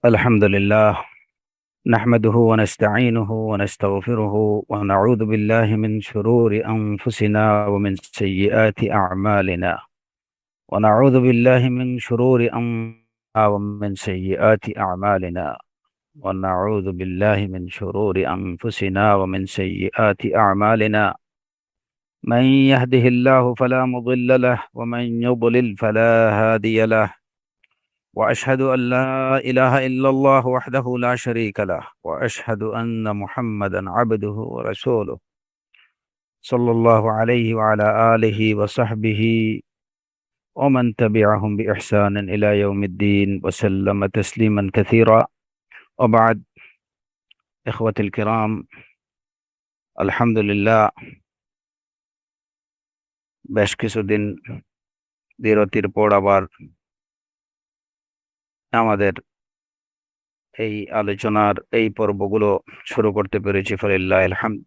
الحمد لله نحمده ونستعينه ونستغفره ونعوذ بالله من شرور أنفسنا ومن سيئات أعمالنا ونعوذ بالله من شرور أنفسنا ومن سيئات أعمالنا ونعوذ بالله من شرور أنفسنا ومن سيئات أعمالنا من يهده الله فلا مضل له ومن يضلل فلا هادي له وأشهد أن لا إله إلا الله وحده لا شريك له وأشهد أن محمدا عبده ورسوله صلى الله عليه وعلى آله وصحبه ومن تبعهم بإحسان إلى يوم الدين وسلم تسليما كثيرا وبعد. إخوة الكرام, الحمد لله বেশ কিছুদিন বিরতির পর আবার আমাদের এই আলোচনার এই পর্বগুলো শুরু করতে পেরেছি, ফলিল্লাহিল হামদ।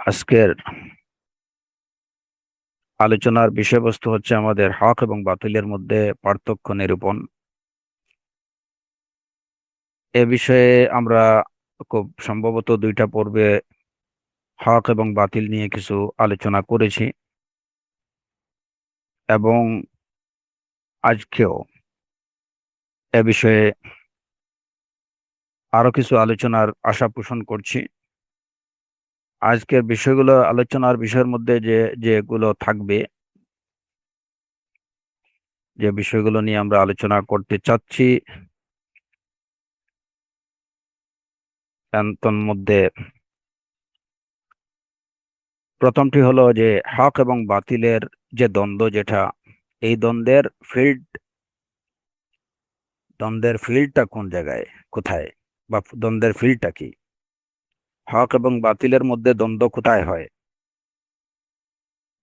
আজকের আলোচনার বিষয়বস্তু হচ্ছে আমাদের হক এবং বাতিলের মধ্যে পার্থক্য নিরূপণ। এ বিষয়ে আমরা খুব সম্ভবত 2টা পর্বে হক এবং বাতিল নিয়ে কিছু আলোচনা করেছি এবং আজকেও এ বিষয়ে আরো কিছু আলোচনার আশা পোষণ করছি। আজকের বিষয়গুলো আলোচনার বিষয়ের মধ্যে যেগুলো থাকবে, যে বিষয়গুলো নিয়ে আমরা আলোচনা করতে চাচ্ছি, তার মধ্যে প্রথমটি হলো যে হক এবং বাতিলের যে দ্বন্দ্ব, যেটা এই দ্বন্দ্বের ফিল্ডটা কোন জায়গায়, কোথায়, বা দ্বন্দ্বের ফিল্ডটা কি, হক এবং বাতিলের মধ্যে দ্বন্দ্ব কোথায় হয়।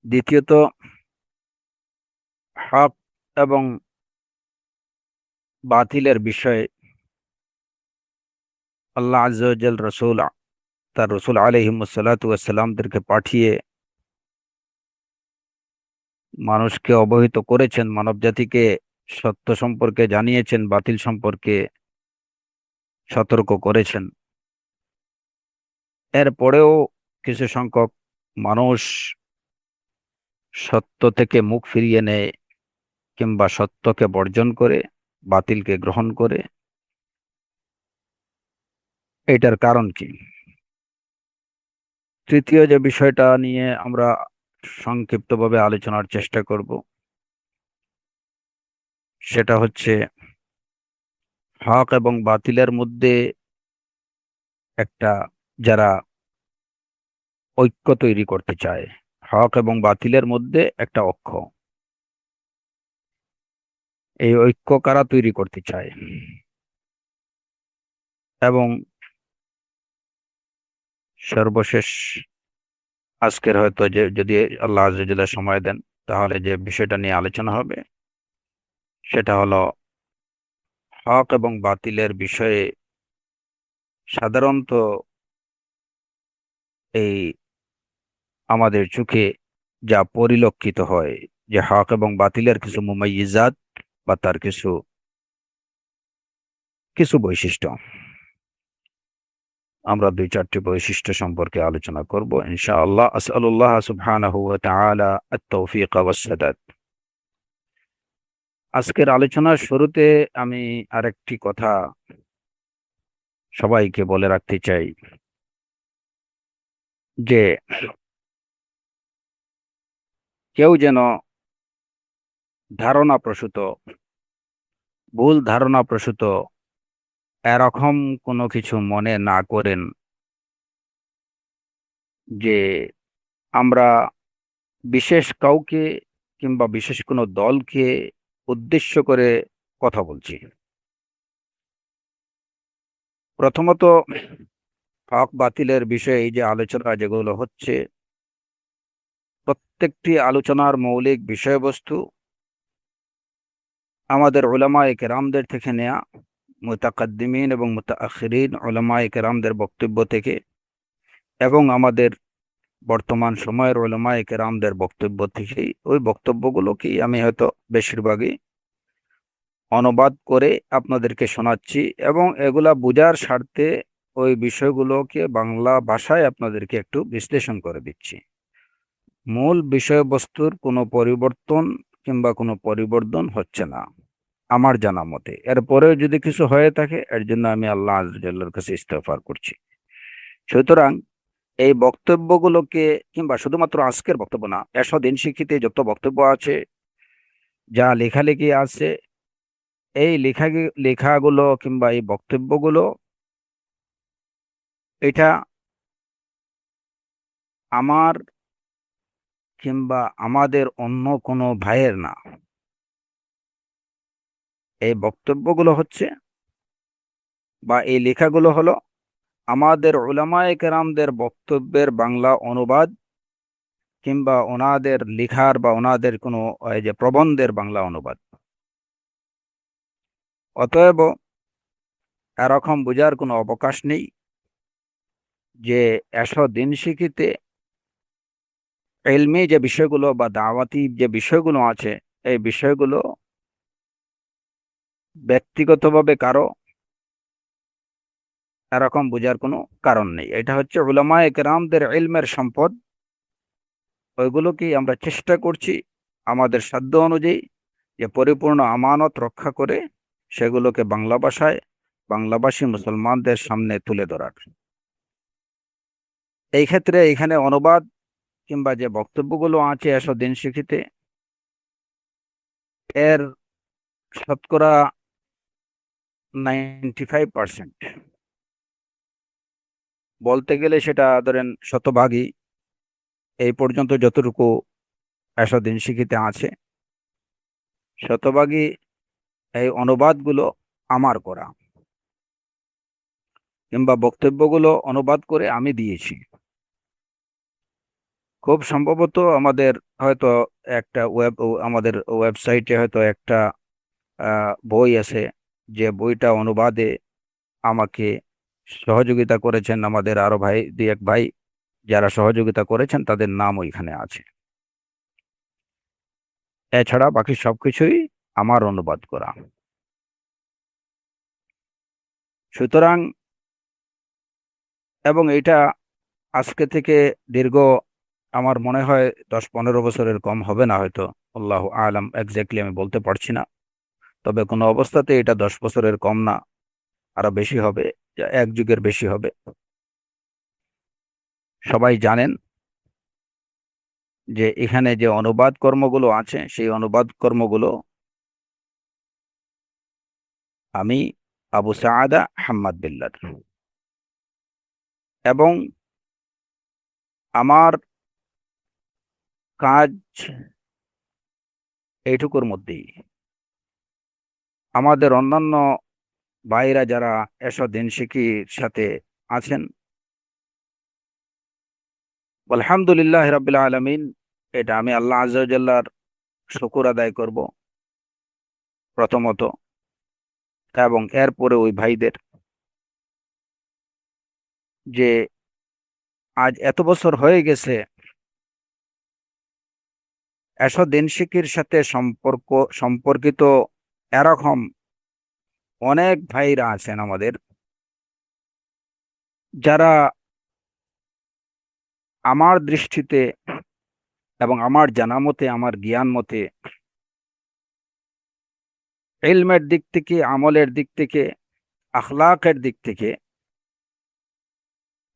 দ্বিতীয়ত, হক এবং বাতিলের বিষয়ে আল্লাহ আযজা ওয়া জাল তার রসুল আলাইহিমুসসালাতু ওয়াসসালামদেরকে পাঠিয়ে মানুষকে অবহিত করেছেন, মানব জাতিকে সত্য সম্পর্কে জানিয়েছেন, বাতিল সম্পর্কে সতর্ক করেছেন। এরপরেও কিছু সংখ্যক মানুষ সত্য থেকে মুখ ফিরিয়ে নেয় কিংবা সত্যকে বর্জন করে বাতিলকে গ্রহণ করে। এটার কারণ কি? তৃতীয় যে বিষয়টা নিয়ে আমরা সংক্ষিপ্তভাবে আলোচনার চেষ্টা করব, সেটা হচ্ছে হক এবং বাতিলের মধ্যে একটা, যারা ঐক্য তৈরি করতে চায়, হক এবং বাতিলের মধ্যে একটা ঐক্য, এই ঐক্য কারা তৈরি করতে চায়। এবং সর্বশেষ, আজকের হয়তো যে যদি আল্লাহ আযজা ওয়া জাল্লা সময় দেন, তাহলে যে বিষয়টা নিয়ে আলোচনা হবে সেটা হলো হক এবং বাতিলের বিষয়ে সাধারণত এই আমাদের চোখে যা পরিলক্ষিত হয়, যে হক এবং বাতিলের কিছু মুমাইয়িজাত বা তার কিছু কিছু বৈশিষ্ট্য, আমরা 2-4টি বৈশিষ্ট্য সম্পর্কে আলোচনা করব ইনশাআল্লাহ। আসআলুল্লাহ সুবহানাহু ওয়া তাআলা আত-তাওফীক ওয়াস সাদাদ। আজকের আলোচনার শুরুতে আমি আরেকটি কথা সবাইকে বলে রাখতে চাই, যে কেউ যেন ভুল ধারণা প্রসূত এরকম কোনো কিছু মনে না করেন যে আমরা বিশেষ কাউকে কিংবা বিশেষ কোনো দলকে উদ্দেশ্য করে কথা বলছি। প্রথমত, হক বাতিলের বিষয়ে এই যে আলোচনা যেগুলো হচ্ছে, প্রত্যেকটি আলোচনার মৌলিক বিষয়বস্তু আমাদের উলামায়ে কেরামদের থেকে নেয়া, মুতাকাদ্দিমিন এবং মুতাআখিরিন উলামায়ে কেরামদের বক্তব্য থেকে, এবং আমাদের বর্তমান সময়ের উলামায়ে কেরামদের বক্তব্য থেকেই, ওই বক্তব্যগুলোকেই আমি হয়তো বেশিরভাগই অনুবাদ করে আপনাদেরকে শোনাচ্ছি এবং এগুলা বোঝার স্বার্থে ওই বিষয়গুলোকে বাংলা ভাষায় আপনাদেরকে একটু বিশ্লেষণ করে দিচ্ছি। মূল বিষয়বস্তুর কোনো পরিবর্তন কিংবা কোনো পরিবর্তন হচ্ছে না আমার জানা মতে। এরপরেও যদি কিছু হয়ে থাকে এর জন্য আমি আল্লাহ আযজা ওয়া জাল্লার কাছে ইস্তেগফার করছি। সুতরাং এই বক্তব্যগুলোকে, কিংবা শুধুমাত্র আজকের বক্তব্য না, 100 দিন শিক্ষিতে যত বক্তব্য আছে, যা লেখালেখি আছে, এই লেখাগুলো কিংবা এই বক্তব্যগুলো, এটা আমার কিংবা আমাদের অন্য কোনো ভাইয়ের না। এই বক্তব্যগুলো হচ্ছে বা এই লেখাগুলো হলো আমাদের উলামায়ে কেরামদের বক্তব্যের বাংলা অনুবাদ কিংবা ওনাদের লেখার বা ওনাদের কোনো এই যে প্রবন্ধের বাংলা অনুবাদ। অতএব এরকম বোঝার কোনো অবকাশ নেই যে 100 দিন শিখিতে ইলমি যে বিষয়গুলো বা দাওয়াতি যে বিষয়গুলো আছে, এই বিষয়গুলো ব্যক্তিগতভাবে কারো এরকম বোঝার কোনো কারণ নেই। এটা হচ্ছে উলামায়ে কেরামদের ইলমের সম্পদ। ওইগুলোকেই আমরা চেষ্টা করছি আমাদের সাধ্য অনুযায়ী যে পরিপূর্ণ আমানত রক্ষা করে সেগুলোকে বাংলা ভাষায় বাংলাভাষী মুসলমানদের সামনে তুলে ধরার। এই ক্ষেত্রে এখানে অনুবাদ কিংবা যে বক্তব্যগুলো আছে 100 দিন শিখিতে, এর শতকরা 95% বলতে গেলে সেটা ধরেন শতভাগই, এই পর্যন্ত যতটুকু 100 দিন শিখিতে আছে শতভাগই এই অনুবাদগুলো আমার করা, কিংবা বক্তব্যগুলো অনুবাদ করে আমি দিয়েছি। খুব সম্ভবত আমাদের হয়তো একটা আমাদের ওয়েবসাইটে হয়তো একটা বই আছে, যে বইটা অনুবাদে আমাকে সহযোগিতা করেছেন আমাদের আরো ভাই, দুই এক ভাই যারা সহযোগিতা করেছেন তাদের নাম ওইখানে আছে। এছাড়া বাকি সবকিছুই আমার অনুবাদ করা। সুতরাং এবং এটা আজকে থেকে দীর্ঘ, আমার মনে হয় 10-15 বছরের কম হবে না হয়তো, আল্লাহু আলাম, এক্স্যাক্টলি আমি বলতে পারছি না। তবে কোনো অবস্থাতে এটা 10 বছরের কম না, আরো বেশি হবে, 1 যুগের বেশি হবে। সবাই জানেন যে এখানে যে অনুবাদ কর্মগুলো আছে সেই অনুবাদ কর্মগুলো আমি আবু সাআদা হাম্মাদ বিল্লাহ, এবং আমার কাজ এইটুকুর মধ্যেই। আমাদের অন্যান্য ভাইরা যারা 100 দিন শিখির সাথে আছেন, আলহামদুলিল্লাহ রাব্বিল আলামিন, এটা আমি আল্লাহ আযজা ওয়া জাল্লার শুকর আদায় করব প্রথমত, এবং এরপরে ওই ভাইদের, যে আজ এত বছর হয়ে গেছে 100 দিন শিখির সাথে সম্পর্কিত এরকম অনেক ভাইরা আছেন আমাদের, যারা আমার দৃষ্টিতে এবং আমার জানা মতে, আমার জ্ঞান মতে, ইলমের দিক থেকে, আমলের দিক থেকে, আখলাকের দিক থেকে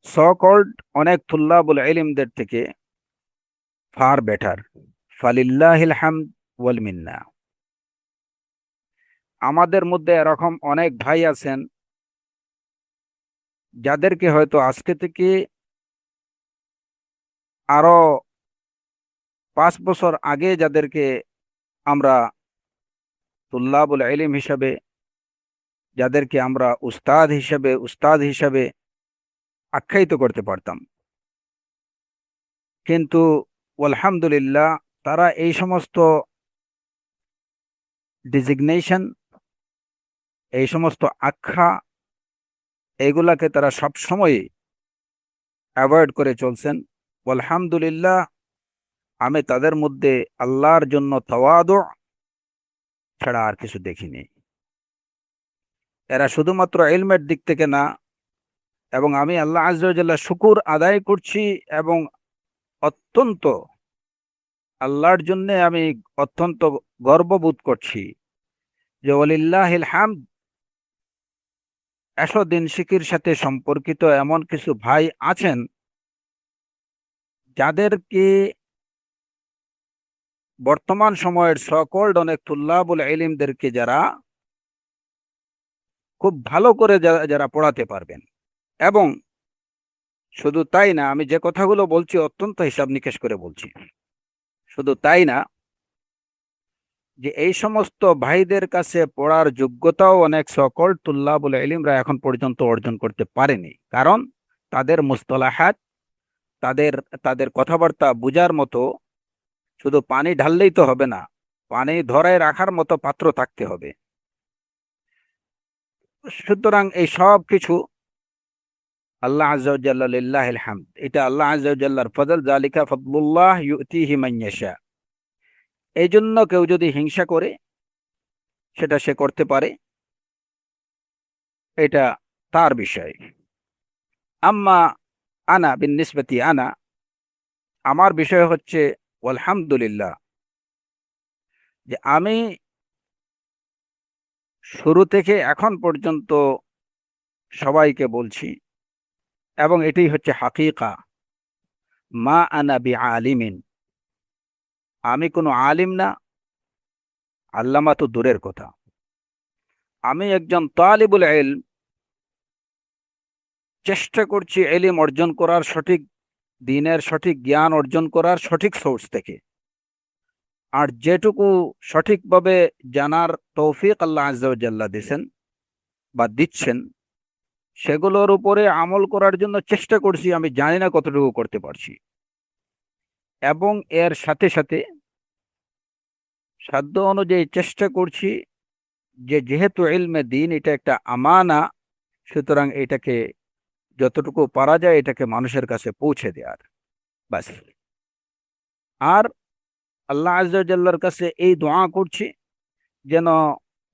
সো-কল্ড অনেক তুল্লাবুল ইলমদের থেকে ফার বেটার। ফালিল্লাহিল হামদ ওয়াল মিন্না। আমাদের মধ্যে এরকম অনেক ভাই আছেন যাদেরকে হয়তো আজকে থেকে আরো 5 বছর আগে যাদেরকে আমরা তুল্লাবুল ইলম হিসাবে, যাদেরকে আমরা উস্তাদ হিসাবে আখ্যায়িত করতে পারতাম, কিন্তু আলহামদুলিল্লাহ তারা এই সমস্ত ডিজিগনেশন, এই সমস্ত আখ্যা, এইগুলাকে তারা সবসময় অ্যাভয়েড করে চলছেন। আলহামদুলিল্লাহ আমি তাদের মধ্যে আল্লাহর জন্য তাওয়াদু ছাড়া আর কিছু দেখিনি। এরা শুধুমাত্র ইলমের দিক থেকে না, এবং আমি আল্লাহ আযজা ওয়া জাল্লা শুকর আদায় করছি এবং অত্যন্ত আল্লাহর জন্য আমি অত্যন্ত গর্ববোধ করছি যে ওয়ালিল্লাহিল হামদ, 100 দিন শিকির সাথে সম্পর্কিত এমন কিছু ভাই আছেন যাদেরকে বর্তমান সময়ের সকল্ড অনেক তুল্লাবুল ইলমদেরকে যারা খুব ভালো করে যারা পড়াতে পারবেন। এবং শুধু তাই না, আমি যে কথাগুলো বলছি অত্যন্ত হিসাব নিকেশ করে বলছি। শুধু তাই না, যে এই সমস্ত ভাইদের কাছে পড়ার যোগ্যতাও অনেক সকল তুল্লাবুল ইলমরা এখন পর্যন্ত অর্জন করতে পারেনি। কারণ তাদের মুস্তলাহাত, তাদের তাদের কথাবার্তা বোঝার মতো শুধু পানি ঢাললেই তো হবে না, পানি ধরায় রাখার মতো পাত্র থাকতে হবে। সুতরাং এই সব কিছু আল্লাহ আযজা ওয়া জাল্লা লিল্লাহিল হামদ, এটা আল্লাহ আযজা ওয়া জাল্লার ফজল, যালিকা ফাদলুল্লাহ ইউতিহি মান ইয়াশা। এই জন্য কেউ যদি হিংসা করে সেটা সে করতে পারে, এটা তার বিষয়। আম্মা আনা বিন্নিসবাতি আনা, আমার বিষয় হচ্ছে আলহামদুলিল্লাহ, যে আমি শুরু থেকে এখন পর্যন্ত সবাইকে বলছি, এবং এটাই হচ্ছে হাকিকা, মা আনা বি আলিমিন, আমি কোনো আলিম না, আল্লামা তো দূরের কথা। আমি একজন তালিবুল ইলম, চেষ্টা করছি ইলম অর্জন করার, সঠিক দিনের সঠিক জ্ঞান অর্জন করার সঠিক সোর্স থেকে। আর যেটুকু সঠিকভাবে জানার তৌফিক আল্লাহ আযজা ওয়া জাল্লা দিয়েছেন বা দিচ্ছেন, সেগুলোর উপরে আমল করার জন্য চেষ্টা করছি। আমি জানি না কতটুকু করতে পারছি, এবং এর সাথে সাথে সাধ্য অনুযায়ী চেষ্টা করছি যে যেহেতু ইলমে দ্বীন এটা একটা আমানা, সুতরাং এটাকে যতটুকু পারা যায় এটাকে মানুষের কাছে পৌঁছে দেওয়ার, বাস। আর আল্লাহ আযজা ওয়া জাল্লার কাছে এই দোয়া করছি যেন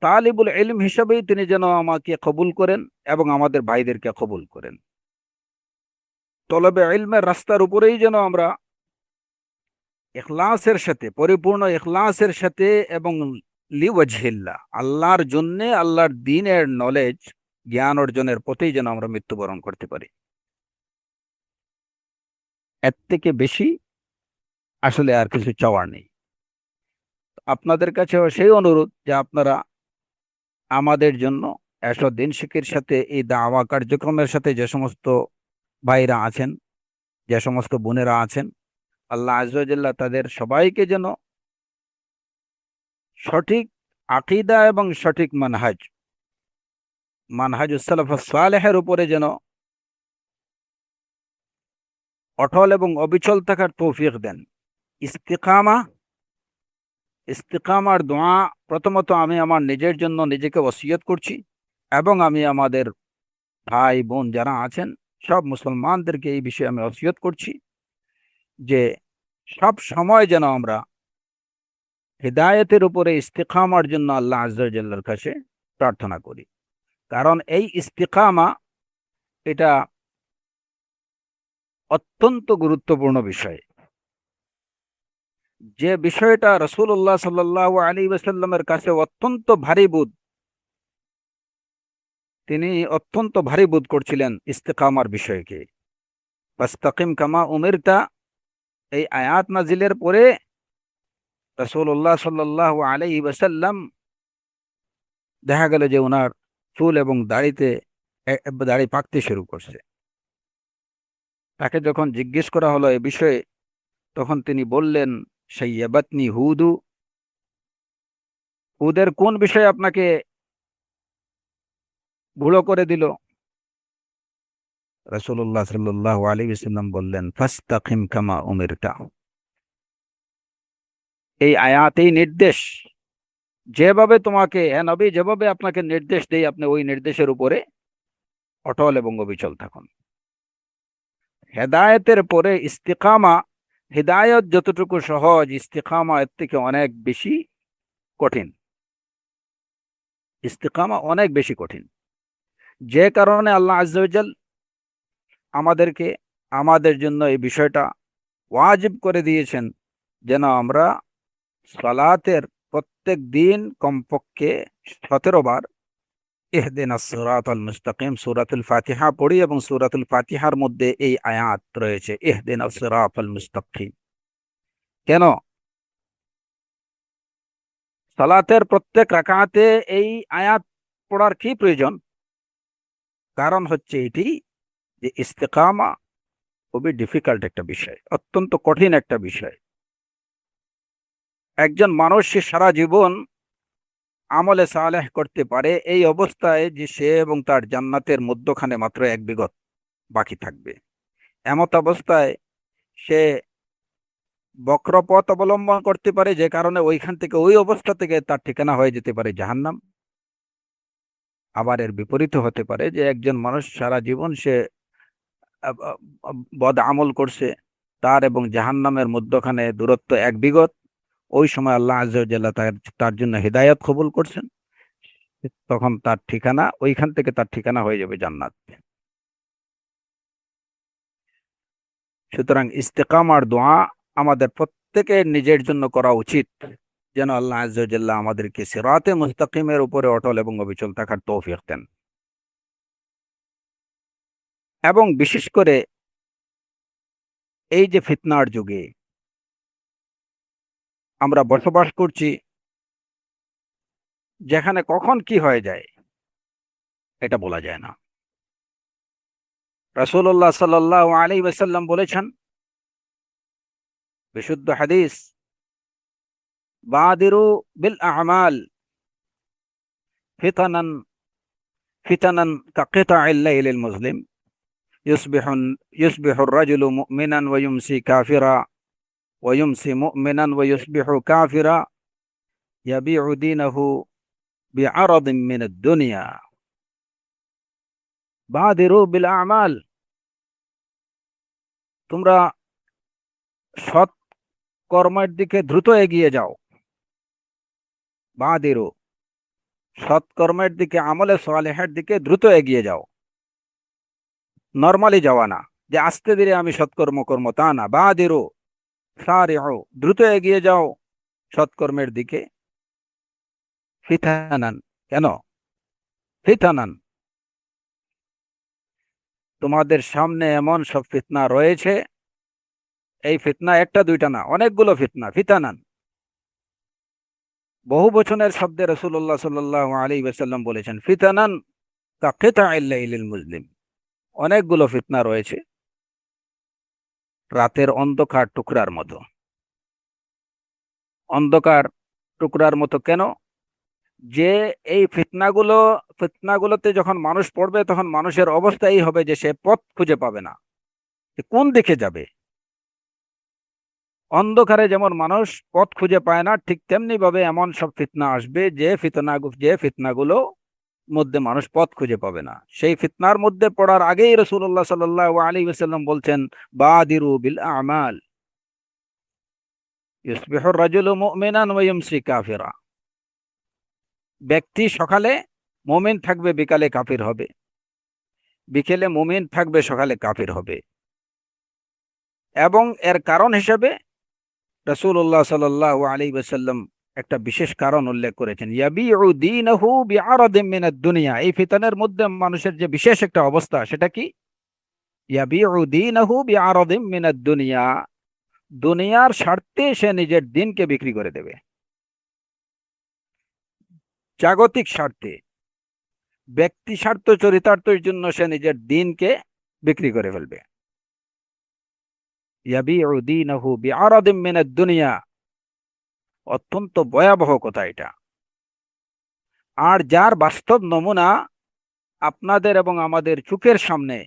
তালিবুল ইলম হিসেবেই তিনি যেন আমাকে কবুল করেন এবং আমাদের ভাইদেরকে কবুল করেন। তলবে ইলমের রাস্তার উপরেই যেন আমরা ইখলাসের সাথে, পরিপূর্ণ ইখলাসের সাথে এবং লিওয়াজহিল্লাহ, আল্লাহর জন্যে, আল্লাহর দ্বীনের নলেজ জ্ঞান অর্জনের পথেই যেন আমরা মৃত্যুবরণ করতে পারি। এর থেকে বেশি আসলে আর কিছু চাওয়ার নেই। আপনাদের কাছেও সেই অনুরোধ যে আপনারা আমাদের জন্য 100 দিন শিকির সাথে এই দাওয়া কার্যক্রমের সাথে যে সমস্ত ভাইরা আছেন, যে সমস্ত বোনেরা আছেন, আল্লাহ আযজা ওয়া জাল্লা তাদের সবাইকে যেন সঠিক আকীদা এবং সঠিক মানহাজুস সালাফুস সালেহের উপরে যেন অটল এবং অবিচল থাকার তৌফিক দেন। ইস্তিকামার দোয়া প্রথমত আমি আমার নিজের জন্য নিজেকে ওসিয়ত করছি, এবং আমি আমাদের ভাই বোন যারা আছেন সব মুসলমানদেরকে এই বিষয়ে আমি ওসিয়ত করছি যে সব সময় যেন আমরা হিদায়াতের উপরে ইস্তিকামার জন্য আল্লাহ আযজা ওয়া জাল্লার কাছে প্রার্থনা করি। কারণ এই ইস্তিকামা এটা অত্যন্ত গুরুত্বপূর্ণ বিষয়। যে বিষয়টা রাসূলুল্লাহ সাল্লাল্লাহু আলাইহি ওয়াসাল্লামের কাছে অত্যন্ত ভারী বোধ, তিনি অত্যন্ত ভারী বোধ করছিলেন ইস্তিকামার বিষয়কে। ফাস্তাকিম কামা উমিরতা, এই আয়াত নাজিলের পরে রাসূলুল্লাহ সাল্লাল্লাহু আলাইহি ওয়াসাল্লাম দেখা গেল যে ওনার চুল এবং দাড়ি পাকতে শুরু করছে। তাকে যখন জিজ্ঞেস করা হলো এ বিষয়ে, তখন তিনি বললেন, শাইয়াবাতনি হুদু, হুদের কোন বিষয়ে আপনাকে বুড়ো করে দিল? রাসূলুল্লাহ সাল্লাল্লাহু আলাইহি ওয়াসাল্লাম বললেন, ফাস্তাকিম কামা উমিরতা। এই আয়াতেই নির্দেশ, যেভাবে তোমাকে, হে নবী, যেভাবে আপনাকে নির্দেশ দেই আপনি ওই নির্দেশের উপরে অটল এবং অবিচল থাকুন। হেদায়েতের পরে ইস্তিকামা, হিদায়ত যতটুকু সহজ, ইস্তিকামা এর থেকে অনেক বেশি কঠিন। ইস্তিকামা অনেক বেশি কঠিন। যে কারণে আল্লাহ আজ্জা ওয়া জাল আমাদেরকে আমাদের জন্য এই বিষয়টা ওয়াজিব করে দিয়েছেন, যেন আমরা সালাতের প্রত্যেক দিন কমপক্ষে 17 বার ইহদিনাস সিরাতাল মুস্তাকিম সূরাতুল ফাতিহা পড়ি, এবং সূরাতুল ফাতিহার মধ্যে এই আয়াত রয়েছে, ইহদিনাস সিরাতাল মুস্তাকিম। কেন সালাতের প্রত্যেক রাকাতে এই আয়াত পড়ার কি প্রয়োজন? কারণ হচ্ছে এটি যে ইস্তেকামা খুবই ডিফিকাল্ট একটা বিষয়, অত্যন্ত কঠিন একটা বিষয়। একজন মানুষ সে সারা জীবন আমলে সালেহ করতে পারে এই অবস্থায় যে সে এবং তার জান্নাতের মধ্যখানে মাত্র 1 বিঘত বাকি থাকবে। এমত অবস্থায় সে বক্রপথ অবলম্বন করতে পারে, যে কারণে ওইখান থেকে ওই অবস্থা থেকে তার ঠিকানা হয়ে যেতে পারে জাহান্নাম। আবার এর বিপরীত হতে পারে যে একজন মানুষ সারা জীবন সে বদ আমল করছে, তার এবং জাহান্নামের মধ্যখানে দূরত্ব 1 বিঘত। ওই সময় আল্লাহ আজ্জা ওয়া জাল্লা তার জন্য হিদায়াত কবুল করছেন, তখন তার ঠিকানা ওইখান থেকে তার ঠিকানা হয়ে যাবে জান্নাত। সুতরাং ইস্তেকামার দোয়া আমাদের প্রত্যেকের নিজের জন্য করা উচিত, যেন আল্লাহ আজ্জা ওয়া জাল্লা আমাদেরকে সিরাতে মুস্তাকিমের উপরে অটল এবং অবিচল থাকার তৌফিক দেন। এবং বিশেষ করে এই যে ফিতনার যুগে আমরা বসবাস করছি, যেখানে কখন কি হয়ে যায় এটা বলা যায় না। রাসূলুল্লাহ সাল্লাল্লাহু আলাইহি ওয়াসাল্লাম বলেছেন, বিশুদ্ধ হাদিস, বাদিরু বিল আমাল ফিতানান ফিতানান কাকিতাইল লাইলিল মুসলিম ইউসবিহু আর-রাজুলু মুমিনান ওয়া ইউমসি কাফিরা ওয়া ইউমসি মুমিনান ওয়া ইউসবিহু কাফিরা ইয়াবিউ দীনাহু বিআরাদিন মিনাদ দুনিয়া। বাদিরু বিল আমাল, তোমরা সৎ কর্মের দিকে দ্রুত এগিয়ে যাও। বাদিরু, সৎকর্মের দিকে, আমলে সালেহের দিকে দ্রুত এগিয়ে যাও। নরমালি যাওয়া না, যে আস্তে ধীরে আমি সৎকর্ম কর্ম, তা না। বাদিরু সারিউ, দ্রুত এগিয়ে যাও সৎকর্মের দিকে। ফিতানান, কেন ফিতানান? তোমাদের সামনে এমন সব ফিতনা রয়েছে, এই ফিতনা একটা দুইটা না, অনেকগুলো ফিতনা। ফিতানান বহু বচনের শব্দে রাসূলুল্লাহ সাল্লাল্লাহু আলাইহি ওয়াসাল্লাম বলেছেন, ফিতানান কাকিতাইল লাইলিল মুসলিম। অনেকগুলো ফিতনা রয়েছে রাতের অন্ধকার টুকরার মতো। অন্ধকার টুকরার মতো কেন? যে এই ফিতনাগুলোতে যখন মানুষ পড়বে, তখন মানুষের অবস্থা এই হবে যে সে পথ খুঁজে পাবে না, কোন দিকে যাবে। অন্ধকারে যেমন মানুষ পথ খুঁজে পায় না, ঠিক তেমনি ভাবে এমন সব ফিতনা আসবে যে ফিতনাগুলো মধ্যে মানুষ পথ খুঁজে পাবে না। সেই ফিতনার মধ্যে পড়ার আগেই রাসূলুল্লাহ সাল্লাল্লাহু আলাইহি ওয়াসাল্লাম বলছেন, বাদিরু বিল আমাল ইউসবিহুর রাজুলু মুমিনান ওয়া ইউমসি কাফিরা। ব্যক্তি সকালে মুমিন থাকবে, বিকালে কাফির হবে, বিকেলে মুমিন থাকবে, সকালে কাফির হবে। এবং এর কারণ হিসেবে রাসূলুল্লাহ সাল্লাল্লাহু আলাইহি ওয়াসাল্লাম একটা বিশেষ কারণ উল্লেখ করেছেন, ইয়াবিউ দীনাহু বিআরাদিন মিনাদ দুনিয়া। এই ফিতনার মধ্যে মানুষের যে বিশেষ একটা অবস্থা, সেটা কি? ইয়াবিউ দীনাহু বিআরাদিন মিনাদ দুনিয়া, দুনিয়ার স্বার্থে সে নিজের দিনকে বিক্রি করে দেবে। জাগতিক স্বার্থে, ব্যক্তি স্বার্থ চরিতার্থের জন্য সে নিজের দিনকে বিক্রি করে ফেলবে। ইয়াবিউ দীনাহু বিআরাদিন মিনাদ দুনিয়া, অত্যন্ত ভয়াবহ কথা এটা। আর যার বাস্তব নমুনা আপনাদের এবং আমাদের চোখের সামনে,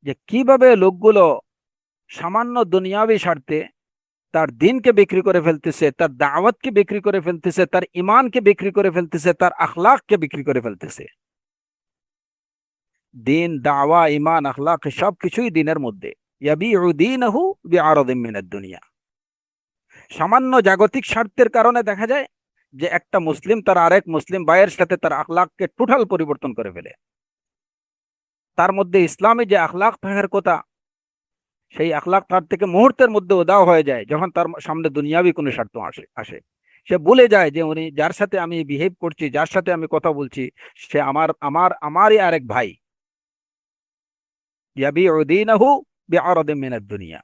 যে কিভাবে লোকগুলো সামান্য দুনিয়াবি স্বার্থে তার দিনকে বিক্রি করে ফেলতেছে, তার দাওয়াতকে বিক্রি করে ফেলতেছে, তার ইমানকে বিক্রি করে ফেলতেছে, তার আখলাককে বিক্রি করে ফেলতেছে। দিন, দাওয়া, ইমান, আখলাক সবকিছুই দিনের মধ্যে। ইয়াবিউ দীনাহু বিআরাদিন মিনাদ দুনিয়া। সামান্য জাগতিক স্বার্থের কারণে দেখা যায় যে একটা মুসলিম তার আরেক মুসলিম ভাইয়ের সাথে তার আখলাককে টোটাল পরিবর্তন করে ফেলে। তার মধ্যে ইসলামে যে আখলাক থাকার কথা, সেই আখলাক তার থেকে মুহূর্তের মধ্যে উধাও হয়ে যায় যখন তার সামনে দুনিয়াবি কোনো স্বার্থ আসে। সে ভুলে যায় যে উনি যার সাথে আমি বিহেভ করছি, যার সাথে আমি কথা বলছি, সে আমারই আরেক ভাই। ইয়াবিউ দীনাহু বিআরাদিন মিনাদ দুনিয়া।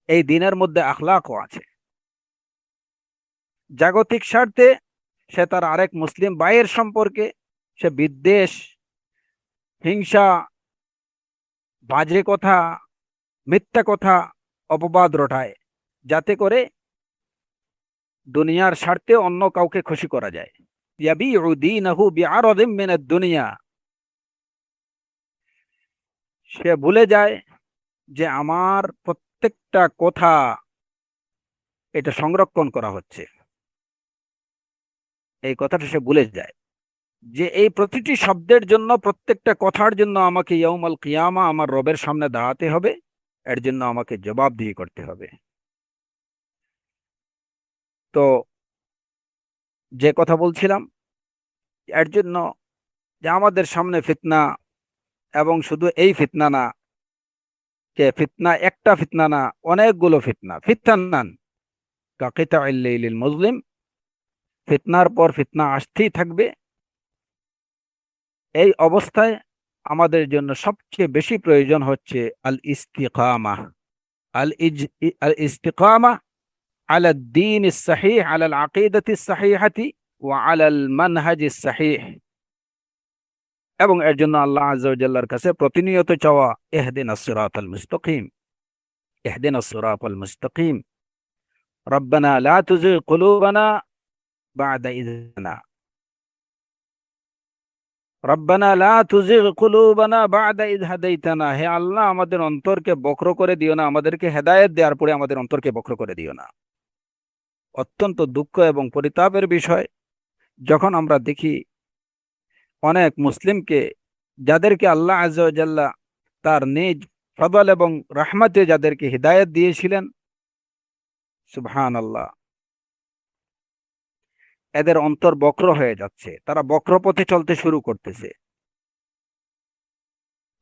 এই দিনের মধ্যে আখলাকও আছে। জাগতিক স্বার্থে সে তার আরেক মুসলিম ভাইয়ের সম্পর্কে সে বিদ্বেষ, হিংসা, বাজে কথা, মিথ্যা কথা, অপবাদ রটায়, যাতে করে দুনিয়ার স্বার্থে অন্য কাউকে খুশি করা যায়। ইয়াবিউ দীনাহু বিআরাদিন মিনাদ দুনিয়া। সে ভুলে যায় যে আমার প্রত্যেকটা কথা এটা সংরক্ষণ করা হচ্ছে। এই কথাটা সে ভুলে যায় যে এই প্রতিটি শব্দের জন্য, প্রত্যেকটা কথার জন্য আমাকে ইয়াউমাল কিয়ামা আমার রবের সামনে দাঁড়াতে হবে, এর জন্য আমাকে জবাবদিহি করতে হবে। তো যে কথা বলছিলাম, এর জন্য যে আমাদের সামনে ফিতনা, এবং শুধু এই ফিতনা না, যে ফিতনা একটা ফিতনা না, অনেকগুলো ফিতনা, ফিতনান কাকিতাইল লাইলিল মুজলিম। ফিতনার পর ফিতনা আসতেই থাকবে। এই অবস্থায় আমাদের জন্য সবচেয়ে বেশি প্রয়োজন হচ্ছে আল ইস্তিকামা। আল ইস্তিকামা আলা দ্বীন সহিহ, আলা আল আকিদাতি সহিহাতি ওয়া আলা আল মানহাজি সহিহ। এবং এর জন্য আল্লাহ আযজা ওয়া জাল্লার কাছে প্রতিনিয়ত চাওয়া, ইহদিনাস সিরাতাল মুস্তাকিম, ইহদিনাস সিরাতাল মুস্তাকিম, রব্বানা লা তুযিগ কুলুবানা বা'দা ইয হাদাইতানা, রব্বানা লা তুযিগ কুলুবানা বা'দা ইয হাদাইতানা। হে আল্লাহ, আমাদের অন্তরকে বক্র করে দিও না, আমাদেরকে হেদায়েত দেওয়ার পরে আমাদের অন্তরকে বক্র করে দিও না। অত্যন্ত দুঃখ এবং পরিতাপের বিষয় যখন আমরা দেখি অনেক মুসলিমকে, যাদেরকে আল্লাহ আযজা ওয়া জাল্লা তার নিজ ফজল এবং রহমতে যাদেরকে হিদায়াত দিয়েছিলেন, সুবহানাল্লাহ, এদের অন্তর বক্র হয়ে যাচ্ছে, তারা বক্র পথে চলতে শুরু করতেছে।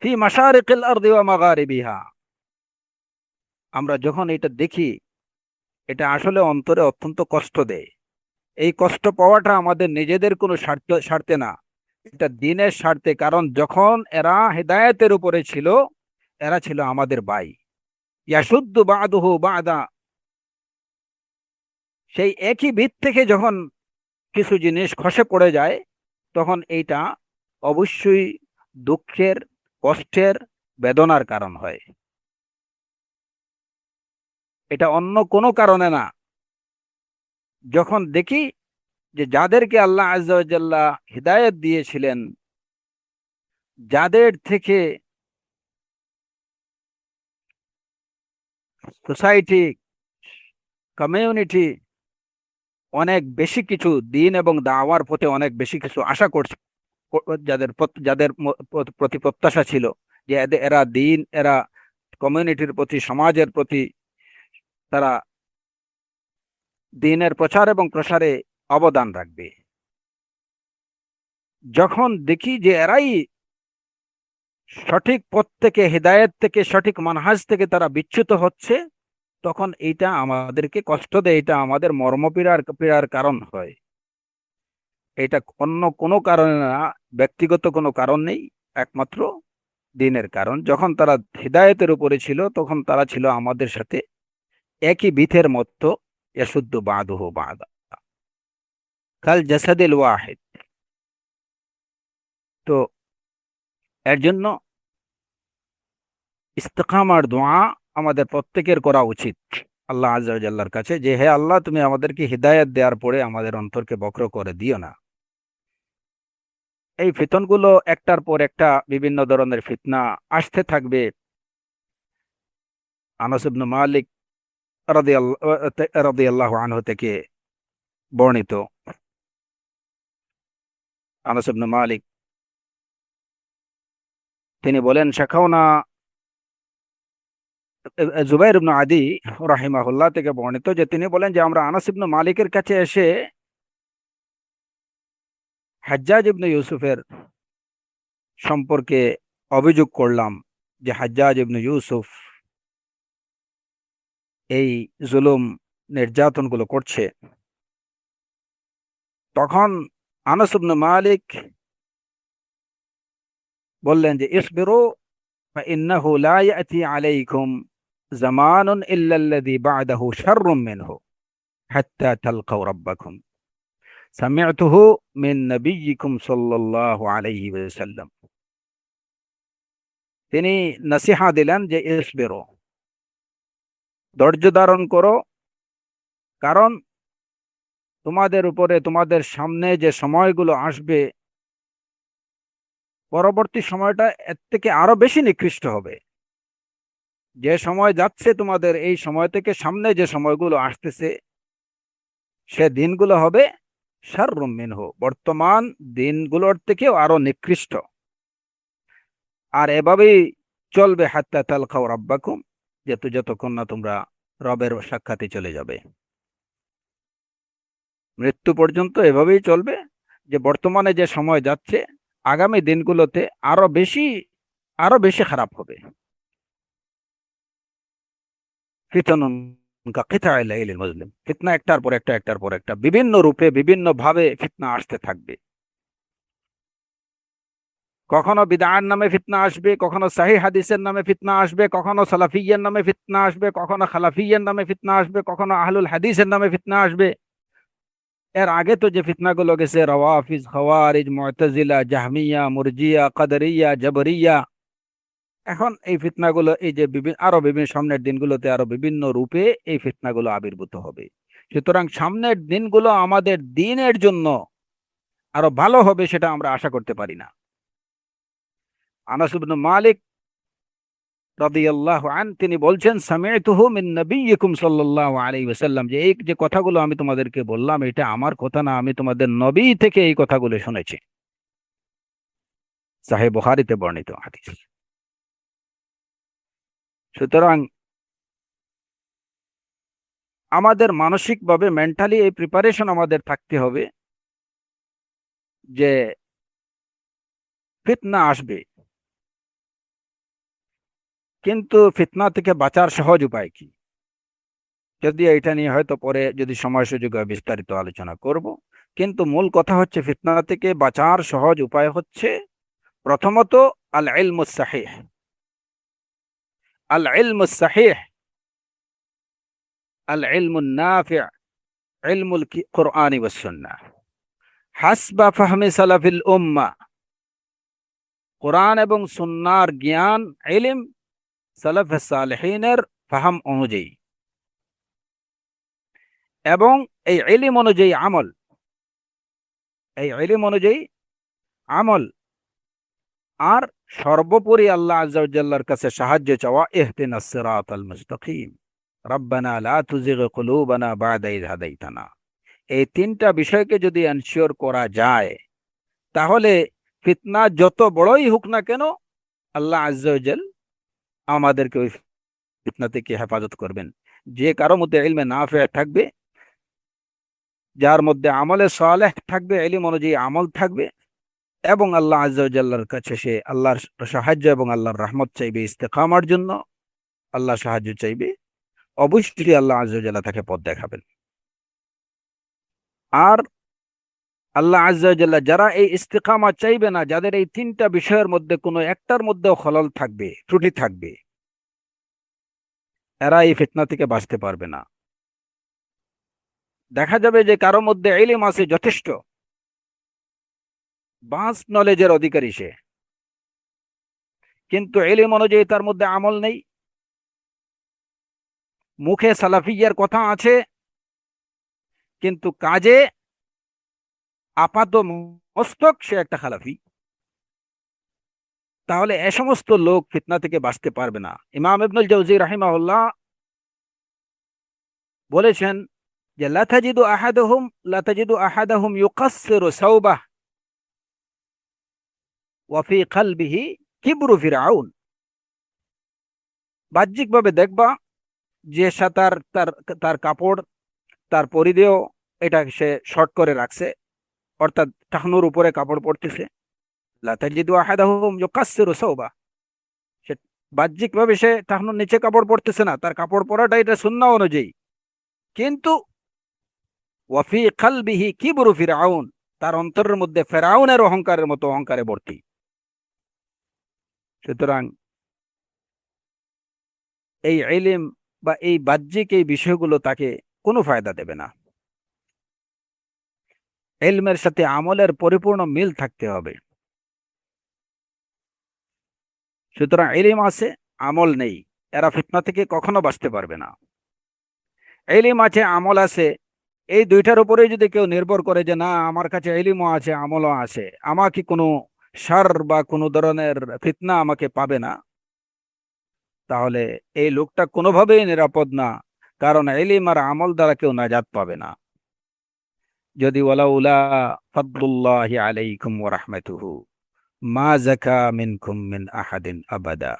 ফি মাশারিকিল আরদি ওয়া মাগারিবিহা। আমরা যখন এটা দেখি, এটা আসলে অন্তরে অত্যন্ত কষ্ট দেয়। এই কষ্ট পাওয়াটা আমাদের নিজেদের কোনো স্বার্থে না, এটা দ্বীনের স্বার্থে। কারণ যখন এরা হেদায়েতের উপরে ছিল, এরা ছিল আমাদের ভাই। ইয়াশুদ্দু বা'দুহু বা'দা। সেই একই ভিত থেকে যখন কিছু জিনিস খসে পড়ে যায়, তখন এইটা অবশ্যই দুঃখের, কষ্টের, বেদনার কারণ হয়। এটা অন্য কোনো কারণে না। যখন দেখি যে যাদেরকে আল্লাহ আযজা ওয়া জাল্লা হিদায়াত দিয়েছিলেন, যাদের থেকে সোসাইটি, কমিউনিটি অনেক বেশি কিছু দিন এবং দাওয়ার পথে অনেক বেশি কিছু আশা করছে, যাদের প্রতি প্রত্যাশা ছিল যে এরা দিন, এরা কমিউনিটির প্রতি, সমাজের প্রতি তারা দিনের প্রচার এবং প্রসারে অবদান রাখবে, যখন দেখি যে এরাই সঠিক পথ থেকে, হিদায়াত থেকে, সঠিক মানহাজ থেকে তারা বিচ্যুত হচ্ছে, তখন এইটা আমাদেরকে কষ্ট দেয়, এটা আমাদের মর্ম পীড়ার কারণ হয়। এটা অন্য কোনো কারণে না, ব্যক্তিগত কোনো কারণ নেই, একমাত্র দিনের কারণ। যখন তারা হিদায়তের উপরে ছিল, তখন তারা ছিল আমাদের সাথে একই বিথের মতো, ইয়াশুদ্দু বা'দুহু বা'দা কাল জাসাদিল ওয়াহিদ। তো এর জন্য ইস্তিকামার দোয়া আমাদের প্রত্যেকের করা উচিত আল্লাহ আযজা ওয়া জাল্লার কাছে, যে হে আল্লাহ, তুমি আমাদেরকে হিদায়াত দেওয়ার পরে আমাদের অন্তরকে বক্র করে দিও না। এই ফিতনগুলো একটার পর একটা, বিভিন্ন ধরনের ফিতনা আসতে থাকবে। আনাস ইবনে মালিক রাদিয়াল্লাহু আনহু থেকে বর্ণিত, আনাস ইবনে মালিক তিনি বলেন, শাকাওনা, জুবাইর ইবনে আদি রাহিমাহুল্লাহ থেকে বর্ণিত, যে তিনি বলেন যে আমরা আনাস ইবনে মালিকের কাছে এসে হাজ্জাজ ইবনে ইউসুফের সম্পর্কে অভিযোগ করলাম যে হাজ্জাজ ইবনে ইউসুফ এই জুলুম নির্যাতনগুলো করছে, তখন আনাস ইবনে মালিক বললেন যে ইসবিরু ফাইন্নাহু লা ইয়াতি আলাইকুম জামানুন ইল্লা আল্লাযী বা'দাহু শাররুম মিনহু হাত্তা তালকাউ রাব্বাকুম সামি'তুহু মিন নাবিয়্যিকুম সাল্লাল্লাহু আলাইহি ওয়াসাল্লাম। তিনি নসিহা দিলেন যে ইসবিরু, ধৈর্য ধারণ করো, কারণ তোমাদের উপরে তোমাদের সামনে যে সময়গুলো আসবে, পরবর্তী সময়টা এর থেকে আরো বেশি নিকৃষ্ট হবে। যে সময় যাচ্ছে তোমাদের, এই সময় থেকে সামনে যে সময়গুলো আসতেছে সে দিনগুলো হবে শাররুম মিনহু, বর্তমান দিনগুলোর থেকেও আরো নিকৃষ্ট। আর এভাবেই চলবে হাত্তা তালকাউ রাব্বাকুম, যতক্ষণ না তোমরা রবের সাক্ষাতে চলে যাবে। মৃত্যু পর্যন্ত এভাবেই চলবে, যে বর্তমানে যে সময় যাচ্ছে আগামী দিনগুলোতে আরো বেশি খারাপ হবে। ফিতনুন কাকিতা'ইল লাইলিল মুজলিম, ফিতনা একটার পর একটা বিভিন্ন রূপে বিভিন্ন ভাবে ফিতনা আসতে থাকবে। কখনো বিদআর নামে ফিতনা আসবে, কখনো সহিহ হাদিসের নামে ফিতনা আসবে, কখনো সালাফিয়্যের নামে ফিতনা আসবে, কখনো খালাফিয়্যের নামে ফিতনা আসবে, কখনো আহলুল হাদিসের নামে ফিতনা আসবে। এর আগে তো যে ফিতনাগুলো গেছে, রাওয়াফিজ, খাওয়ারিজ, মু'তাজিলা, জাহমিয়া, মুরজিয়া, কাদরিয়া, জাবরিয়া, এখন এই ফিতনাগুলো এই যে বিভিন্ন সামনের দিনগুলোতে আরো বিভিন্ন রূপে এই ফিতনাগুলো আবির্ভূত হবে। সুতরাং সামনের দিনগুলো আমাদের দ্বীনের জন্য আরো ভালো হবে সেটা আমরা আশা করতে পারি না। আনাস ইবনে মালিক রাদিয়াল্লাহু আন তিনি বলছেন, সামি'তুহু মিন নাবিয়্যিকুম সাল্লাল্লাহু আলাইহি ওয়াসাল্লাম, যে এই যে কথাগুলো আমি তোমাদেরকে বললাম এটা আমার কথা না, আমি তোমাদের নবী থেকে এই কথাগুলো শুনেছি। সহিহ বুখারীতে বর্ণিত হাদিস। সুতরাং আমাদের মানসিকভাবে মেন্টালি এই প্রিপারেশন আমাদের থাকতে হবে যে ফিতনা আসবে, কিন্তু ফিতনা থেকে বাঁচার সহজ উপায় কি, যদি এটা নিয়ে হয়তো পরে যদি সময় সুযোগ হয় বিস্তারিত আলোচনা করব। কিন্তু মূল কথা হচ্ছে ফিতনা থেকে বাঁচার সহজ উপায় হচ্ছে প্রথমত আল ইলমুস সাহিহ, আল ইলমুস সাহিহ, আল ইলমুন নাফি', ইলমুল কুরআনি ওয়াস সুন্নাহ হাসবা ফাহমি সালাফিল উম্মাহ, কোরআন এবং সুন্নাহর জ্ঞান, ইলম সালাফে সালেহিনের ফাহাম অনুযায়ী, এবং এই ইলম অনুযায়ী আমল, এই ইলম অনুযায়ী আমল, আর সর্বোপরি আল্লাহ আযজা ওয়া জাল্লার কাছে সাহায্য চাওয়া, ইহদিনাস সিরাতাল মুস্তাকিম, রাব্বানা লা তুযিগ কুলুবানা বা'দা ইয হাদাইতানা। এই তিনটা বিষয়কে যদি এনশিওর করা যায়, তাহলে ফিতনা যত বড়ই হোক না কেন আল্লাহ আযজা ওয়া জাল আমাদেরকে ওই ফিতনা থেকে হেফাজত করবেন। যে কারো মধ্যে ইলমে নাফি' থাকবে, যার মধ্যে আমলে সালেহ থাকবে, ইলম অনুযায়ী আমল থাকবে, এবং আল্লাহ আযজা ওয়া জাল্লার কাছে সে আল্লাহর সাহায্য এবং আল্লাহর রহমত চাইবে ইস্তেকামার জন্য, আল্লাহ সাহায্য চাইবে, অবশ্যই আল্লাহ আযজা ওয়া জাল্লা তাকে পথ দেখাবেন। আর আল্লাহ আযজা ওয়া জাল্লা যারা এই ইস্তেকামা চাইবে না, যাদের এই তিনটা বিষয়ের মধ্যে কোনো একটার মধ্যেও খলল থাকবে, ত্রুটি থাকবে, এরা এই ফিতনা থেকে বাঁচতে পারবে না। দেখা যাবে যে কারো মধ্যে ইলম আছে যথেষ্ট, ভাস্ট নলেজের অধিকারী সে, কিন্তু ইলম অনুযায়ী তার মধ্যে আমল নেই। মুখে সালাফিয়ার কথা আছে, কিন্তু কাজে আপাত মস্তক সে একটা খালাফি। তাহলে এ সমস্ত লোক ফিতনা থেকে বাঁচতে পারবে না। ইমাম ইবনুল জাওজি রাহিমাহুল্লাহ বলেছেন যে লা তাজিদু আহাদাহুম ইউকাসসিরু সাওবাহ ওয়া ফি কলবিহি কিবরু ফিরআউন। বাহ্যিকভাবে দেখবা যে তার তার তার কাপড়, তার পরিধেয়, এটা সে শর্ট করে রাখছে, অর্থাৎ টাকনুর উপরে কাপড় পরতেছে, লা তাজিদু আহাদাহুম ইউকাসসিরু সাওবা, সে বাহ্যিকভাবে সে টাকনুর নিচে কাপড় পরতেছে না, তার কাপড় পরাটা এটা সুন্নাহ অনুযায়ী, কিন্তু ওয়াফি কালবিহি কিবরু ফিরআউন, তার অন্তরের মধ্যে ফেরাউনের অহংকারের মতো অহংকারে ভর্তি। সুতরাং এই ইলম বা এই বাহ্যিক এই বিষয়গুলো তাকে কোনো ফায়দা দেবে না। ইলমের সাথে আমলের পরিপূর্ণ মিল থাকতে হবে। সুতরাং ইলম আছে, আমল নেই, এরা ফিতনা থেকে কখনো বাঁচতে পারবে না। ইলম আছে, আমল আছে, এই দুইটার উপরেই যদি কেউ নির্ভর করে যে না আমার কাছে ইলমও আছে আমলও আছে, আমাকে কোনো শার বা কোনো ধরনের ফিতনা আমাকে পাবে না, তাহলে এই লোকটা কোনোভাবেই নিরাপদ না। কারণ ইলম আর আমল দ্বারা কেউ নাজাত পাবে না। যদি ওয়ালাউলা ফাদলুল্লাহি আলাইকুম ওয়া রাহমাতুহু মা যাকা মিনকুম মিন আহাদিন আবাদা,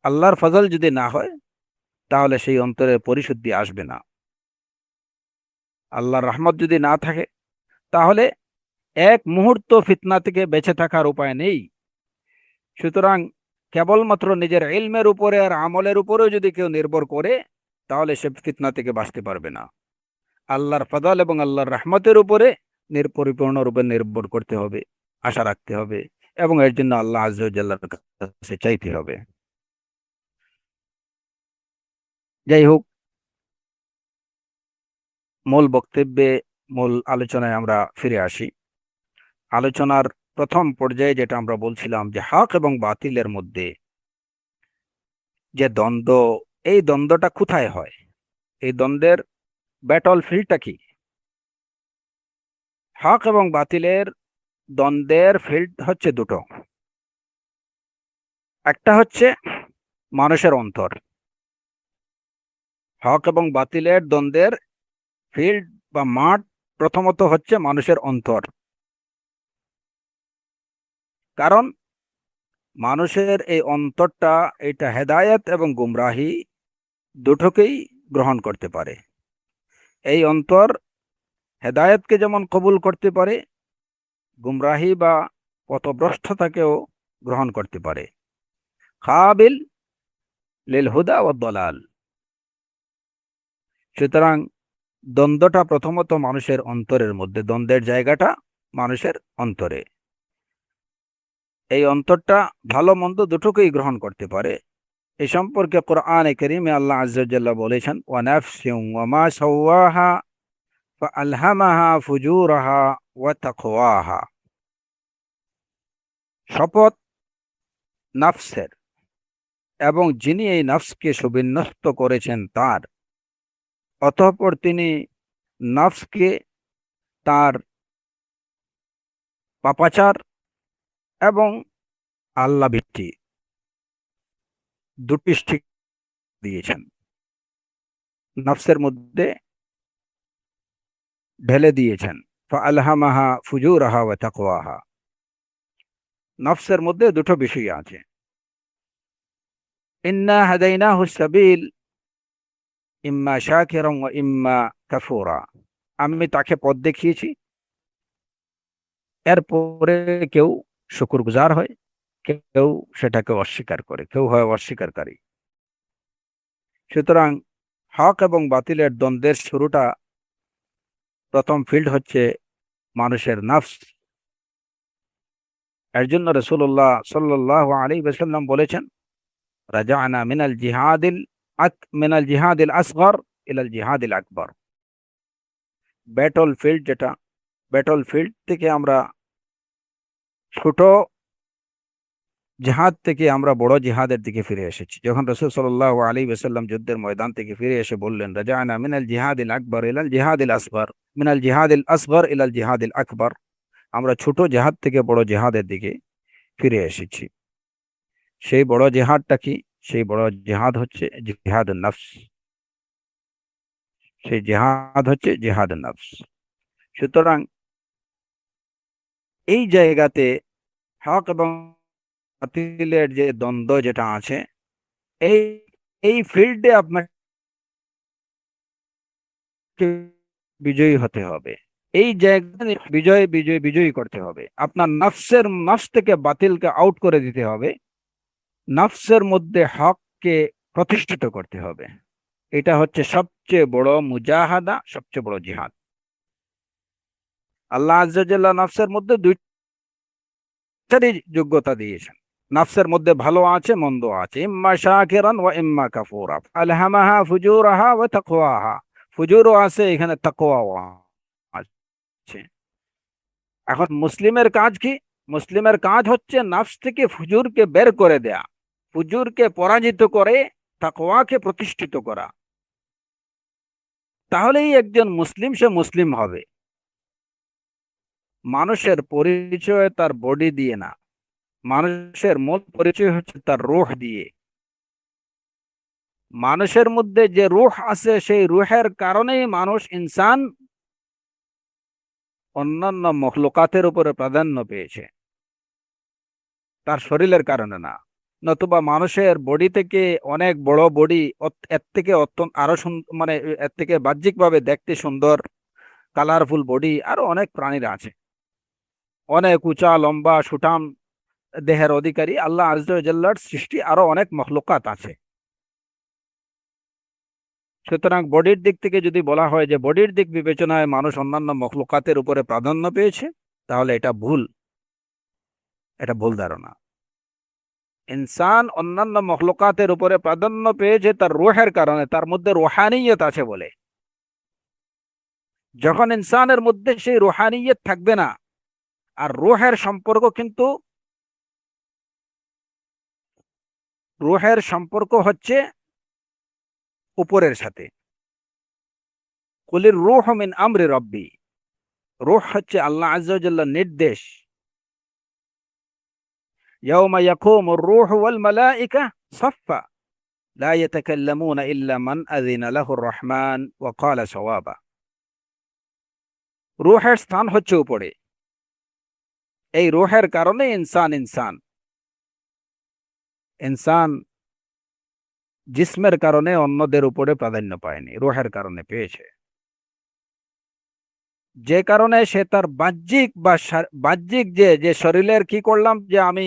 আল্লাহর ফজল যদি না হয় তাহলে সেই অন্তরে পরিশুদ্ধি আসবে না। আল্লাহর রহমত যদি না থাকে তাহলে এক মুহূর্ত ফিতনা থেকে বেঁচে থাকার উপায় নেই। সুতরাং কেবলমাত্র নিজের ইলমের উপরে আর আমলের উপরেও যদি কেউ নির্ভর করে তাহলে সে ফিতনা থেকে বাঁচতে পারবে না। আল্লাহর ফজল এবং আল্লাহর রহমতের উপরে পরিপূর্ণ রূপে নির্ভর করতে হবে, আশা রাখতে হবে, এবং এর জন্য আল্লাহ আযজা ওয়া জাল্লার কাছে চাইতে হবে। যাই হোক, মূল বক্তব্যে, মূল আলোচনায় আমরা ফিরে আসি। আলোচনার প্রথম পর্যায়ে যেটা আমরা বলছিলাম যে হক এবং বাতিলের মধ্যে যে দ্বন্দ্ব, এই দ্বন্দ্বটা কোথায় হয়, এই দ্বন্দ্বের ব্যাটল ফিল্ডটা কি? হক এবং বাতিলের দ্বন্দ্বের ফিল্ড হচ্ছে দুটো। একটা হচ্ছে মানুষের অন্তর। হক এবং বাতিলের দ্বন্দ্বের ফিল্ড বা মাঠ প্রথমত হচ্ছে মানুষের অন্তর। কারণ মানুষের এই অন্তরটা, এটা হেদায়েত এবং গুমরাহি দুটোকেই গ্রহণ করতে পারে। এই অন্তর হেদায়েতকে যেমন কবুল করতে পারে, গুমরাহি বা পথভ্রষ্টতাকেও গ্রহণ করতে পারে। কাবিল লিল হুদা ওয়াদ দালাল। সুতরাং দ্বন্দ্বটা প্রথমত মানুষের অন্তরের মধ্যে, দ্বন্দ্বের জায়গাটা মানুষের অন্তরে। এই অন্তরটা ভালো মন্দ দুটোকেই গ্রহণ করতে পারে। এই সম্পর্কে কোরআনে কারীমে আল্লাহ আযজা ওয়া জাল্লা বলেছেন, ওয়া নাফসিন ওয়া মা সাওয়াহা ফাআলহামাহা ফুজুরাহা ওয়া তাকওয়াহা। শপথ নফসের, এবং যিনি এই নফসকে সুবিন্যস্ত করেছেন তার, অতঃপর তিনি নফসকে তার পাপাচার এবং আল্লাহ ভীতি দুটি ঠিক দিয়েছেন, নফসের মধ্যে ঢেলে দিয়েছেন। ফাআলহামাহা ফুজুরাহা ওয়া তাকওয়াহা। নফসের মধ্যে দুটো বিষয় আছে। ইন্না হাদাইনাহু সাবিল ইম্মা শাকিরান ওয়া ইম্মা কাফুরা। আমি তাকে পথ দেখিয়েছি, এরপরে কেউ শুকরগুজার হয়, কেউ সেটাকে অস্বীকার করে, কেউ হয় অস্বীকারী। সুতরাং হক এবং বাতিলের দ্বন্দ্বের শুরুটা, প্রথম ফিল্ড হচ্ছে মানুষের নফস। এর জন্য রাসূলুল্লাহ সাল্লাল্লাহু আলাইহি ওয়াসাল্লাম বলেছেন, রাজা'না মিনাল জিহাদিল আসগর ইলাল জিহাদিল আকবর। ব্যাটল ফিল্ড যেটা, ব্যাটল ফিল্ড থেকে আমরা ছোট জিহাদ থেকে আমরা বড় জিহাদের দিকে ফিরে এসেছি। যখন রাসূল সাল্লাল্লাহু আলাইহি ওয়াসাল্লাম যুদ্ধের ময়দান থেকে ফিরে এসে বললেন, রাজা'না মিনাল জিহাদিল আকবর ইলাল জিহাদিল আসগর, মিনাল জিহাদিল আসগর ইলাল জিহাদিল আকবর, আমরা ছোট জিহাদ থেকে বড় জিহাদের দিকে ফিরে এসেছি। সেই বড় জিহাদটা কি? সেই বড় জিহাদ হচ্ছে জিহাদুন নফস। সেই জিহাদ হচ্ছে জিহাদুন নফস। সুতরাং এই জায়গাতে হক এবং বাতিলের যে দ্বন্দ্ব যেটা আছে, এই এই ফিল্ডে আপনাকে বিজয়ী হতে হবে। এই জায়গায় বিজয়ী করতে হবে। আপনার নফস থেকে বাতিলকে আউট করে দিতে হবে, নফসের মধ্যে হককে প্রতিষ্ঠিত করতে হবে। এটা হচ্ছে সবচেয়ে বড় মুজাহাদা, সবচেয়ে বড় জিহাদ। আল্লাহ আজ্জা জাল্লা নফসের মধ্যে দুইটারই যোগ্যতা দিয়েছেন। নফসের মধ্যে ভালো আছে, মন্দ আছে, ইম্মা শাকিরান ওয়া ইম্মা কাফুরা, আলহামাহা ফুজুরাহা ওয়া তাকওয়াহা। ফুজুরও আছে, এখানে তাকওয়াও আছে। এখন মুসলিমের কাজ কি? মুসলিমের কাজ হচ্ছে নফস থেকে ফুজুরকে বের করে দেয়া, ফুজুরকে পরাজিত করে তাকওয়াকে প্রতিষ্ঠিত করা। তাহলেই একজন মুসলিম সে মুসলিম হবে। মানুষের পরিচয় তার বডি দিয়ে না, মানুষের মূল পরিচয় হচ্ছে তার রূহ দিয়ে। মানুষের মধ্যে যে রূহ আছে, সেই রূহের কারণেই মানুষ, ইনসান অন্যান্য মখলুকাতের উপরে প্রাধান্য পেয়েছে, তার শরীরের কারণে না। নতুবা মানুষের বডি থেকে অনেক বড় বডি, এর থেকে অত্যন্ত আরো মানে এর থেকে বাহ্যিকভাবে দেখতে সুন্দর কালারফুল বডি আরো অনেক প্রাণীরা আছে, অনেক উঁচা লম্বা সুঠাম দেহের অধিকারী আল্লাহ আজ্জা ওয়া জাল্লার সৃষ্টি আরো অনেক মখলুকাত আছে। সুতরাং বডির দিক থেকে যদি বলা হয় যে বডির দিক বিবেচনায় মানুষ অন্যান্য মখলুকাতের উপরে প্রাধান্য পেয়েছে, তাহলে এটা ভুল, এটা ভুল ধারণা। ইনসান অন্যান্য মখলুকাতের উপরে প্রাধান্য পেয়েছে তার রূহের কারণে, তার মধ্যে রুহানিয়ত আছে বলে। যখন ইনসানের মধ্যে সেই রুহানিয়ত থাকবে না, আর রুহের সম্পর্ক হচ্ছে উপরের সাথে। কুলির রূহ মিন আমরি রব্বি, রূহ হচ্ছে আল্লাহ আজ্জা ওয়া জাল্লার নির্দেশ। ইয়াউমা ইয়াকুমুর রূহু ওয়াল মালাইকা সাফফা লা ইয়াতাকাল্লামুনা ইল্লা মান আযিনা লাহুর রহমান ওয়া ক্বালা সাওয়াবা। রূহের স্থান হচ্ছে উপরে, এই রূহের কারণে ইনসান জিসমের কারণে অন্যদের উপরে প্রাধান্য পায়নি, রূহের কারণে পেয়েছে। যে কারণে সে তার বাহ্যিক যে যে শরীরের কি করলাম, যে আমি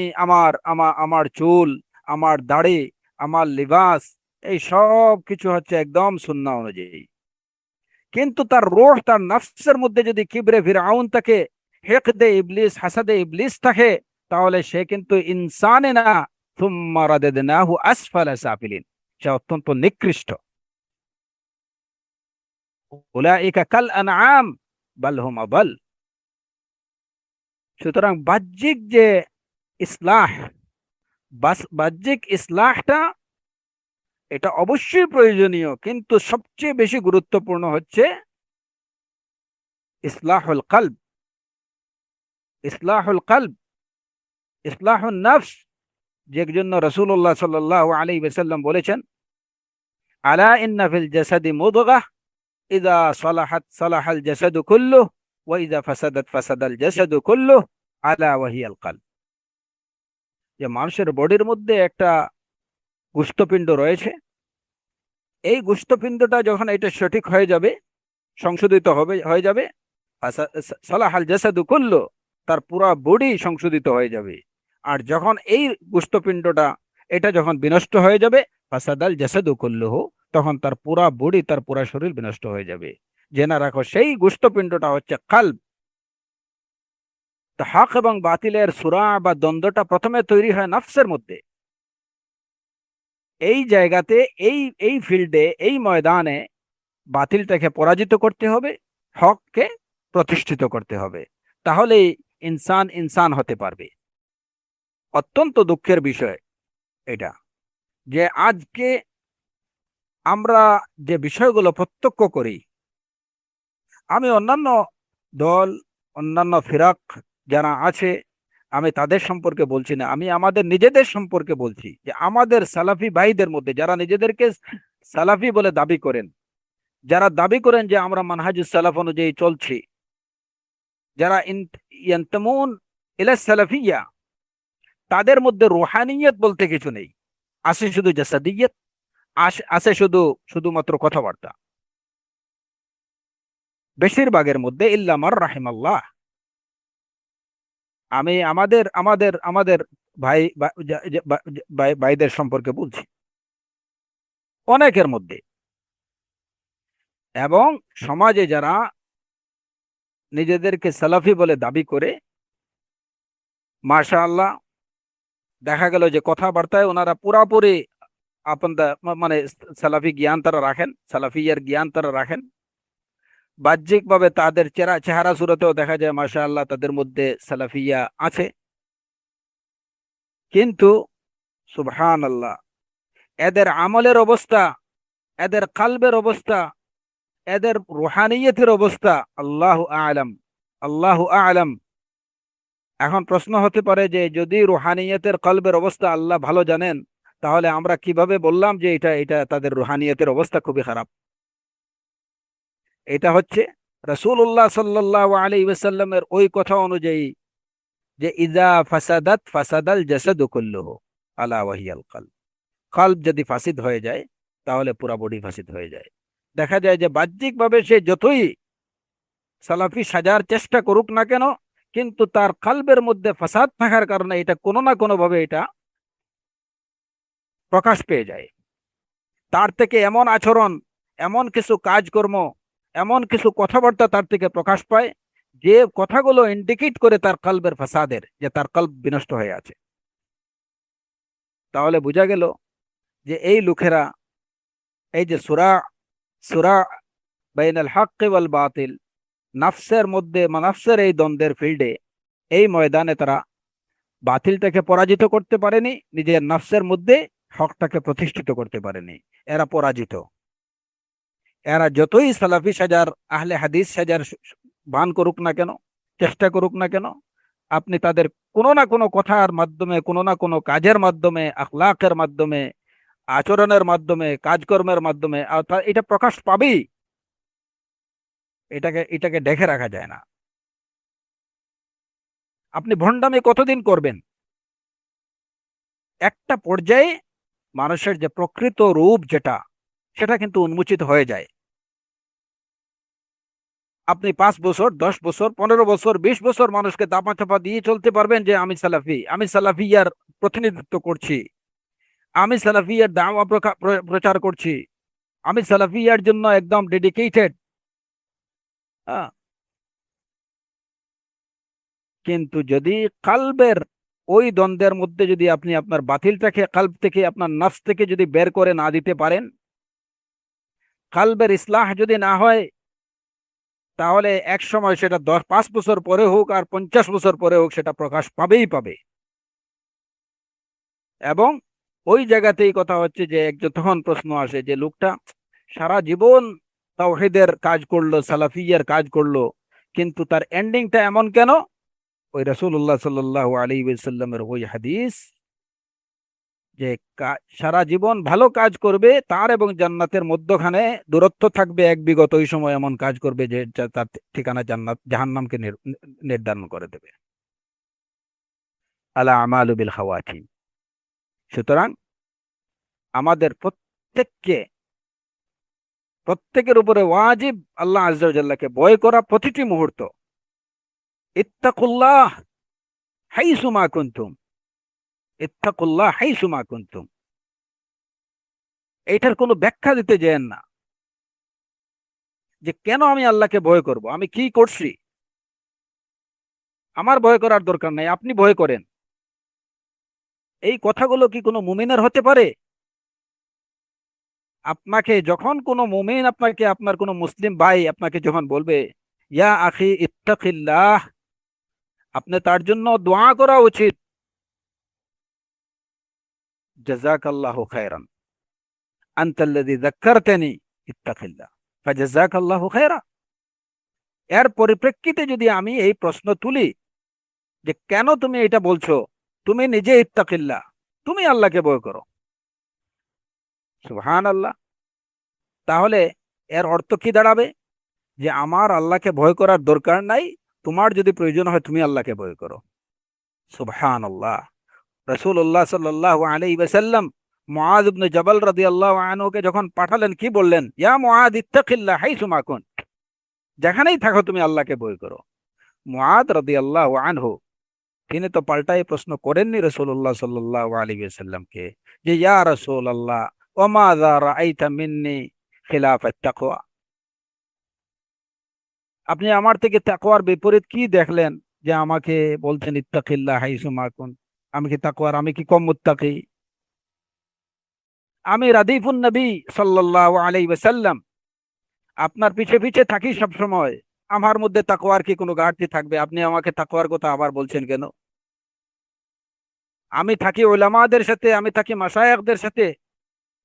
আমার চুল, আমার দাড়ি, আমার লিবাস, এই সব কিছু হচ্ছে একদম সুন্নাহ অনুযায়ী। কিন্তু তার রূহ, তার নফসের মধ্যে যদি কিবরে ফিরআউন থাকে, হিকদে ইবলিস, হাসাদে ইবলিস থাকে, তাহলে সে কিন্তু ইনসানে না, সুম্মা রাদাদনাহু আসফালা সাফিলিন, সে অত্যন্ত নিকৃষ্ট। উলাইকা কাল আনআম বাল হুম আদাল। সুতরাং ইসলাহ বাহ্যিক ইসলাহটা এটা অবশ্যই প্রয়োজনীয়, কিন্তু সবচেয়ে বেশি গুরুত্বপূর্ণ হচ্ছে ইসলাহুল কলব, ইসলাহুল কলব, ইসলাহুন নফস। যে জন্য রাসূলুল্লাহ সাল্লাল্লাহু আলাইহি ওয়াসাল্লাম বলেছেন, আলা ইন্না ফিল জাসাদি মুদগাহ ইযা সালাহাত সালাহাল জাসাদু কুল্লুহু ওয়া ইযা ফাসাদাত ফাসাদাল জাসাদু কুল্লুহু আলা ওয়া হিয়াল কলব। যে মানুষের বডির মধ্যে একটা গোশতপিণ্ড রয়েছে, এই গোশতপিণ্ডটা যখন এটা সঠিক হয়ে যাবে, সংশোধিত হয়ে যাবে, সালাহাল জাসাদু কুল্লু, তার পুরা বডি সংশোধিত হয়ে যাবে। আর যখন এই গোশতপিণ্ডটা এটা যখন বিনষ্ট হয়ে যাবে, ফাসাদাল জাসাদু কুল্লুহু, তখন তার পুরা বডি, তার পুরা শরীর বিনষ্ট হয়ে যাবে। জেনে রাখো, সেই গোশতপিণ্ডটা হচ্ছে কলব। তো হক এবং বাতিলের সুরা বা দ্বন্দ্বটা প্রথমে তৈরি হয় নফসের মধ্যে। এই জায়গাতে, এই ফিল্ডে, এই ময়দানে বাতিলটাকে পরাজিত করতে হবে, হককে প্রতিষ্ঠিত করতে হবে, তাহলেই ইনসান হতে পারবে। অত্যন্ত দুঃখের বিষয় এটা, যে আজকে আমরা যে বিষয়গুলো প্রত্যক্ষ করি, আমি অন্যান্য দল, অন্যান্য ফিরাক যারা আছে, আমি তাদের সম্পর্কে বলছি না, আমি আমাদের নিজেদের সম্পর্কে বলছি। যে আমাদের সালাফি ভাইদের মধ্যে যারা নিজেদেরকে সালাফি বলে দাবি করেন, যারা দাবি করেন যে আমরা মানহাজুস সালাফ অনুযায়ী চলছি, যারা ইয়ান্তামুন ইলা সালাফিয়া, তাদের মধ্যে রুহানিয়ত বলতে কিছু নেই, আছে শুধু জাসাদিয়ত, আছে শুধুমাত্র কথাবার্তা। বেশিরভাগের মধ্যে ইল্লা মান রাহিমাল্লাহ। আমি আমাদের আমাদের আমাদের ভাই ভাইদের সম্পর্কে বলছি, অনেকের মধ্যে। এবং সমাজে যারা নিজেদেরকে সালাফি বলে দাবি করে, মাশাআল্লাহ, দেখা গেল যে কথাবার্তায় ওনারা পুরাপুরি আপনার মানে সালাফি জ্ঞান তারা রাখেন, সালাফিয়ার জ্ঞান তারা রাখেন। বাহ্যিকভাবে তাদের চেহারা সুরতেও দেখা যায় মাশাআল্লাহ তাদের মধ্যে সালাফিয়া আছে। কিন্তু সুবহানাল্লাহ, এদের আমলের অবস্থা, এদের কালবের অবস্থা, এদের রুহানিয়তের অবস্থা আল্লাহু আ'লাম, আল্লাহু আ'লাম। এখন প্রশ্ন হতে পারে যে যদি রুহানিয়তের কলবের অবস্থা আল্লাহ ভালো জানেন, তাহলে আমরা কিভাবে বললাম যে এটা এটা তাদের রুহানিয়তের অবস্থা খুবই খারাপ? এটা হচ্ছে রাসূলুল্লাহ সাল্লাল্লাহু আলাইহি ওয়াসাল্লামের ওই কথা অনুযায়ী যে ইজা ফাসাদাত ফাসাদাল জাসাদু কুল্লুহু আলা ওয়াহিয়াল কলব। কলব যদি ফাসিদ হয়ে যায় তাহলে পুরা বডি ফাসিদ হয়ে যায়। দেখা যায় যে বাহ্যিকভাবে সে যতই সালাফি সাজার চেষ্টা করুক না কেন, কিন্তু তার কলবের মধ্যে ফাসাদ থাকার কারণে এটা কোনো না কোনো ভাবে এটা প্রকাশ পেয়ে যায়। তার থেকে এমন আচরণ, এমন কিছু কাজকর্ম, এমন কিছু কথাবার্তা তার থেকে প্রকাশ পায় যে কথাগুলো ইন্ডিকেট করে তার কলবের ফাসাদের, যে তার কলব বিনষ্ট হয়ে আছে। তাহলে বোঝা গেল যে এই লোকেরা, এই যে সুরা সুরা বাইনাল হক ওয়াল বাতিল, নাফসের মধ্যে নাফসের এই দ্বন্দ্বের ফিল্ডে, এই ময়দানে তারা বাতিলটাকে পরাজিত করতে পারেনি, নিজের নাফসের মধ্যে হকটাকে প্রতিষ্ঠিত করতে পারেনি। এরা পরাজিত। এরা যতই সালাফি সাজার, আহলে হাদিস সাজার ভান করুক না কেন, চেষ্টা করুক না কেন, আপনি তাদের কোনো না কোনো কথার মাধ্যমে, কোনো না কোনো কাজের মাধ্যমে, আখলাকের মাধ্যমে, আচরণের মাধ্যমে, কাজকর্মের মাধ্যমে এটা প্রকাশ পাবেই। এটাকে এটাকে দেখে রাখা যায় না। আপনি ভণ্ডামি কতদিন করবেন? একটা পর্যায়ে মানুষের যে প্রকৃত রূপ যেটা, সেটা কিন্তু উন্মোচিত হয়ে যায়। আপনি 5 বছর, 10 বছর, 15 বছর, 20 বছর মানুষকে দাপা চাপা দিয়ে চলতে পারবেন যে আমি সালাফি, আমি সালাফিয়ার প্রতিনিধিত্ব করছি, আমি সালাফিয়ার দাওয়া প্রচার করছি, আমি সালাফিয়ার জন্য একদম ডেডিকেটেড। কিন্তু যদি কালবের ওই দ্বন্দ্বের মধ্যে যদি আপনি আপনার বাতিলটাকে কালব থেকে, আপনার নফস থেকে যদি বের করে না দিতে পারেন, কালবের ইসলাহ যদি না হয়, তাহলে এক সময় সেটা 5 বছর পরে হোক আর 50 বছর পরে হোক, সেটা প্রকাশ পাবেই পাবে। এবং ওই জায়গাতেই কথা হচ্ছে যে তখন প্রশ্ন আসে যে লোকটা সারা জীবন তাওহীদের কাজ করলো, সালাফিয়ার কাজ করলো, কিন্তু তার এন্ডিংটা এমন কেন? ওই রাসূলুল্লাহ সাল্লাল্লাহু আলাইহি ওয়াসাল্লামের ওই হাদিস যে সারা জীবন ভালো কাজ করবে, তার এবং জান্নাতের মধ্যখানে দূরত্ব থাকবে 1 বিঘত, ওই সময় এমন কাজ করবে যে তার ঠিকানা জান্নাত জাহান্নামকে নির্ধারণ করে দেবে। আলা আমালু বিল খাওয়াতিম। সুতরাং আমাদের প্রত্যেকের উপরে ওয়াজিব আল্লাহ আযজা ওয়া জাল্লাকে ভয় করা প্রতিটি মুহূর্ত। ইত্তাকুল্লাহ হাইসু মা কুনতুম, ইত্তাকুল্লাহ হাইসু মা কুনতুম। এইটার কোনো ব্যাখ্যা দিতে যেন না যে কেন আমি আল্লাহকে ভয় করব, আমি কি করছি। আমার ভয় করার দরকার নাই, আপনি ভয় করেন। এই কথাগুলো কি কোনো মুমিনের হতে পারে? আপনাকে যখন কোনো মুমিন, আপনাকে, আপনার কোনো মুসলিম ভাই আপনাকে যখন বলবে ইয়া আখি ইত্তাকিল্লাহ, আপনি তার জন্য দোয়া করা উচিত, জাযাকাল্লাহু খায়রান, আনতাল্লাযী যাক্কারতানি ইত্তাকিল্লাহ ফাজাযাকাল্লাহু খায়রা। এর পরিপ্রেক্ষিতে যদি আমি এই প্রশ্ন তুলি যে কেন তুমি এটা বলছো, তুমি নিজে ইত্তাকিল্লাহ, তুমি আল্লাহকে ভয় করো, সুবহানাল্লাহ, তাহলে এর অর্থ কি দাঁড়াবে? যে আমার আল্লাহকে ভয় করার দরকার নাই, তোমার যদি প্রয়োজন হয় তুমি আল্লাহকে ভয় করো। সুবহানাল্লাহ। রাসূলুল্লাহ সাল্লাল্লাহু আলাইহি ওয়াসাল্লাম মুআয ইবনে জাবাল রাদিয়াল্লাহু আনহুকে যখন পাঠালেন, কি বললেন? ইয়া মুআয ইত্তাকিল্লাহ হাইসু মা কুনত। যেখানেই থাকো তুমি আল্লাহকে ভয় করো। মুআদ রাদিয়াল্লাহু আনহু তিনি তো পাল্টাই প্রশ্ন করেননি রাসূলুল্লাহ সাল্লাল্লাহু আলাইহি ওয়াসাল্লামকে যে ইয়া রাসূলুল্লাহ ওয়া মাযা রাআইতা মিন্নি খিলাফাত তাকওয়া, আপনি আমার থেকে তাকওয়ার বিপরীত কি দেখলেন যে আমাকে বলছেন ইত্তাকিল্লাহ হাইসু মা কুন্ত? আমি কি কম মুত্তাকি? আমি রাদিফুন নবী সাল্লাল্লাহু আলাইহি ওয়াসাল্লাম, আপনার পিছে পিছে থাকি সব সময়। আমার মধ্যে তাকওয়ার কি কোনো ঘাটতি থাকবে? আপনি আমাকে তাকওয়ার কথা আবার বলছেন কেন? আমি থাকি উলামাদের সাথে, আমি থাকি মাশায়েখদের সাথে,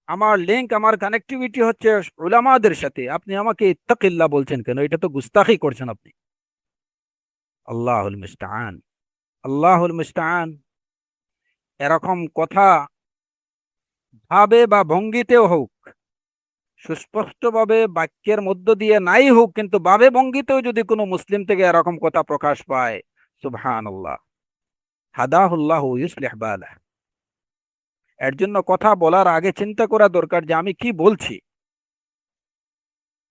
আমার লিংক, আমার কানেক্টিভিটি হচ্ছে উলামাদের সাথে। আপনি আমাকে ইত্তাকিল্লাহ বলছেন কেন? এটা তো গুস্তাখি করছেন আপনি। আল্লাহুল মুস্তাআন, আল্লাহুল মুস্তাআন। এরকম কথা ভাবে বা ভঙ্গিতেও হোক, সুস্পষ্টভাবে বাক্যের মধ্য দিয়ে নাই হোক, কিন্তু ভাবে ভঙ্গিতেও যদি কোনো মুসলিম থেকে এরকম কথা প্রকাশ পায়, সুবহানাল্লাহ, হাদাহুল্লাহু ইউসলিহ বালাহ। এর জন্য কথা বলার আগে চিন্তা করা দরকার যে আমি কি বলছি।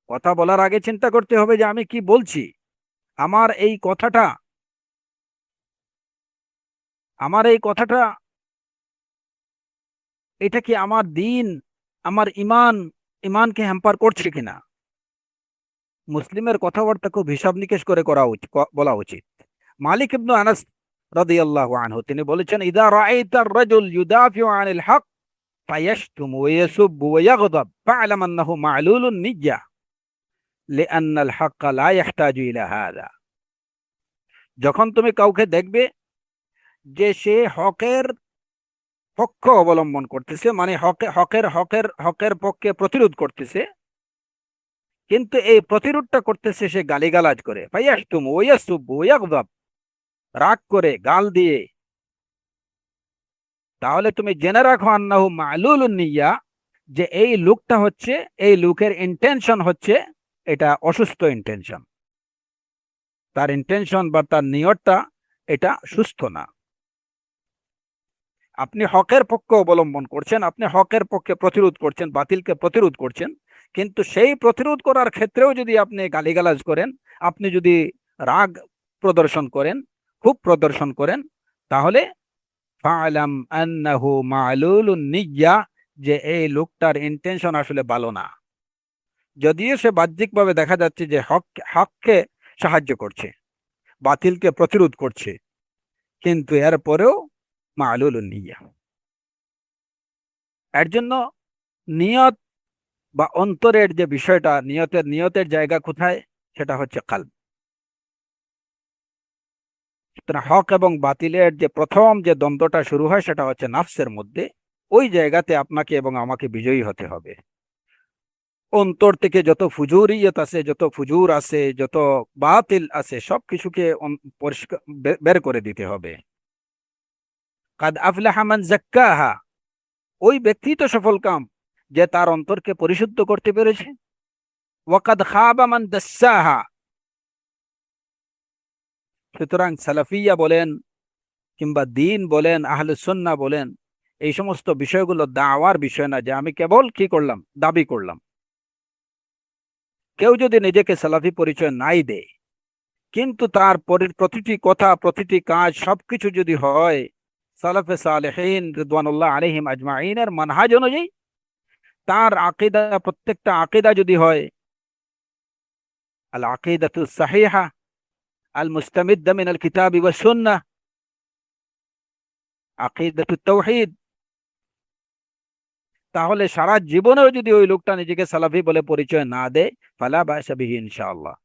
কথা বলার আগে চিন্তা করতে হবে যে আমি কি বলছি। আমার এই কথাটা, আমার এই কথাটা এটা কি আমার দিন, আমার ইমানকে হ্যাম্পার করছে কিনা? মুসলিমের কথাবার্তা খুব হিসাব নিকেশ করে করা উচিত, বলা উচিত। মালিক ইবনে আনাস রাদিয়াল্লাহু আনহু তিনি বলেছেন, ইদা রাআইতার রাজুল ইউদাফিউ আনিল হক ফায়াশতুমু ওয়া ইয়াসুব্বু ওয়া ইয়াগদাব ফা'লাম আন্নাহু মা'লুলুন নিয়্যা লিআন্নাল হাক্কা লা ইয়াহতাজু ইলা হাযা। যখন তুমি কাউকে দেখবে যে সে হকের পক্ষ অবলম্বন করতেছে, মানে হকের পক্ষে প্রতিরোধ করতেছে, কিন্তু এই প্রতিরোধটা করতেছে সে গালিগালাজ করে, ফায়াশতুমু ওয়া ইয়াসুব্বু ওয়া ইয়াগদাব, রাগ করে, গাল দিয়ে, তাহলে তুমি জেনে রাখো আন্নাহু মা'লুলুন নিয়্যা, যে এই লোকের ইন্টেনশন হচ্ছে এটা অসুস্থ ইন্টেনশন। তার ইন্টেনশন বা তার নিয়তটা এটা সুস্থ না। আপনি হকের পক্ষ অবলম্বন করছেন, আপনি হকের পক্ষে প্রতিরোধ করছেন, বাতিলকে প্রতিরোধ করছেন, কিন্তু সেই প্রতিরোধ করার ক্ষেত্রেও যদি আপনি গালিগালাজ করেন, আপনি যদি রাগ প্রদর্শন করেন, খুব প্রদর্শন করেন, তাহলে ফা'লাম আন্নাহু মা'লুলুন নিয়্যা, যে এই লোকটার ইন্টেনশন আসলে ভালো না। যদিও সে বাহ্যিকভাবে দেখা যাচ্ছে যে হককে সাহায্য করছে, বাতিলকে প্রতিরোধ করছে, কিন্তু এরপরেও মা'লুলুন নিয়্যা। এর জন্য নিয়ত বা অন্তরের যে বিষয়টা, নিয়তের জায়গা কোথায়, সেটা হচ্ছে কলব। হক এবং বাতিলের যে প্রথম যে দ্বন্দ্বটা শুরু হয় সেটা হচ্ছে নাফসের মধ্যে। ওই জায়গাতে আপনাকে এবং আমাকে বিজয়ী হতে হবে। অন্তর থেকে যত ফুজুরিয়ত আছে, যত ফুজুর আছে, যত বাতিল আছে, সবকিছুকে পরিষ্কার বের করে দিতে হবে। কাদ আফলাহা মান যাক্কাহা, ওই ব্যক্তি তো সফল কাম যে তার অন্তরকে পরিশুদ্ধ করতে পেরেছে। ওয়াকাদ খাবা মান দাসসাহা। সুতরাং সালাফিয়া বলেন, কিংবা দিন বলেন, আহলে সুন্নাহ বলেন, এই সমস্ত বিষয়গুলো দাওয়ার বিষয় না যে আমি কেবল কি করলাম, দাবি করলাম। কেউ যদি নিজেকে সালাফি পরিচয় নাই দেয়, কিন্তু তার প্রতিটি কথা, প্রতিটি কাজ, সবকিছু যদি হয় সালাফে সালেহিন রিদওয়ানুল্লাহ আলাইহিম আজমাইনের মানহাজ অনুযায়ী, তার আকীদা, প্রত্যেকটা আকীদা যদি হয় আল আকীদাতুস সাহিহা আল মুস্তামিদ্দা মিনাল কিতাবি ওয়াস সুন্নাহ, আকীদাতুত তাওহীদ, তাহলে সারা জীবনেও যদি ওই লোকটা নিজেকে সালাফি বলে পরিচয় না দেয়, ফালা বাসা বিহি ইনশাআল্লাহ।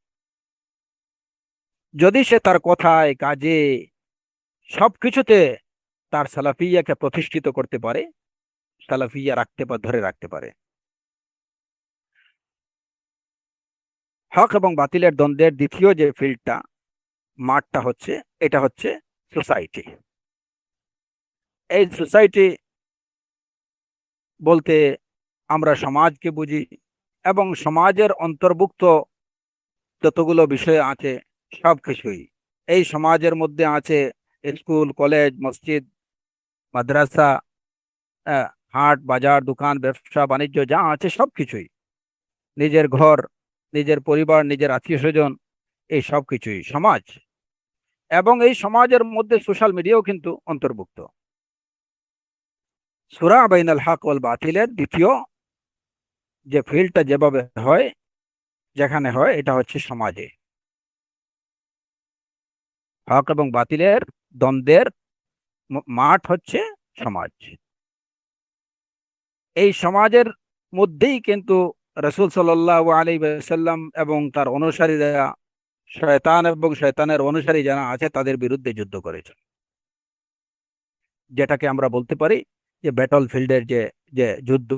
যদি সে তার কথায়, কাজে, সবকিছুতে তার সালাফিয়াকে প্রতিষ্ঠিত করতে পারে, সালাফিয়া ধরে রাখতে পারে। হক এবং বাতিলের দ্বন্দ্বের দ্বিতীয় যে ফিল্ডটা, মাঠটা হচ্ছে, এটা হচ্ছে সোসাইটি। এই সোসাইটি বলতে আমরা সমাজকে বুঝি, এবং সমাজের অন্তর্ভুক্ত যতগুলো বিষয় আছে সবকিছুই। এই সমাজের মধ্যে আছে স্কুল, কলেজ, মসজিদ, মাদ্রাসা, আহ, হাট বাজার, দোকান, ব্যবসা বাণিজ্য, যা আছে সবকিছুই। নিজের ঘর, নিজের পরিবার, নিজের আত্মীয় স্বজন, এই সব কিছুই সমাজ। এবং এই সমাজের মধ্যে সোশ্যাল মিডিয়াও কিন্তু অন্তর্ভুক্ত। সূরা বাইনাল হক ওয়াল বাতিলের দ্বিতীয় যে ফিল্ডটা যেভাবে হয়, যেখানে হয়, এটা হচ্ছে সমাজে। হক এবং বাতিলের দ্বন্দ্বের মাঠ হচ্ছে সমাজ। এই সমাজের মধ্যেই কিন্তু রাসূল সাল্লাল্লাহু আলাইহি ওয়াসাল্লাম এবং তার অনুসারীরা, শয়তান এবং শয়তানের অনুসারী যারা আছে, তাদের বিরুদ্ধে যুদ্ধ করেছে, যেটাকে আমরা বলতে পারি যে ব্যাটল ফিল্ডের যে যে যুদ্ধ,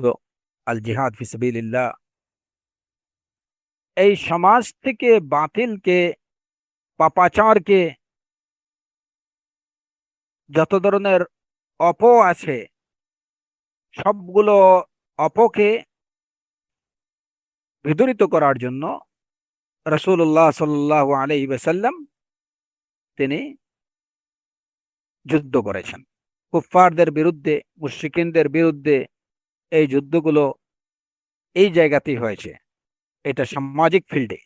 আল জিহাদ ফি সাবিলিল্লাহ। এই সমাজ থেকে বাতিলকে, পাপাচারকে, যত ধরনের অপ আছে, সবগুলো অপকে বিদরিত করার জন্য রাসূলুল্লাহ সাল্লাল্লাহু আলাইহি ওয়াসাল্লাম তিনি যুদ্ধ করেছেন। কুফফারদের বিরুদ্ধে, মুশরিকিনদের বিরুদ্ধে এই যুদ্ধগুলো এই জায়গাতেই হয়েছে, এটা সামাজিক ফিল্ডে।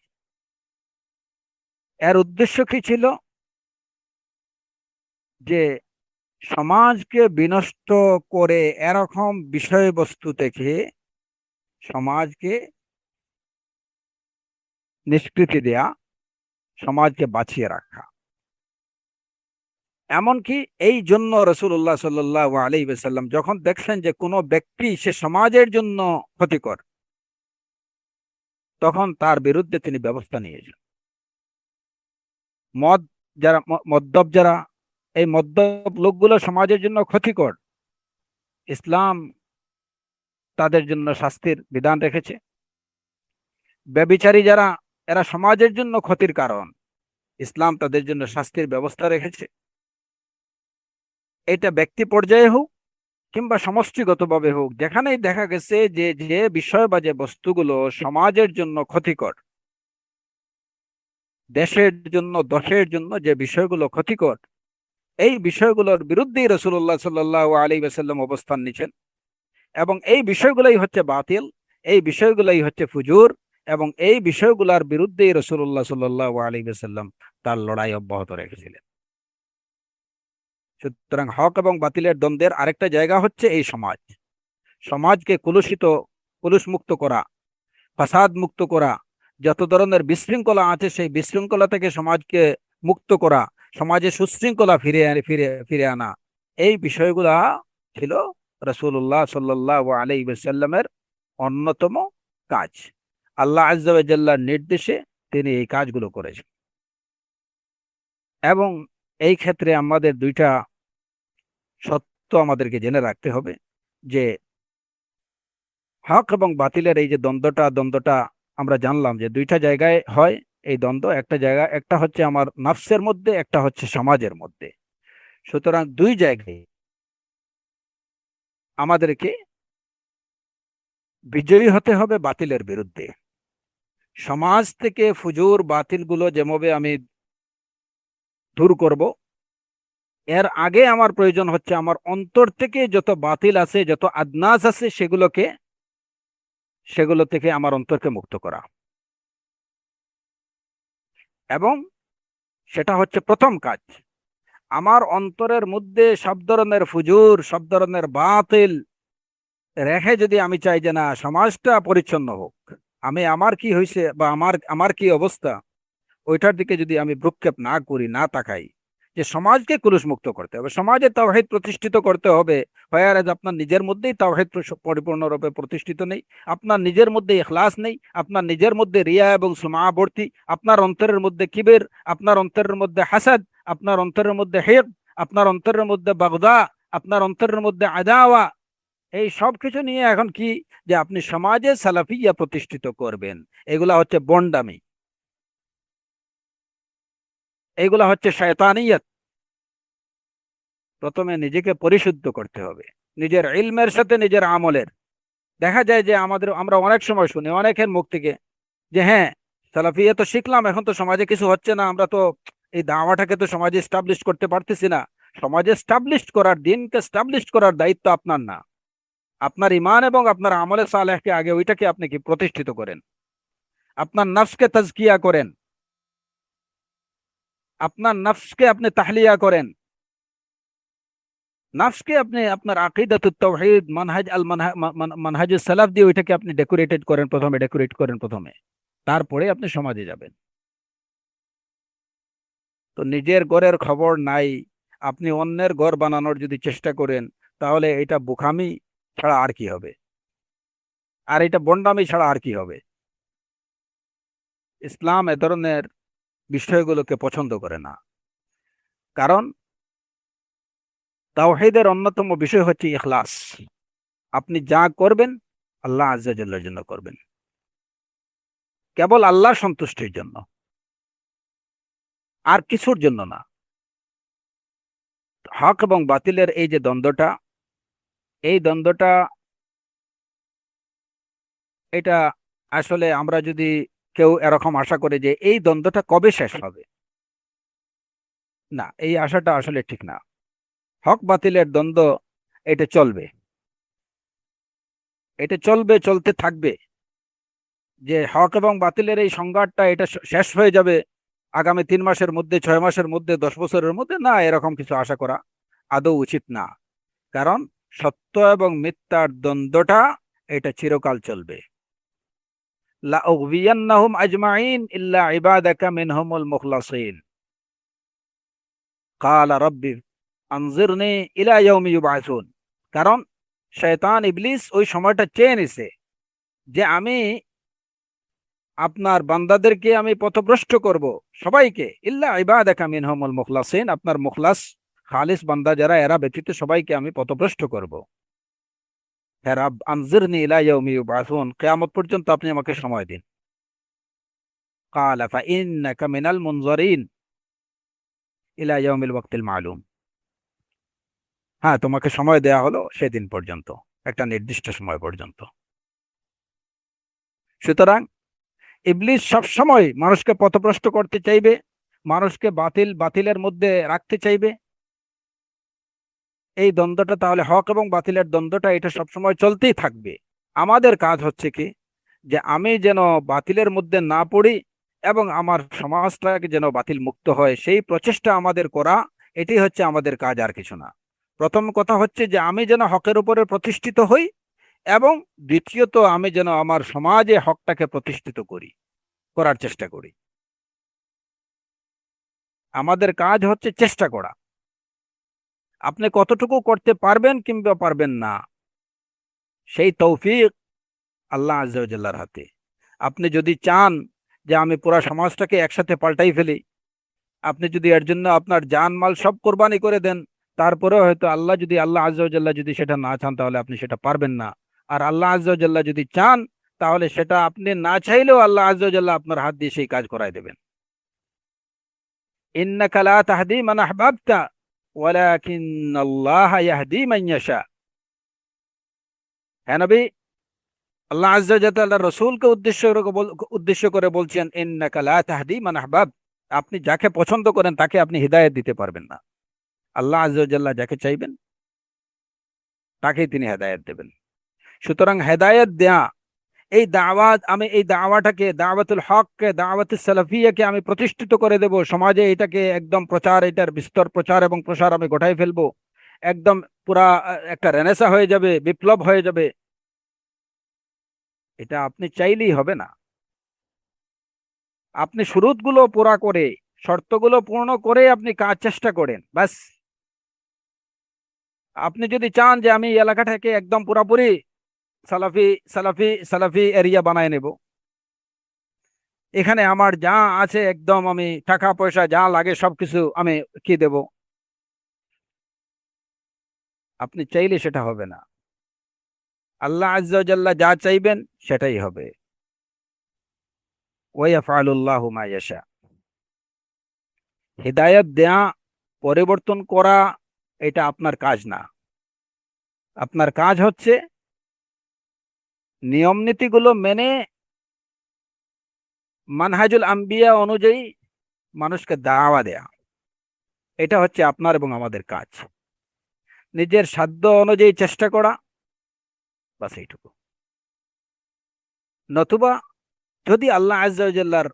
এর উদ্দেশ্য কি ছিল? যে সমাজকে বিনষ্ট করে এরকম বিষয়বস্তু থেকে সমাজকে নিষ্কৃতি দেয়া, সমাজকে বাঁচিয়ে রাখা। এমনকি এই জন্য রাসূলুল্লাহ সাল্লাল্লাহু আলাইহি ওয়াসাল্লাম যখন দেখছেন যে কোনো ব্যক্তি সে সমাজের জন্য ক্ষতিকর, তখন তার বিরুদ্ধে তিনি ব্যবস্থা নিয়েছেন। মদ যারা, মদ্যপ যারা, এই মদ্যপ লোকগুলো সমাজের জন্য ক্ষতিকর, ইসলাম তাদের জন্য শাস্তির বিধান রেখেছে। ব্যভিচারী যারা, এরা সমাজের জন্য ক্ষতির কারণ, ইসলাম তাদের জন্য শাস্তির ব্যবস্থা রেখেছে। এটা ব্যক্তি পর্যায়ে হোক কিংবা সমষ্টিগতভাবে হোক, যেখানেই দেখা গেছে যে যে বিষয় বা যে বস্তুগুলো সমাজের জন্য ক্ষতিকর, দেশের জন্য, দশের জন্য যে বিষয়গুলো ক্ষতিকর, এই বিষয়গুলোর বিরুদ্ধেই রাসূলুল্লাহ সাল্লাল্লাহু আলাইহি ওয়াসাল্লাম অবস্থান নিচ্ছেন। এবং এই বিষয়গুলোই হচ্ছে বাতিল, এই বিষয়গুলোই হচ্ছে ফুজুর, এবং এই বিষয়গুলোর বিরুদ্ধেই রাসূলুল্লাহ সাল্লাল্লাহু আলাইহি ওয়াসাল্লাম তার লড়াই অব্যাহত রেখেছিলেন। সুতরাং হক এবং বাতিলের দ্বন্দ্বের আরেকটা জায়গা হচ্ছে এই সমাজ। সমাজকে কুলুষমুক্ত করা, ফাসাদ মুক্ত করা, যত ধরনের বিশৃঙ্খলা আছে সেই বিশৃঙ্খলা থেকে সমাজকে মুক্ত করা, সমাজে সুশৃঙ্খলা ফিরে ফিরে আনা, এই বিষয়গুলা ছিল রাসূলুল্লাহ সাল্লাল্লাহু আলাইহি ওয়াসাল্লামের অন্যতম কাজ। আল্লাহ আযজা ওয়া জাল্লার নির্দেশে তিনি এই কাজগুলো করেছেন। এবং এই ক্ষেত্রে আমাদের দুইটা সত্য আমাদেরকে জেনে রাখতে হবে, যে হক এবং বাতিলের এই যে দ্বন্দ্বটা আমরা জানলাম যে দুইটা জায়গায় হয় এই দ্বন্দ্ব। একটা জায়গা, একটা হচ্ছে আমার নফসের মধ্যে, একটা হচ্ছে সমাজের মধ্যে। সুতরাং দুই জায়গায় আমাদেরকে বিজয়ী হতে হবে বাতিলের বিরুদ্ধে। সমাজ থেকে ফুজুর বাতিলগুলো যেভাবে আমি দূর করব, এর আগে আমার প্রয়োজন হচ্ছে আমার অন্তর থেকে যত বাতিল আছে, যত আদনাস আছে, সেগুলো থেকে আমার অন্তরকে মুক্ত করা। এবং সেটা হচ্ছে প্রথম কাজ। আমার অন্তরের মধ্যে সব ধরনের ফুজুর, সব ধরনের বাতিল রেখে যদি আমি চাই যে না সমাজটা পরিচ্ছন্ন হোক, আমি আমার কি হয়েছে বা আমার আমার কি অবস্থা, ওইটার দিকে যদি আমি ভ্রুক্ষেপ না করি, না তাকাই, যে সমাজকে কুলুষমুক্ত করতে হবে, সমাজে তাওহীদ প্রতিষ্ঠিত করতে হবে। হোয়ার আপনার নিজের মধ্যেই তাওহীদ পরিপূর্ণরূপে প্রতিষ্ঠিত নেই, আপনার নিজের মধ্যে ইখলাস নেই, আপনার নিজের মধ্যে রিয়া এবং সুমাবর্তী, আপনার অন্তরের মধ্যে কিবের, আপনার অন্তরের মধ্যে হাসাদ, আপনার অন্তরের মধ্যে হিক, আপনার অন্তরের মধ্যে বাগদা, আপনার অন্তরের মধ্যে আদাওয়া, এই সব কিছু নিয়ে এখন কি যে আপনি সমাজে সালাফিয়া প্রতিষ্ঠিত করবেন, এগুলা হচ্ছে বন্ডামি, এইগুলা হচ্ছে শয়তানিয়ত। প্রথমে নিজেকে পরিশুদ্ধ করতে হবে, নিজের ইলমের সাথে নিজের আমলের। দেখা যায় যে আমরা অনেক সময় শুনি অনেকের মুখ থেকে যে হ্যাঁ, সালাফিয়া তো শিখলাম, এখন তো সমাজে কিছু হচ্ছে না, আমরা তো এই দাওয়াটাকে তো সমাজে এস্টাবলিশ করতে পারতেছি না। সমাজে এস্টাবলিশ করার, দিনকে এস্টাবলিশ করার দায়িত্ব আপনার না, আপনার ইমান এবং আপনার আমলে সালেহকে আগে ওইটাকে আপনি কি প্রতিষ্ঠিত করেন। আপনার নফসকে তাজকিয়া করেন, আপনার নফসকে আপনি তাহলিয়া করেন, নফসকে আপনি আপনার আকীদাতুত তাওহীদ মানহাজ আল মানহাজুস সালাফ দিয়ে ওইটাকে আপনি ডেকোরেট করেন প্রথমে, তারপরে আপনি সমাজে যাবেন। তো নিজের ঘরের খবর নাই, আপনি অন্যের ঘর বানানোর যদি চেষ্টা করেন, তাহলে এটা বোকামি ছাড়া আর কি হবে, আর এটা বন্ডামি ছাড়া আর কি হবে। ইসলাম এ ধরনের বিষয়গুলোকে পছন্দ করে না। কারণ তাওহীদের অন্যতম বিষয় হচ্ছে ইখলাস। আপনি যা করবেন আল্লাহ আজ্জা জাল্লার জন্য করবেন, কেবল আল্লাহর সন্তুষ্টির জন্য, আর কিছুর জন্য না। হক এবং বাতিলের এই যে দ্বন্দ্বটা, এই দ্বন্দ্বটা এটা আসলে আমরা যদি কেউ এরকম আশা করে যে এই দ্বন্দ্বটা কবে শেষ হবে, না, এই আশাটা আসলে ঠিক না। হক বাতিলের দ্বন্দ্ব এটা চলবে, এটা চলবে, চলতে থাকবে। যে হক এবং বাতিলের এই সংঘাতটা এটা শেষ হয়ে যাবে আগামী 3 মাসের মধ্যে, 6 মাসের মধ্যে, 10 বছরের মধ্যে, না, এরকম কিছু আশা করা আদৌ উচিত না। কারণ সত্য এবং মিথ্যার দ্বন্দ্বটা এটা চিরকাল চলবে। লা উগবিয়ান্নাহুম আজমাইন ইল্লা ইবাদাকা মিনহুমুল মুখলাসিন ক্বালা রাব্বি আনজিরনি ইলা ইয়াউমি ইউবআসুন। কারণ শয়তান ইবলিস ওই সময়টা চেয়ে নিছে যে আমি আপনার বান্দাদেরকে আমি পথভ্রষ্ট করব, সবাইকে, ইল্লা ইবাদাকা মিনহুমুল মুখলাসিন, আপনার মুখলাস খালিস বান্দা যারা এরা ব্যতীত সবাইকে আমি পথভ্রষ্ট করব। হে রাব আনজিরনি ইলা ইয়াউমি ইউবআসুন, কিয়ামত পর্যন্ত আপনি আমাকে সময় দিন। ক্বালা ফাইন্নাকা মিনাল মুনজারিন ইলা ইয়াউমিল ওয়াক্তিল মালুম। হ্যাঁ, তোমাকে সময় দেয়া হলো সেদিন পর্যন্ত, একটা নির্দিষ্ট সময় পর্যন্ত। সুতরাং ইবলিস সবসময় মানুষকে পথভ্রষ্ট করতে চাইবে, মানুষকে বাতিলের মধ্যে রাখতে চাইবে। এই দ্বন্দ্বটা তাহলে হক এবং বাতিলের দ্বন্দ্বটা এটা সবসময় চলতেই থাকবে। আমাদের কাজ হচ্ছে কি, যে আমি যেন বাতিলের মধ্যে না পড়ি এবং আমার সমাজটাকে যেন বাতিল মুক্ত হয়, সেই প্রচেষ্টা আমাদের করা, এটি হচ্ছে আমাদের কাজ, আর কিছু না। প্রথম কথা হচ্ছে যে আমি যেন হকের উপরে প্রতিষ্ঠিত হই, এবং দ্বিতীয়ত আমি যেন আমার সমাজে হকটাকে প্রতিষ্ঠিত করার চেষ্টা করি। আমাদের কাজ হচ্ছে চেষ্টা করা। আপনি কতটুকু করতে পারবেন কিংবা পারবেন না, সেই তৌফিক আল্লাহ আজ্জা ওয়া জাল্লার হাতে। আপনি যদি চান যে আমি পুরা সমাজটাকে একসাথে পাল্টাই ফেলি, আপনি যদি এর জন্য আপনার জান মাল সব কোরবানি করে দেন, তারপরেও হয়তো আল্লাহ আজ্জা ওয়া জাল্লা যদি সেটা না চান, তাহলে আপনি সেটা পারবেন না। আর আল্লাহ আজ্জা ওয়া জাল্লা যদি চান, তাহলে সেটা আপনি না চাইলেও আল্লাহ আজ্জা ওয়া জাল্লা আপনার হাত দিয়ে সেই কাজ করায় দেবেন। ইন্নাকা লা তাহদি মান আহবাবতা ওয়ালাকিন্নাল্লাহা ইয়াহদি মান ইয়াশা। হ্যাঁ নবী, আল্লাহ আজ্জা ওয়া জাল্লা রাসূলকে উদ্দেশ্য করে বলছেন, ইন্নাকা লা তাহদি মান আহবাব, আপনি যাকে পছন্দ করেন তাকে আপনি হিদায়াত দিতে পারবেন না। আল্লাহ আজ্জা ওয়া জাল্লা যাকে চাইবেন তাকেই তিনি হেদায়েত দেবেন। সুতরাং হেদায়েত দেয়া, এই দাওয়াত, আমি এই দাওয়াটাকে, দাওয়াতুল হককে, দাওয়াতুস সালাফিয়াকে আমি প্রতিষ্ঠিত করে দেব সমাজে, এটাকে একদম প্রচার, এটার বিস্তর প্রচার এবং প্রসার আমি ঘটাই ফেলবো, একদম পুরা একটা রেনেসা হয়ে যাবে, বিপ্লব হয়ে যাবে, এটা আপনি চাইলেই হবে না। আপনি শুরুতগুলো পুরা করে, শর্তগুলো পূর্ণ করে আপনি কাজ চেষ্টা করেন, বাস। আপনি যদি চান যে আমি এই এলাকাটাকে একদম পুরাপুরি সালাফি সালাফি সালাফি এরিয়া বানায় নেব, এখানে আমার যা আছে একদম আমি টাকা পয়সা যা লাগে সবকিছু আমি কি দেব, আপনি চাইলে সেটা হবে না। আল্লাহ আজ্জা ওয়া জাল্লা যা চাইবেন সেটাই হবে। ওয়া ইয়াফআলুল্লাহু মা ইয়াশা। হিদায়াত দেয়া, পরিবর্তন করা, এটা আপনার কাজ না। আপনার কাজ হচ্ছে নিয়ম নীতিগুলো মেনে মানহাজুল আম্বিয়া অনুযায়ী মানুষকে দাওয়া দেয়া, এটা হচ্ছে আপনার এবং আমাদের কাজ। নিজের সাধ্য অনুযায়ী চেষ্টা করা, বাস এইটুকু। নতুবা যদি আল্লাহ আজ্জা ওয়া জাল্লার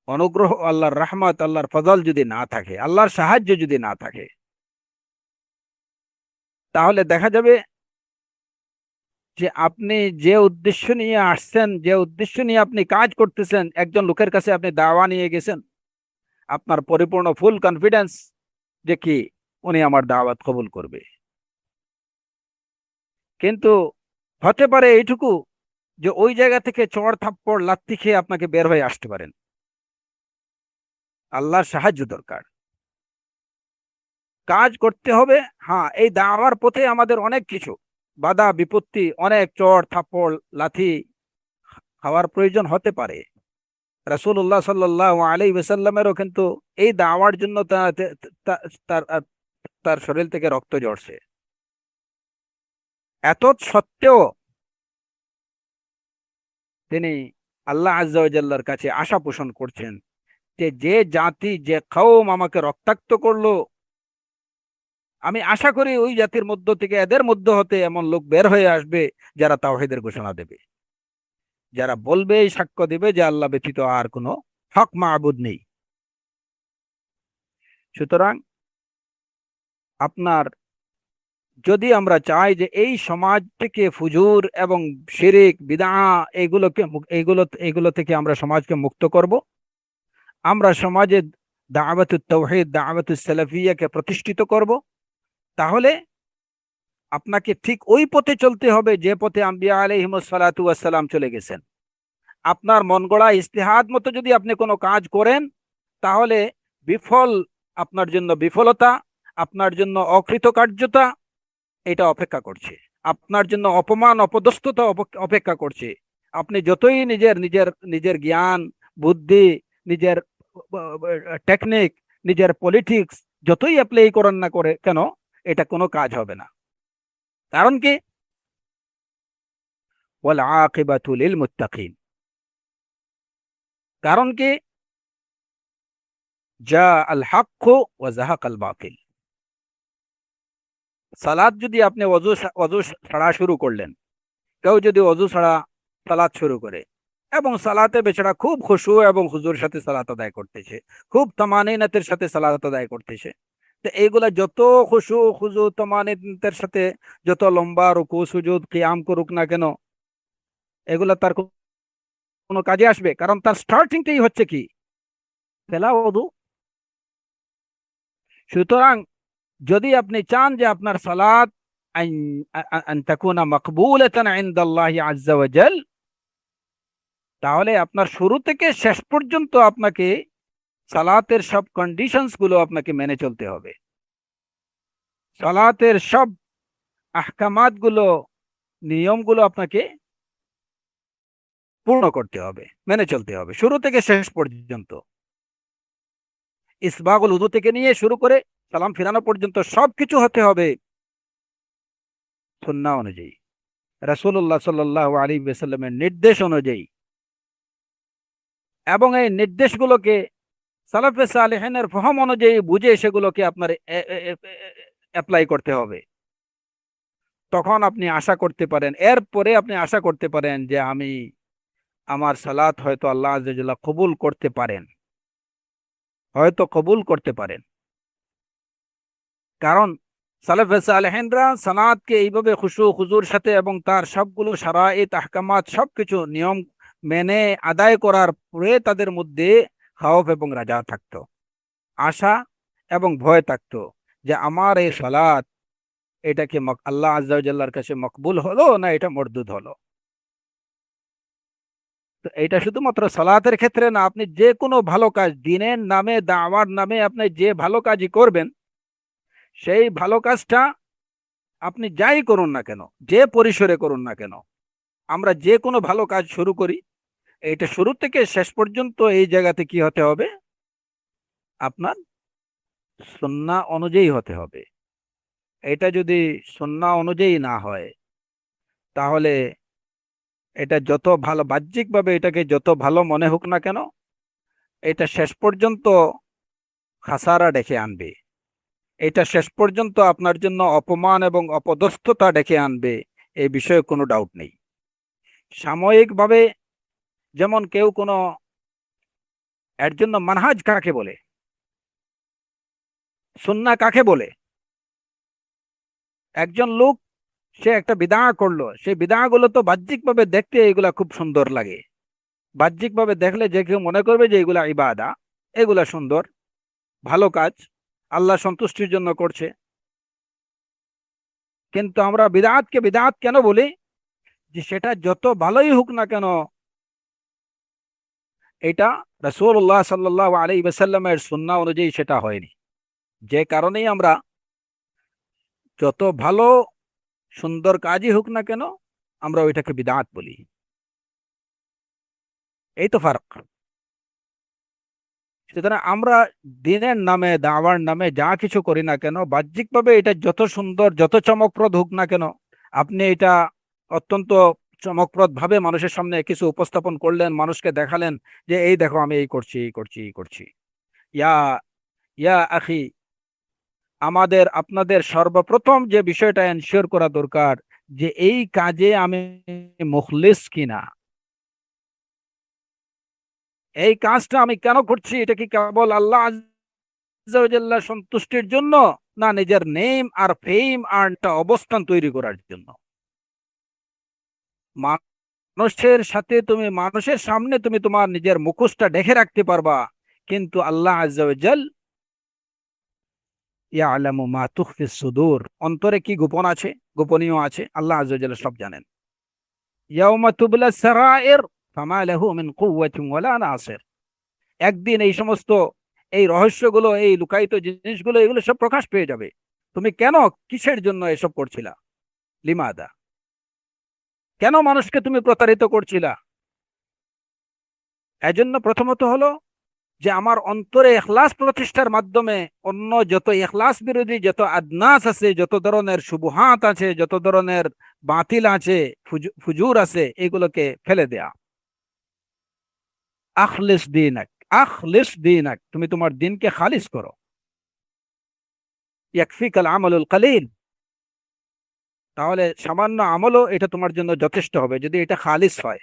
অনুগ্রহ, আল্লাহর রহমত, আল্লাহর ফজল যদি না থাকে, আল্লাহর সাহায্য যদি না থাকে, তাহলে দেখা যাবে যে আপনি যে উদ্দেশ্য নিয়ে আসছেন, যে উদ্দেশ্য নিয়ে আপনি কাজ করতেছেন, একজন লোকের কাছে আপনি দাওয়া নিয়ে গেছেন, আপনার পরিপূর্ণ ফুল কনফিডেন্স যে কি উনি আমার দাওয়াত কবুল করবে। কিন্তু হতে পারে এইটুকু যে ওই জায়গা থেকে চড় থাপ্পড় লাত্তি খেয়ে আপনাকে বের হয়ে আসতে পারেন। আল্লাহর সাহায্য দরকার, কাজ করতে হবে। হ্যাঁ, এই দাওয়ার পথে আমাদের অনেক কিছু বাধা বিপত্তি, অনেক চড় থাপ্পড় লাথি খাওয়ার প্রয়োজন হতে পারে। রাসূলুল্লাহ সাল্লাল্লাহু আলাইহি ওয়াসাল্লামেরও কিন্তু এই দাওয়ার জন্য তার তার শরীর থেকে রক্ত ঝরছে। এত সত্ত্বেও তিনি আল্লাহ আজ্জা ওয়া জাল্লার কাছে আশা পোষণ করছেন যে যে জাতি, যে কওম আমাকে রক্তাক্ত করলো, আমি আশা করি ওই জাতির মধ্য থেকে, এদের মধ্য হতে এমন লোক বের হয়ে আসবে যারা তাওহীদের ঘোষণা দেবে, যারা বলবে, সাক্ষ্য দেবে যে আল্লাহ ব্যতীত আর কোনো হক মাবুদ নেই। সুতরাং আপনার, যদি আমরা চাই যে এই সমাজ থেকে ফুজুর এবং শিরিক বিদআ এগুলো থেকে আমরা সমাজকে মুক্ত করব, আমরা সমাজে দাওয়াতুত তাওহীদ, দাওয়াতুস সালাফিয়াকে প্রতিষ্ঠিত করব, তাহলে আপনাকে ঠিক ওই পথে চলতে হবে যে পথে আম্বিয়া আলাইহিমুস সালাতু ওয়াস সালাম চলে গেছেন। আপনার মন গড়া ইজতিহাদ মতো যদি আপনি কোনো কাজ করেন, তাহলে বিফল, আপনার জন্য বিফলতা, আপনার জন্য অকৃতকার্যতা এটা অপেক্ষা করছে, আপনার জন্য অপমান অপদস্থতা অপেক্ষা করছে। আপনি যতই নিজের নিজের নিজের জ্ঞান বুদ্ধি, নিজের টেকনিক, নিজের পলিটিক্স যতই অ্যাপ্লাই করেন না করে কেন, এটা কোনো কাজ হবে না। কারণ কি? ওয়াল আকিবাতু লিল মুত্তাকিন। কারণ কি? জা আল হক ওয়া যাহাক আল বাতিল। সালাত যদি আপনি অজু ছাড়া শুরু করলেন, কেউ যদি অজু ছাড়া সালাত শুরু করে এবং সালাতে বেচারা খুব খুশু এবং হুজুর সাথে সালাত আদায় করতেছে, খুব তামানিনাতের সাথে সালাত আদায় করতেছে, তো এইগুলা যত খুশু খুজু তামানিনাতের সাথে যত লম্বা রুকু সুজুদ কিয়াম করুক না কেন, এগুলা তার কোনো কাজে আসবে? কারণ তার স্টার্টিংটাই হচ্ছে কি? ফেলা ওযু। সুতরাং যদি আপনি চান যে আপনার সালাত আন তাকুনা মাকবুলাতান ইনদাল্লাহি আযজা ওয়া জাল, তাহলে আপনার শুরু থেকে শেষ পর্যন্ত আপনাকে সালাতের সব কন্ডিশনস গুলো আপনাকে মেনে চলতে হবে। সালাতের সব আহকামাত গুলো, নিয়মগুলো আপনাকে পূর্ণ করতে হবে, মেনে চলতে হবে শুরু থেকে শেষ পর্যন্ত। ইসবাগুল উযু থেকে নিয়ে শুরু করে সালাম ফিরানো পর্যন্ত সবকিছু হতে হবে সুন্নাহ অনুযায়ী, রাসূলুল্লাহ সাল্লাল্লাহু আলাইহি ওয়াসাল্লামের নির্দেশ অনুযায়ী। এবং এই নির্দেশগুলোকে সালাফে সালেহিনের ফহম অনুযায়ী বুঝে সেগুলোকে আপনার অ্যাপ্লাই করতে হবে। তখন আপনি আশা করতে পারেন, এরপরে আপনি আশা করতে পারেন যে আমি, আমার সালাত হয়তো আল্লাহ আযজা ওয়া জাল্লা কবুল করতে পারেন, হয়তো কবুল করতে পারেন। কারণ সালাফে সালেহিনরা সালাতকে এইভাবে খুশু খুজুর সাথে এবং তার সবগুলো শারাঈত আহকামাত সবকিছু নিয়ম মেনে আদায় করার পরে তাদের মধ্যে খাউফ এবং রাজা থাকতো, আশা এবং ভয় থাকতো যে আমার এই সালাত, এটা কি আল্লাহ আযজা ওয়া জাল্লার কাছে মকবুল হলো না এটা মরদুদ হলো। তো এটা শুধুমাত্র সালাতের ক্ষেত্রে না, আপনি যে কোনো ভালো কাজ, দিনের নামে দাওয়ার নামে আপনি যে ভালো কাজই করবেন, সেই ভালো কাজটা আপনি যাই করুন না কেন, যে পরিসরে করুন না কেন, আমরা যে কোনো ভালো কাজ শুরু করি, এটা শুরু থেকে শেষ পর্যন্ত এই জায়গাতে কি হতে হবে? আপনার সুন্নাহ অনুযায়ী হতে হবে। এটা যদি সুন্নাহ অনুযায়ী না হয়, তাহলে এটা যত ভালো, বাহ্যিকভাবে এটাকে যত ভালো মনে হোক না কেন, এটা শেষ পর্যন্ত খাসারা ডেকে আনবে, এটা শেষ পর্যন্ত আপনার জন্য অপমান এবং অপদস্থতা ডেকে আনবে, এই বিষয়ে কোনো ডাউট নেই। সাময়িকভাবে যেমন কেউ কোনো, এর জন্য মানহাজ কাকে বলে, সুন্নাহ কাকে বলে? একজন লোক সে একটা বিদআ করলো, সেই বিদআগুলো তো বাহ্যিকভাবে দেখতে এগুলা খুব সুন্দর লাগে, বাহ্যিকভাবে দেখলে যে কেউ মনে করবে যে এগুলা ইবাদা, এগুলা সুন্দর, ভালো কাজ, আল্লাহ সন্তুষ্টির জন্য করছে। কিন্তু আমরা বিদআতকে বিদআত কেন বলি? যে সেটা যত ভালোই হোক না কেন, এটা রাসূলুল্লাহ সাল্লাল্লাহু আলাইহি ওয়াসাল্লামের সুন্নাহ অনুযায়ী সেটা হয়নি। যে কারণেই আমরা যত ভালো সুন্দর কাজই হোক না কেন, আমরা ওইটাকে বিদআত বলি। এই তো ফারাক। সুতরাং আমরা দিনের নামে, দাওয়ার নামে যা কিছু করি না কেন, বাহ্যিকভাবে এটা যত সুন্দর, যত চমকপ্রদ হোক না কেন, আপনি এটা অত্যন্ত চমকপ্রদ ভাবে মানুষের সামনে কিছু উপস্থাপন করলেন, মানুষকে দেখালেন যে এই দেখো আমি এই করছি, এই করছি, এই করছি। ইয়া ইয়া আখি, আমাদের আপনাদের সর্বপ্রথম যে বিষয়টা এনশিওর করা দরকার, যে এই কাজে আমি মুখলিস কিনা, এই কাজটা আমি কেন করছি, এটা কি কেবল আল্লাহ আজ্জা ওয়া জাল্লার সন্তুষ্টির জন্য, না নিজের নেম আর ফেম আর একটা অবস্থান তৈরি করার জন্য? মানুষের সাথে তুমি, মানুষের সামনে তুমি তোমার নিজের মুখোশটা ঢেকে রাখতে পারবা, কিন্তু আল্লাহ আজ্জা ওয়া জাল ইয়ালামু মা তুখফিস সুদূর, অন্তরে কি গোপন আছে, গোপনীয় আছে, আল্লাহ আজ্জা ওয়া জাল সব জানেন। ইয়াউমা তুবলা সারাইর ফামা লাহু মিন কুওয়াতিন ওয়ালা নাসির, একদিন এই সমস্ত, এই রহস্যগুলো, এই লুকায়িত জিনিসগুলো, এগুলো সব প্রকাশ পেয়ে যাবে। তুমি কেন, কিসের জন্য এসব করছিলা? লিমাদা, কেন মানুষকে তুমি প্রতারিত করছিলা? এজন্য প্রথমত হলো যে আমার অন্তরে ইখলাস প্রতিষ্ঠার মাধ্যমে অন্য যত ইখলাস বিরোধী যত আদনাস আছে, যত ধরনের শুবহাত আছে, যত ধরনের বাতিল আছে, ফুজুর আছে, এগুলোকে ফেলে দেয়া। আখলিস দীনাক, আখলিস দীনাক, তুমি তোমার দিনকে খালিস করো। ইয়াকফিকাল আমালুল কালিল, তাহলে সামান্য আমলও এটা তোমার জন্য যথেষ্ট হবে যদি এটা খালিস হয়।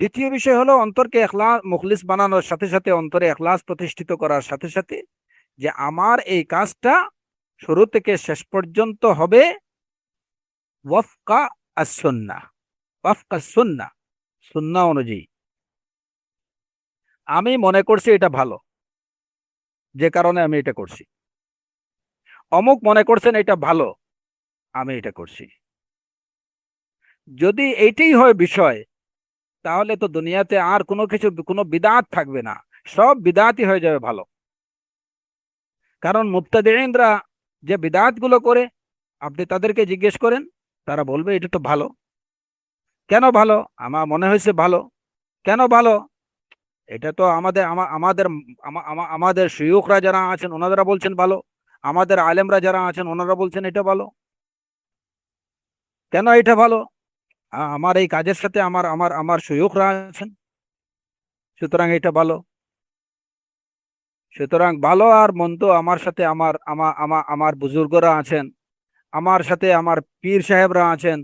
দ্বিতীয় বিষয় হলো অন্তরকে ইখলাস মুখলিস বানানোর সাথে সাথে, অন্তরে ইখলাস প্রতিষ্ঠিত করার সাথে সাথে, যে আমার এই কাজটা শুরু থেকে শেষ পর্যন্ত হবে ওয়াফকা as-সুন্নাহ, ওয়াফকা সুন্নাহ, সুন্নাহ অনুযায়ী। আমি মনে করছি এটা ভালো, যে কারণে আমি এটা করছি। অমুক মনে করছেন এটা ভালো, আমি এটা করছি। যদি এইটাই হয় বিষয়, তাহলে তো দুনিয়াতে আর কোনো কিছু, কোনো বিদআত থাকবে না, সব বিদআতই হয়ে যাবে ভালো। কারণ মুবতাদিঈনরা যে বিদআত গুলো করে, আপনি তাদেরকে জিজ্ঞেস করেন, তারা বলবে এটা তো ভালো। কেন ভালো? আমার মনে হয়েছে ভালো। কেন ভালো? এটা তো আমাদের আমাদের আমাদের শিয়ুখরা যারা আছেন ওনারা বলছেন ভালো, আমাদের আলেমরা যারা আছেন ওনারা বলছেন এটা ভালো। কেন এটা ভালো? আমার এই কাজের সাথে আমার আমার আমার শিয়ুখরা আছেন, সুতরাং এটা ভালো। সুতরাং ভালো আর মন্দ আমার সাথে আমার আমার আমার আমার বুজুর্গরা আছেন, আমার সাথে আমার পীর সাহেবরা আছেন,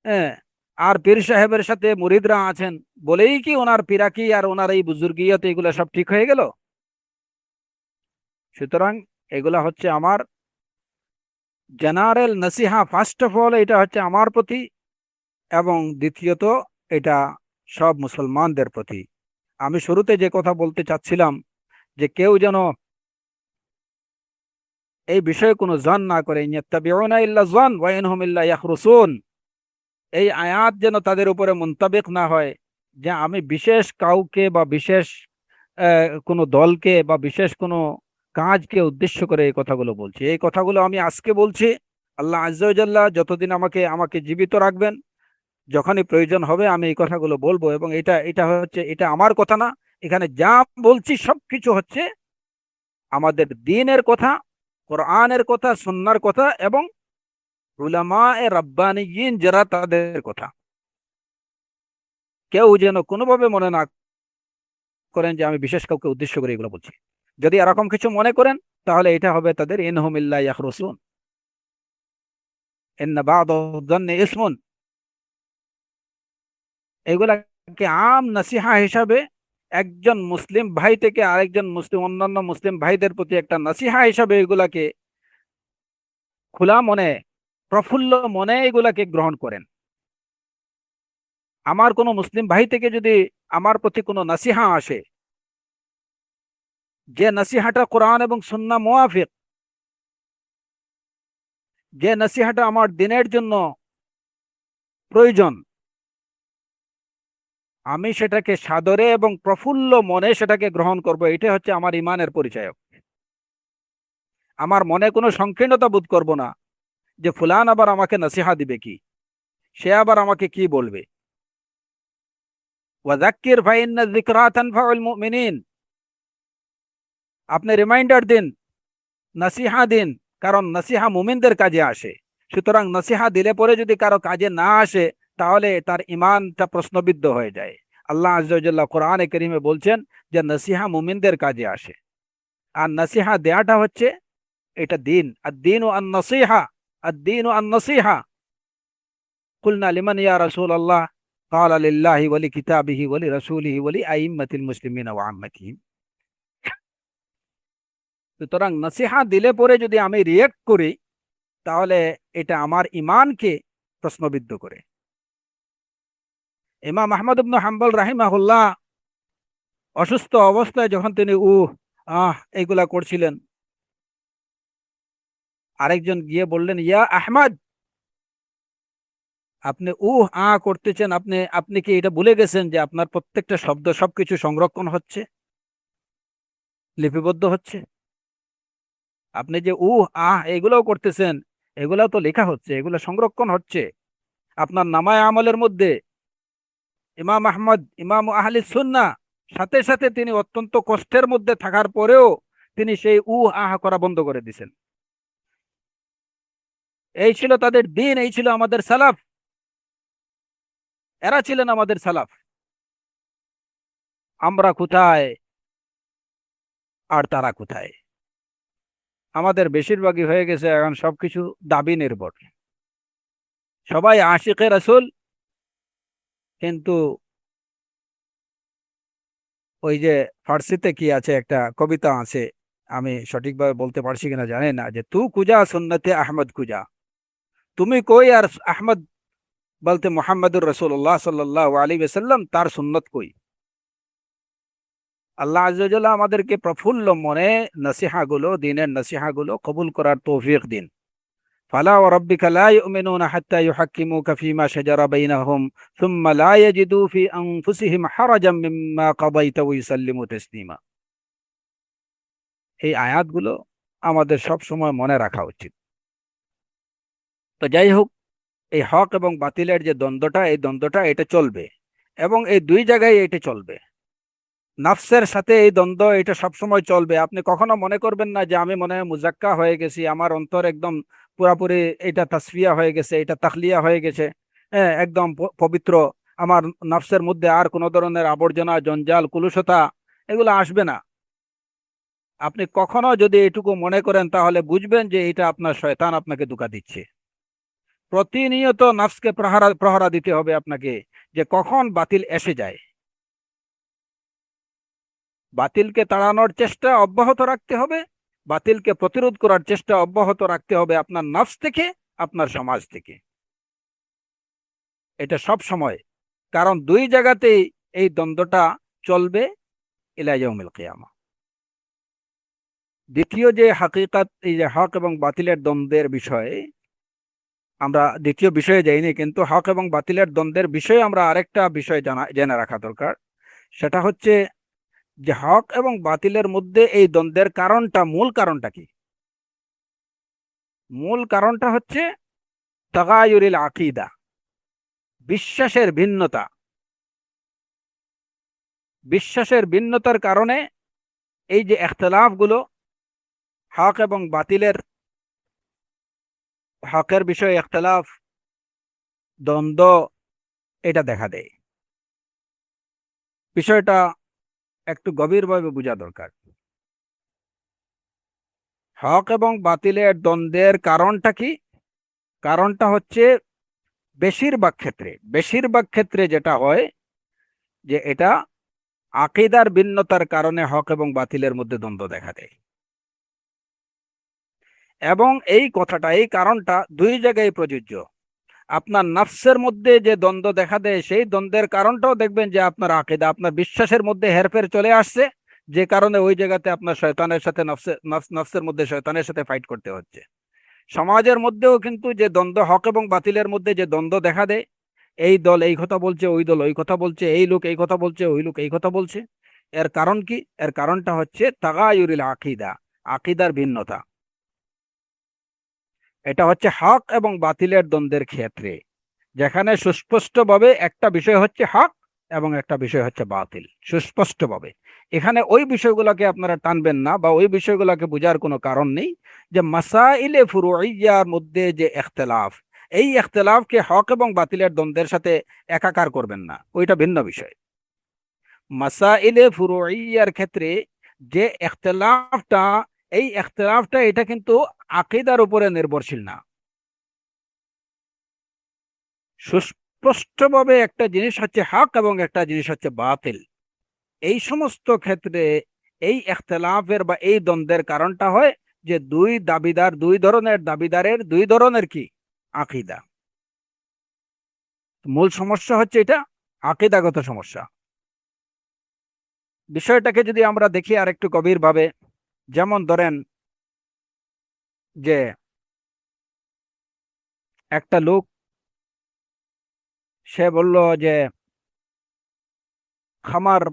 হ্যাঁ, আর পীর সাহেবের সাথে মুরিদরা আছেন, বলেই কি ওনার পিরাকি আর ওনার এই বুজুর্গিয়ত এগুলো সব ঠিক হয়ে গেল? সুতরাং এগুলা হচ্ছে আমার জেনারেল নসিহা। ফার্স্ট অফ অল এটা হচ্ছে আমার প্রতি, এবং দ্বিতীয়ত এটা সব মুসলমানদের প্রতি। আমি শুরুতে যে কথা বলতে চাচ্ছিলাম, যে কেউ যেন এই বিষয়ে কোনো জন না করে, ইয়াত্তাবিউনা ইল্লা জন ওয়া ইনহুম ইল্লা ইয়াখরুসুন, এই আয়াত যেন তাদের উপরে মুনতাবিক না হয় যে আমি বিশেষ কাউকে বা বিশেষ কোনো দলকে বা বিশেষ কোনো কাজকে উদ্দেশ্য করে এই কথাগুলো বলছি। এই কথাগুলো আমি আজকে বলছি, আল্লাহ আজ্জা ওয়া জাল্লা যতদিন আমাকে আমাকে জীবিত রাখবেন, যখনই প্রয়োজন হবে আমি এই কথাগুলো বলবো। এবং এটা এটা হচ্ছে, এটা আমার কথা না, এখানে যা বলছি সবকিছু হচ্ছে আমাদের দ্বীনের কথা, কোরআনের কথা, সুন্নাহর কথা, এবং উলামায়ে রাব্বানিয়িন যারা, তাদের কথা। কেউ যেন কোনোভাবে মনে না করেন যে আমি বিশেষ কাউকে উদ্দেশ্য করে এগুলো বলছি। যদি এরকম কিছু মনে করেন, তাহলে এটা হবে তাদের ইনহুম ইল্লা ইয়াখরুসুন, ইন্না বা'দা যান্নি ইসমুন। এগুলাকে আম নাসিহা হিসাবে একজন মুসলিম ভাই থেকে আরেকজন মুসলিম অন্যান্য মুসলিম ভাইদের প্রতি একটা নাসিহা হিসাবে এগুলাকে খোলা মনে, প্রফুল্ল মনে এগুলাকে গ্রহণ করেন। আমার কোনো মুসলিম ভাই থেকে যদি আমার প্রতি কোনো নাসিহা আসে, যে নাসিহাটা কোরআন এবং সুন্নাহ মুআফিক, যে নাসিহাটা আমার দিনের জন্য প্রয়োজন, আমি সেটাকে সাদরে এবং প্রফুল্ল মনে সেটাকে গ্রহণ করব। এটা হচ্ছে আমার ইমানের পরিচায়ক। আমার মনে কোনো সংকীর্ণতা বোধ করব না যে ফুলান আবার আমাকে নসিহা দিবে কি, সে আবার আমাকে কি বলবে। ওয়াযাক্কির ফাইন্না যিকরা তানফাউল মুমিনিন, আপনি রিমাইন্ডার দিন, নসিহা দিন, কারণ নসিহা মুমিনদের কাজে আসে। সুতরাং নসিহা দিলে পরে যদি কারো কাজে না আসে তাহলে তার ইমানটা প্রশ্নবিদ্ধ হয়ে যায়। আল্লাহ আযজা ওয়া জাল্লা কোরআনে কারীমে বলছেন যে নসিহা মুমিনদের কাজে আসে। আর নসিহা দেয়াটা হচ্ছে এটা দিন। আদ-দীনু আন-নসিহা, আদ-দীনু আন-নসিহা। কুলনা লিমান ইয়া রাসূলুল্লাহ, ক্বালা লিল্লাহি ওয়া লিকিতাবিহি ওয়া লিরাসূলিহি ওয়া লিআইম্মাতিল মুসলিমিনা ওয়া আম্মাতিহিম। সুতরাং নসিহা দিলে পরে যদি আমি রিয়েক্ট করি তাহলে এটা আমার ইমানকে প্রশ্নবিদ্ধ করে। ইমাম আহমদ ইবনে হাম্বল রাহিমাহুল্লাহ অসুস্থ অবস্থায় যখন তিনি এইগুলা করছিলেন, আরেকজন গিয়ে বললেন, ইয়া আহমদ, আপনি করতেছেন, আপনি কি এটা ভুলে গেছেন যে আপনার প্রত্যেকটা শব্দ সবকিছু সংরক্ষণ হচ্ছে, লিপিবদ্ধ হচ্ছে? আপনি যে এগুলাও করতেছেন, এগুলাও তো লেখা হচ্ছে, এগুলো সংরক্ষণ হচ্ছে আপনার নামায়ে আমলের মধ্যে। ইমাম আহমদ, ইমাম আহলে সুন্নাহ, সাথে সাথে তিনি অত্যন্ত কষ্টের মধ্যে থাকার পরেও তিনি সেই করা বন্ধ করে দিয়েছেন। এই ছিল তাদের দিন, এই ছিল আমাদের সালাফ, এরা ছিলেন আমাদের সালাফ। আমরা কোথায় আর তারা কোথায়? আমাদের বেশিরভাগই হয়ে গেছে এখন সবকিছু দাবি নির্ভর। সবাই আশিকে রাসূল, কিন্তু ওই যে ফার্সিতে কি আছে, একটা কবিতা আছে, আমি সঠিকভাবে বলতে পারছি কিনা জানি না, যে তু কুজা সুন্নতে আহমদ কুজা, তুমি কই আর আহমদ বলতে মোহাম্মদুর রাসূলুল্লাহ সাল্লাল্লাহু আলাইহি ওয়াসাল্লাম তার সুন্নত কই। আল্লাহ আযজা ওয়া জাল্লা আমাদেরকে প্রফুল্ল মনে নসিহাগুলো, দ্বীনের নসিহাগুলো কবুল করার তৌফিক দিন। ফালা ওয়া রাব্বিকা লা ইউমিনুনা হাত্তা ইউহাক্কিমুকা ফীমা শাজারা বাইনাহুম সুম্মা লা ইয়াজিদু ফি আনফুসিহিম হারাজাম মিম্মা কাদাইতা ওয়া ইউসাল্লিমু তাসলিমা। এই আয়াতগুলো আমাদের সব সময় মনে রাখা উচিত। তো যাই হোক, এই হক এবং বাতিলের যে দ্বন্দ্বটা, এই দ্বন্দ্বটা এটা চলবে, এবং এই দুই জায়গায় এটা চলবে। নাফসের সাথে এই দ্বন্দ্ব এটা সবসময় চলবে। আপনি কখনো মনে করবেন না যে আমি মনে হয় মুজাক্কা হয়ে গেছি, আমার অন্তর একদম পুরাপুরি এটা তাসফিয়া হয়ে গেছে, এটা তাখলিয়া হয়ে গেছে, হ্যাঁ একদম পবিত্র, আমার নাফসের মধ্যে আর কোনো ধরনের আবর্জনা, জঞ্জাল, কুলুষতা এগুলো আসবে না। আপনি কখনো যদি এটুকু মনে করেন তাহলে বুঝবেন যে এটা আপনার শয়তান আপনাকে ধোঁকা দিচ্ছে। প্রতিনিয়ত নাফসকে প্রহরা দিতে হবে আপনাকে, যে কখন বাতিল এসে যায়। বাতিলকে তাড়ানোর চেষ্টা অব্যাহত রাখতে হবে, বাতিলকে প্রতিরোধ করার চেষ্টা অব্যাহত রাখতে হবে আপনার নফস থেকে, আপনার সমাজ থেকে। এটা সব সময়, কারণ দুই জায়গাতেই এই দ্বন্দ্বটা চলবে ইলা ইয়াউমিল কিয়ামা। দ্বিতীয় যে হাকিকাত, এই যে হক এবং বাতিলের দ্বন্দ্বের বিষয়ে, আমরা দ্বিতীয় বিষয়ে যাইনি, কিন্তু হক এবং বাতিলের দ্বন্দ্বের বিষয়ে আমরা আরেকটা বিষয় জেনে রাখা দরকার। সেটা হচ্ছে যে হক এবং বাতিলের মধ্যে এই দ্বন্দ্বের কারণটা, মূল কারণটা কি? মূল কারণটা হচ্ছে তাগায়ুরিল আকীদা, বিশ্বাসের ভিন্নতা। বিশ্বাসের ভিন্নতার কারণে এই যে ইখতিলাফগুলো, হক এবং বাতিলের, হকের বিষয়ে ইখতিলাফ, দ্বন্দ্ব, এটা দেখা দেয়। বিষয়টা একটু গভীরভাবে বোঝা দরকার। হক এবং বাতিলের দ্বন্দ্বের কারণটা কি? কারণটা হচ্ছে বেশিরভাগ ক্ষেত্রে যেটা হয়, যে এটা আকীদার ভিন্নতার কারণে হক এবং বাতিলের মধ্যে দ্বন্দ্ব দেখা দেয়। এবং এই কথাটা, এই কারণটা দুই জায়গায় প্রযোজ্য। আপনার নফসের মধ্যে যে দ্বন্দ্ব দেখা দেয়, সেই দ্বন্দ্বের কারণটাও দেখবেন যে আপনার আকীদা, আপনার বিশ্বাসের মধ্যে হেরফের চলে আসছে, যে কারণে ওই জায়গাতে আপনার শয়তানের সাথে নফসের মধ্যে শয়তানের সাথে ফাইট করতে হচ্ছে। সমাজের মধ্যেও কিন্তু যে দ্বন্দ্ব, হক এবং বাতিলের মধ্যে যে দ্বন্দ্ব দেখা দেয়, এই দল এই কথা বলছে, ওই দল ওই কথা বলছে, এই লোক এই কথা বলছে, ওই লোক এই কথা বলছে। এর কারণ কি? এর কারণটা হচ্ছে তাগায়ুরিল আকীদা, আকীদার ভিন্নতা। এটা হচ্ছে হক এবং বাতিলের দ্বন্দ্বের ক্ষেত্রে, যেখানে সুস্পষ্টভাবে একটা বিষয় হচ্ছে হক এবং একটা বিষয় হচ্ছে বাতিল, সুস্পষ্টভাবে। এখানে ওই বিষয়গুলোকে আপনারা টানবেন না, বা ওই বিষয়গুলোকে বোঝার কোনো কারণ নেই। যে মাসাইলে ফুরুইয়ার মধ্যে যে ইখতিলাফ, এই ইখতিলাফকে হক এবং বাতিলের দ্বন্দ্বের সাথে একাকার করবেন না, ওইটা ভিন্ন বিষয়। মাসাইলে ফুরুইয়ার ক্ষেত্রে যে ইখতিলাফটা, এই ইখতিলাফটা এটা কিন্তু আকীদার উপরে নির্ভরশীল না। সুস্পষ্টভাবে একটা জিনিস হচ্ছে হক এবং একটা জিনিস হচ্ছে বাতিল। এই সমস্ত ক্ষেত্রে এই ইখতিলাফের বা এই দ্বন্দ্বের কারণটা হয় যে দুই দাবিদার, দুই ধরনের দাবিদারের দুই ধরনের কি আকীদা। মূল সমস্যা হচ্ছে এটা আকীদাগত সমস্যা। বিষয়টাকে যদি আমরা দেখি আর একটু গভীরভাবে, যেমন ধরেন যে একটা লোক, সে বলল যে খামার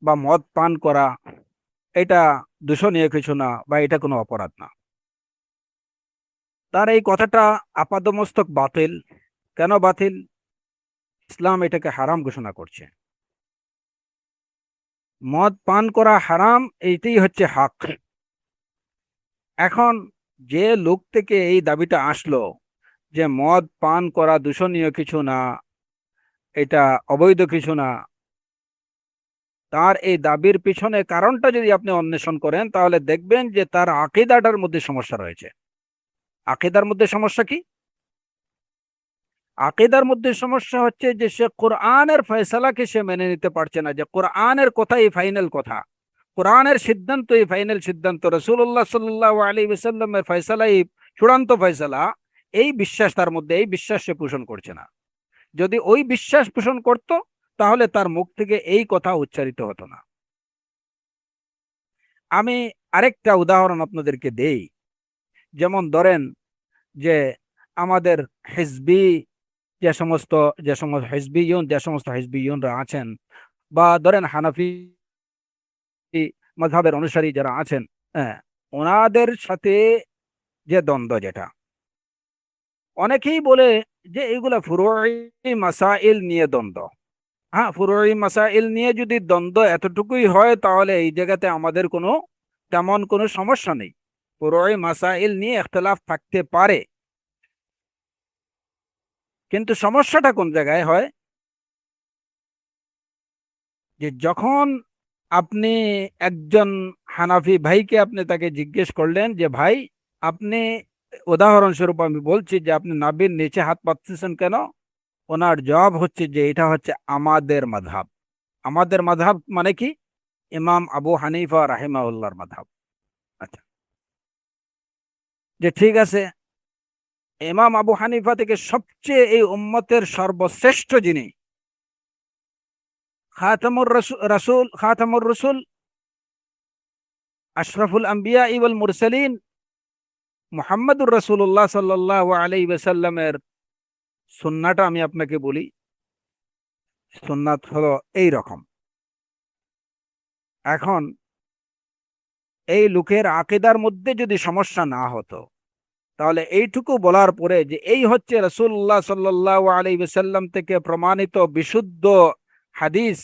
বা মদ পান করা এটা দূষণীয় কিছু না, বা এটা কোনো অপরাধ না। তার এই কথাটা আপাদমস্তক বাতিল। কেন বাতিল? ইসলাম এটাকে হারাম ঘোষণা করছে। মদ পান করা হারাম, এইটাই হচ্ছে হক। এখন যে লোক থেকে এই দাবিটা আসলো যে মদ পান করা দূষণীয় কিছু না, এটা অবৈধ কিছু না, তার এই দাবির পিছনে কারণটা যদি আপনি অন্বেষণ করেন, তাহলে দেখবেন যে তার আকীদাটার মধ্যে সমস্যা রয়েছে। আকীদার মধ্যে সমস্যা কি? আকীদার মধ্যে সমস্যা হচ্ছে যে সে কোরআনের ফয়সালাকে সে মেনে নিতে পারছে না, যে কোরআনের কথাই ফাইনাল কথা, কোরআনের সিদ্ধান্তই ফাইনাল সিদ্ধান্ত, রাসূলুল্লাহ সাল্লাল্লাহু আলাইহি ওয়াসাল্লামের ফয়সালাই চূড়ান্ত ফয়সালা। এই বিশ্বাস তার মধ্যে, এই বিশ্বাস সে পোষণ করছে না। যদি ওই বিশ্বাস পোষণ করত, তাহলে তার মুখ থেকে এই কথা উচ্চারিত হতো না। আমি আরেকটা উদাহরণ আপনাদেরকে দেই। যেমন ধরেন যে আমাদের হিজবি, যে সমস্ত হিজবিয়ুনরা আছেন, বা ধরেন হানাফি মাযহাবের অনুসারী যারা আছেন, হ্যাঁ, ওনাদের সাথে যে দ্বন্দ্ব, যেটা অনেকেই বলে যে এগুলা ফুরুই মাসাইল নিয়ে দ্বন্দ্ব। হ্যাঁ, ফুরুই মাসাইল নিয়ে যদি দ্বন্দ্ব এতটুকুই হয়, তাহলে এই জায়গাতে আমাদের কোনো তেমন কোনো সমস্যা নেই। ফুরুই মাসাইল নিয়ে ইখতিলাফ থাকতে পারে, কিন্তু সমস্যাটা কোন জায়গায় হয়? যে যখন আপনি একজন হানাফি ভাইকে, আপনি তাকে জিজ্ঞেস করলেন যে ভাই, আপনি, উদাহরণস্বরূপ আমি বলছি, যে আপনি নাভির নিচে হাত পাততেছেন কেন? ওনার জবাব হচ্ছে যে এটা হচ্ছে আমাদের মাযহাব। আমাদের মাযহাব মানে কি? ইমাম আবু হানিফা রাহিমাহুল্লাহর মাযহাব। আচ্ছা, যে ঠিক আছে, ইমাম আবু হানিফা থেকে সবচেয়ে এই উম্মতের সর্বশ্রেষ্ঠ যিনি, খাতামুর রসুল, আশরাফুল আম্বিয়া ওয়াল মুরসালিন, মুহাম্মদুর রাসূলুল্লাহ সাল্লাল্লাহু আলাইহি ওয়াসাল্লামের সুন্নাহটা আমি আপনাকে বলি। সুন্নাত হলো এই রকম। এখন এই লোকের আকীদার মধ্যে যদি সমস্যা না হতো, তাহলে এইটুকু বলার পরে যে এই হচ্ছে রাসূলুল্লাহ সাল্লাল্লাহু আলাইহি ওয়াসাল্লাম থেকে প্রমাণিত বিশুদ্ধ হাদিস,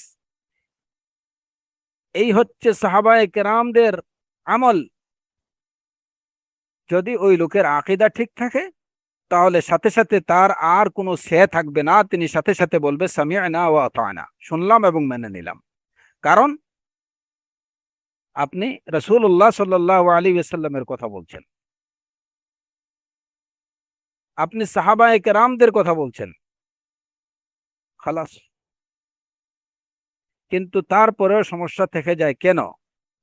এই হচ্ছে সাহাবায়ে কেরামদের আমল, যদি ওই লোকের আকীদা ঠিক থাকে, তাহলে সাথে সাথে তার আর কোনো সে থাকবে না, তিনি সাথে সাথে বলবে সামি'না ওয়া আতা'না, শুনলাম এবং মেনে নিলাম। কারণ আপনি রাসূলুল্লাহ সাল্লাল্লাহু আলাইহি ওয়াসাল্লামের কথা বলছেন, আপনি সাহাবায়ে কেরামদের কথা বলছেন, খালাস। কিন্তু তারপরেও সমস্যা থেকে যায় কেন?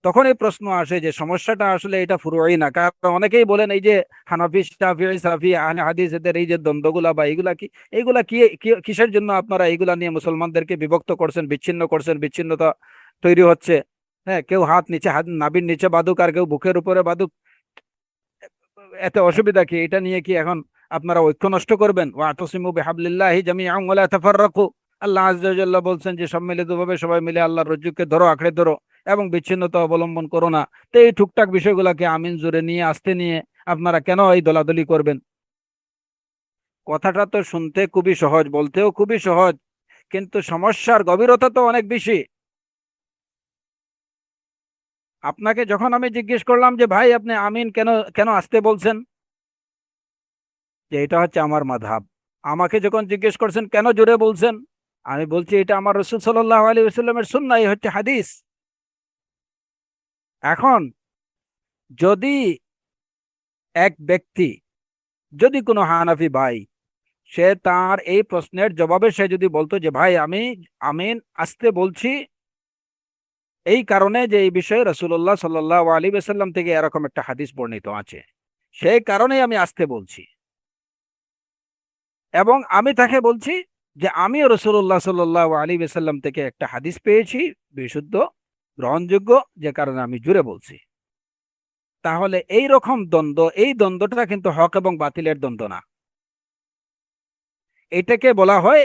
তখন এই প্রশ্ন আসে যে সমস্যাটা আসলে এটা ফুরুই না। কারণ অনেকেই বলেন এই যে হানাফি, শাফিঈ, সাফি, আহলে হাদিস এদের এই যে দ্বন্দ্বগুলা বা এইগুলা কি কিসের জন্য আপনারা এইগুলা নিয়ে মুসলমানদেরকে বিভক্ত করছেন, বিচ্ছিন্ন করছেন, বিচ্ছিন্নতা তৈরি হচ্ছে। হ্যাঁ, কেউ হাত নিচে, হাত নাভির নিচে বাঁধুক আর কেউ বুকের উপরে বাঁধুক, এতে অসুবিধা কি? এটা নিয়ে কি এখন আপনারা ঐক্য নষ্ট করবেন? ওয়াতাসিমু বিহাবলিল্লাহি জামিআন ওয়া লা তাফাররাকু। আল্লাহ আযজা ওয়া জাল্লা বলছেন যে সম্মিলিতভাবে সবাই মিলে আল্লাহর রজ্জুকে ধরো, আঁকড়ে ধরো এবং বিচ্ছিন্নতা অবলম্বন করো না। তো এই টুকটাক বিষয়গুলোকে আমিন জুড়ে নিয়ে আসতে নিয়ে আপনারা কেন এই দলাদলি করবেন? কথাটা তো শুনতে খুবই সহজ, বলতেও খুবই সহজ, কিন্তু সমস্যার গভীরতা তো অনেক বেশি। আপনাকে যখন আমি জিজ্ঞেস করলাম যে ভাই আপনি আমিন কেন কেন আসতে বলছেন, যে এটা হচ্ছে আমার মাযহাব। আমাকে যখন জিজ্ঞেস করছেন কেন জোরে বলছেন, আমি বলছি এটা আমার রাসূল সাল্লাল্লাহু আলাইহি ওয়াসাল্লামের সুন্নাহ, এই হচ্ছে হাদিস। এখন যদি এক ব্যক্তি, যদি কোনো হানাফি ভাই, সে তার এই প্রশ্নের জবাবে সে যদি বলতো যে ভাই আমি আমিন আসতে বলছি এই কারণে যে এই বিষয়ে রাসূলুল্লাহ সাল্লাল্লাহু আলাইহি ওয়াসাল্লাম থেকে এরকম একটা হাদিস বর্ণিত আছে, সেই কারণেই আমি আসতে বলছি, এবং আমি তাকে বলছি যে আমিও রাসূলুল্লাহ সাল্লাল্লাহু আলাইহি ওয়াসাল্লাম থেকে একটা হাদিস পেয়েছি বিশুদ্ধ, গ্রহণযোগ্য, যে কারণে আমি জুড়ে বলছি। তাহলে এই রকম দ্বন্দ্ব, এই দ্বন্দ্বটা কিন্তু হক এবং বাতিলের দ্বন্দ্ব না, এটাকে বলা হয়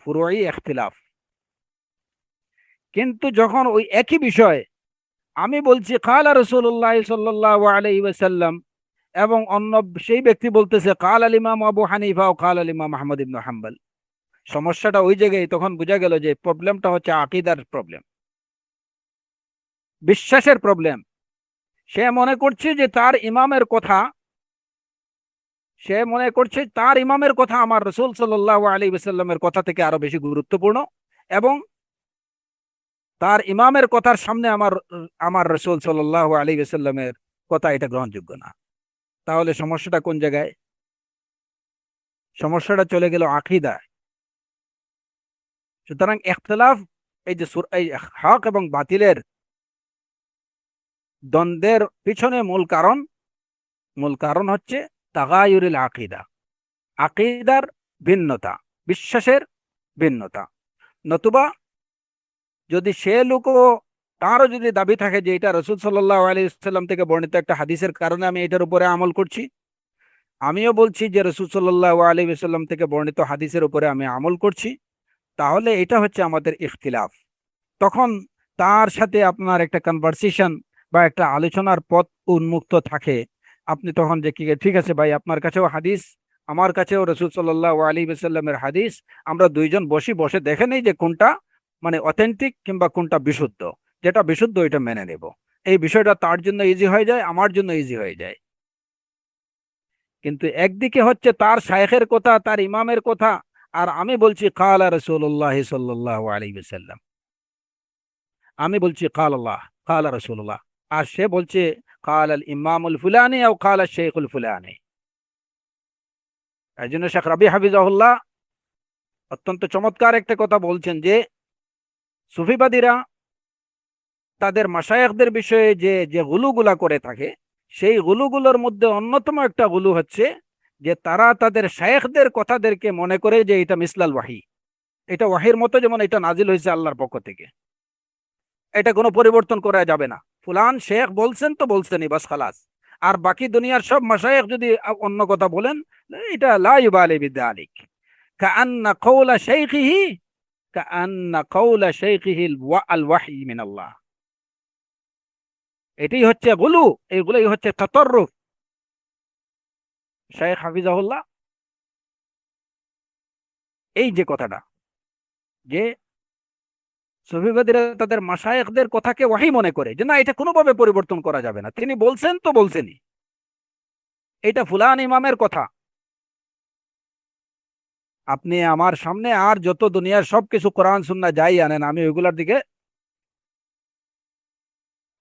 ফুরুই ইখতিলাফ। কিন্তু যখন ওই একই বিষয় আমি বলছি কালা রাসূলুল্লাহ সাল্লাল্লাহু আলাইহি ওয়াসাল্লাম, এবং অন্য সেই ব্যক্তি বলতেছে কাল আল ইমাম আবু হানিফা ও কাল আল ইমাম আহমদ ইবনে হাম্বল, সমস্যাটা ওই জায়গায় তখন বোঝা গেল যে প্রবলেমটা হচ্ছে আকীদার প্রবলেম, বিশ্বাসের প্রবলেম। সে মনে করছে যে তার ইমামের কথা, সে মনে করছে তার ইমামের কথা আমার রাসূল সাল্লাল্লাহু আলাইহি ওয়াসাল্লামের কথা থেকে আরো বেশি গুরুত্বপূর্ণ, এবং তার ইমামের কথার সামনে আমার আমার রাসূল সাল্লাল্লাহু আলাইহি ওয়াসাল্লামের কথা এটা গ্রহণযোগ্য না। তাহলে সমস্যাটা কোন জায়গায়? সমস্যাটা চলে গেল আকীদায়। সুতরাং ইখতিলাফ, এই যে এই হক এবং বাতিলের দ্বন্দ্বের পিছনে মূল কারণ হচ্ছে তাগায়ুরুল আকীদা, আকীদার ভিন্নতা, বিশ্বাসের ভিন্নতা। নতুবা যদি সে লোকও, তারও যদি দাবি থাকে যে এটা রাসূল সাল্লাল্লাহু আলাইহি ওয়াসাল্লাম থেকে বর্ণিত একটা হাদিসের কারণে আমি এটার উপরে আমল করছি, আমিও বলছি যে রাসূল সাল্লাল্লাহু আলাইহি ওয়াসাল্লাম থেকে বর্ণিত হাদিসের উপরে আমি আমল করছি, তাহলে এটা হচ্ছে আমাদের ইখতিলাফ। তখন তার সাথে আপনার একটা কনভারসেশন বা একটা আলোচনার পথ উন্মুক্ত থাকে। আপনি তখন যে কি ঠিক আছে ভাই, আপনার কাছেও হাদিস, আমার কাছেও রাসূল সাল্লাল্লাহু আলাইহি ওয়াসাল্লামের হাদিস, আমরা দুইজন বসে দেখে নেই যে কোনটা মানে অথেন্টিক কিংবা কোনটা বিশুদ্ধ। যেটা বিশুদ্ধ ওইটা মেনে নেব। এই বিষয়টা তার জন্য ইজি হয়ে যায়, আমার জন্য ইজি হয়ে যায়। কিন্তু একদিকে হচ্ছে তার শায়খের কথা, তার ইমামের কথা, আর আমি বলছি কালা রাসূলুল্লাহ সাল্লাল্লাহু আলাইহি ওয়াসাল্লাম, আমি বলছি কাল আল্লাহ কাল রাসূলুল্লাহ, আর সে বলছে কাল আল ইমামুল ফুলানি ও কাল আল শেখুল ফুলানি। এই জন্য শেখ রাবি হাফিজাহুল্লাহ অত্যন্ত চমৎকার একটা কথা বলছেন যে সুফিবাদীরা তাদের মাশায়েখদের বিষয়ে যে যে গুলুগুলা করে থাকে, সেই গুলুগুলোর মধ্যে অন্যতম একটা গুলু হচ্ছে যে তারা তাদের শায়েখদের কথাদেরকে মনে করে যে এটা মিসলাল ওয়াহি, এটা ওয়াহির মতো, যেমন এটা নাজিল হয়েছে আল্লাহর পক্ষ থেকে, এটা কোনো পরিবর্তন করা যাবে না। ফুলান শেখ বলছেন তো বলছেনই, বাস খালাস। আর বাকি দুনিয়ার সব মাশায়েখ যদি অন্য কথা বলেন, এটা লা ইউবালি বিযালিক, কাআন্না কওলা শাইখিহি, কাআন্না কওলা শাইখিহি আল ওয়াহী মিন আল্লাহ। এটাই হচ্ছে গুলু, এইগুলোই হচ্ছে তাতাররুফ। শেখ হাফিজাহুল্লাহ এই যে কথাটা, যে সুফিবাদীরা তাদের মাশায়েখদের কথাকে ওয়াহী মনে করে যে না, এটা কোনোভাবে পরিবর্তন করা যাবে না, তিনি বলছেন তো বলছেনই, এটা ফুলান ইমামের কথা। আপনি আমার সামনে আর যত দুনিয়ার সবকিছু কোরআন সুন্নাহ যাই আনেন, আমি ওইগুলোর দিকে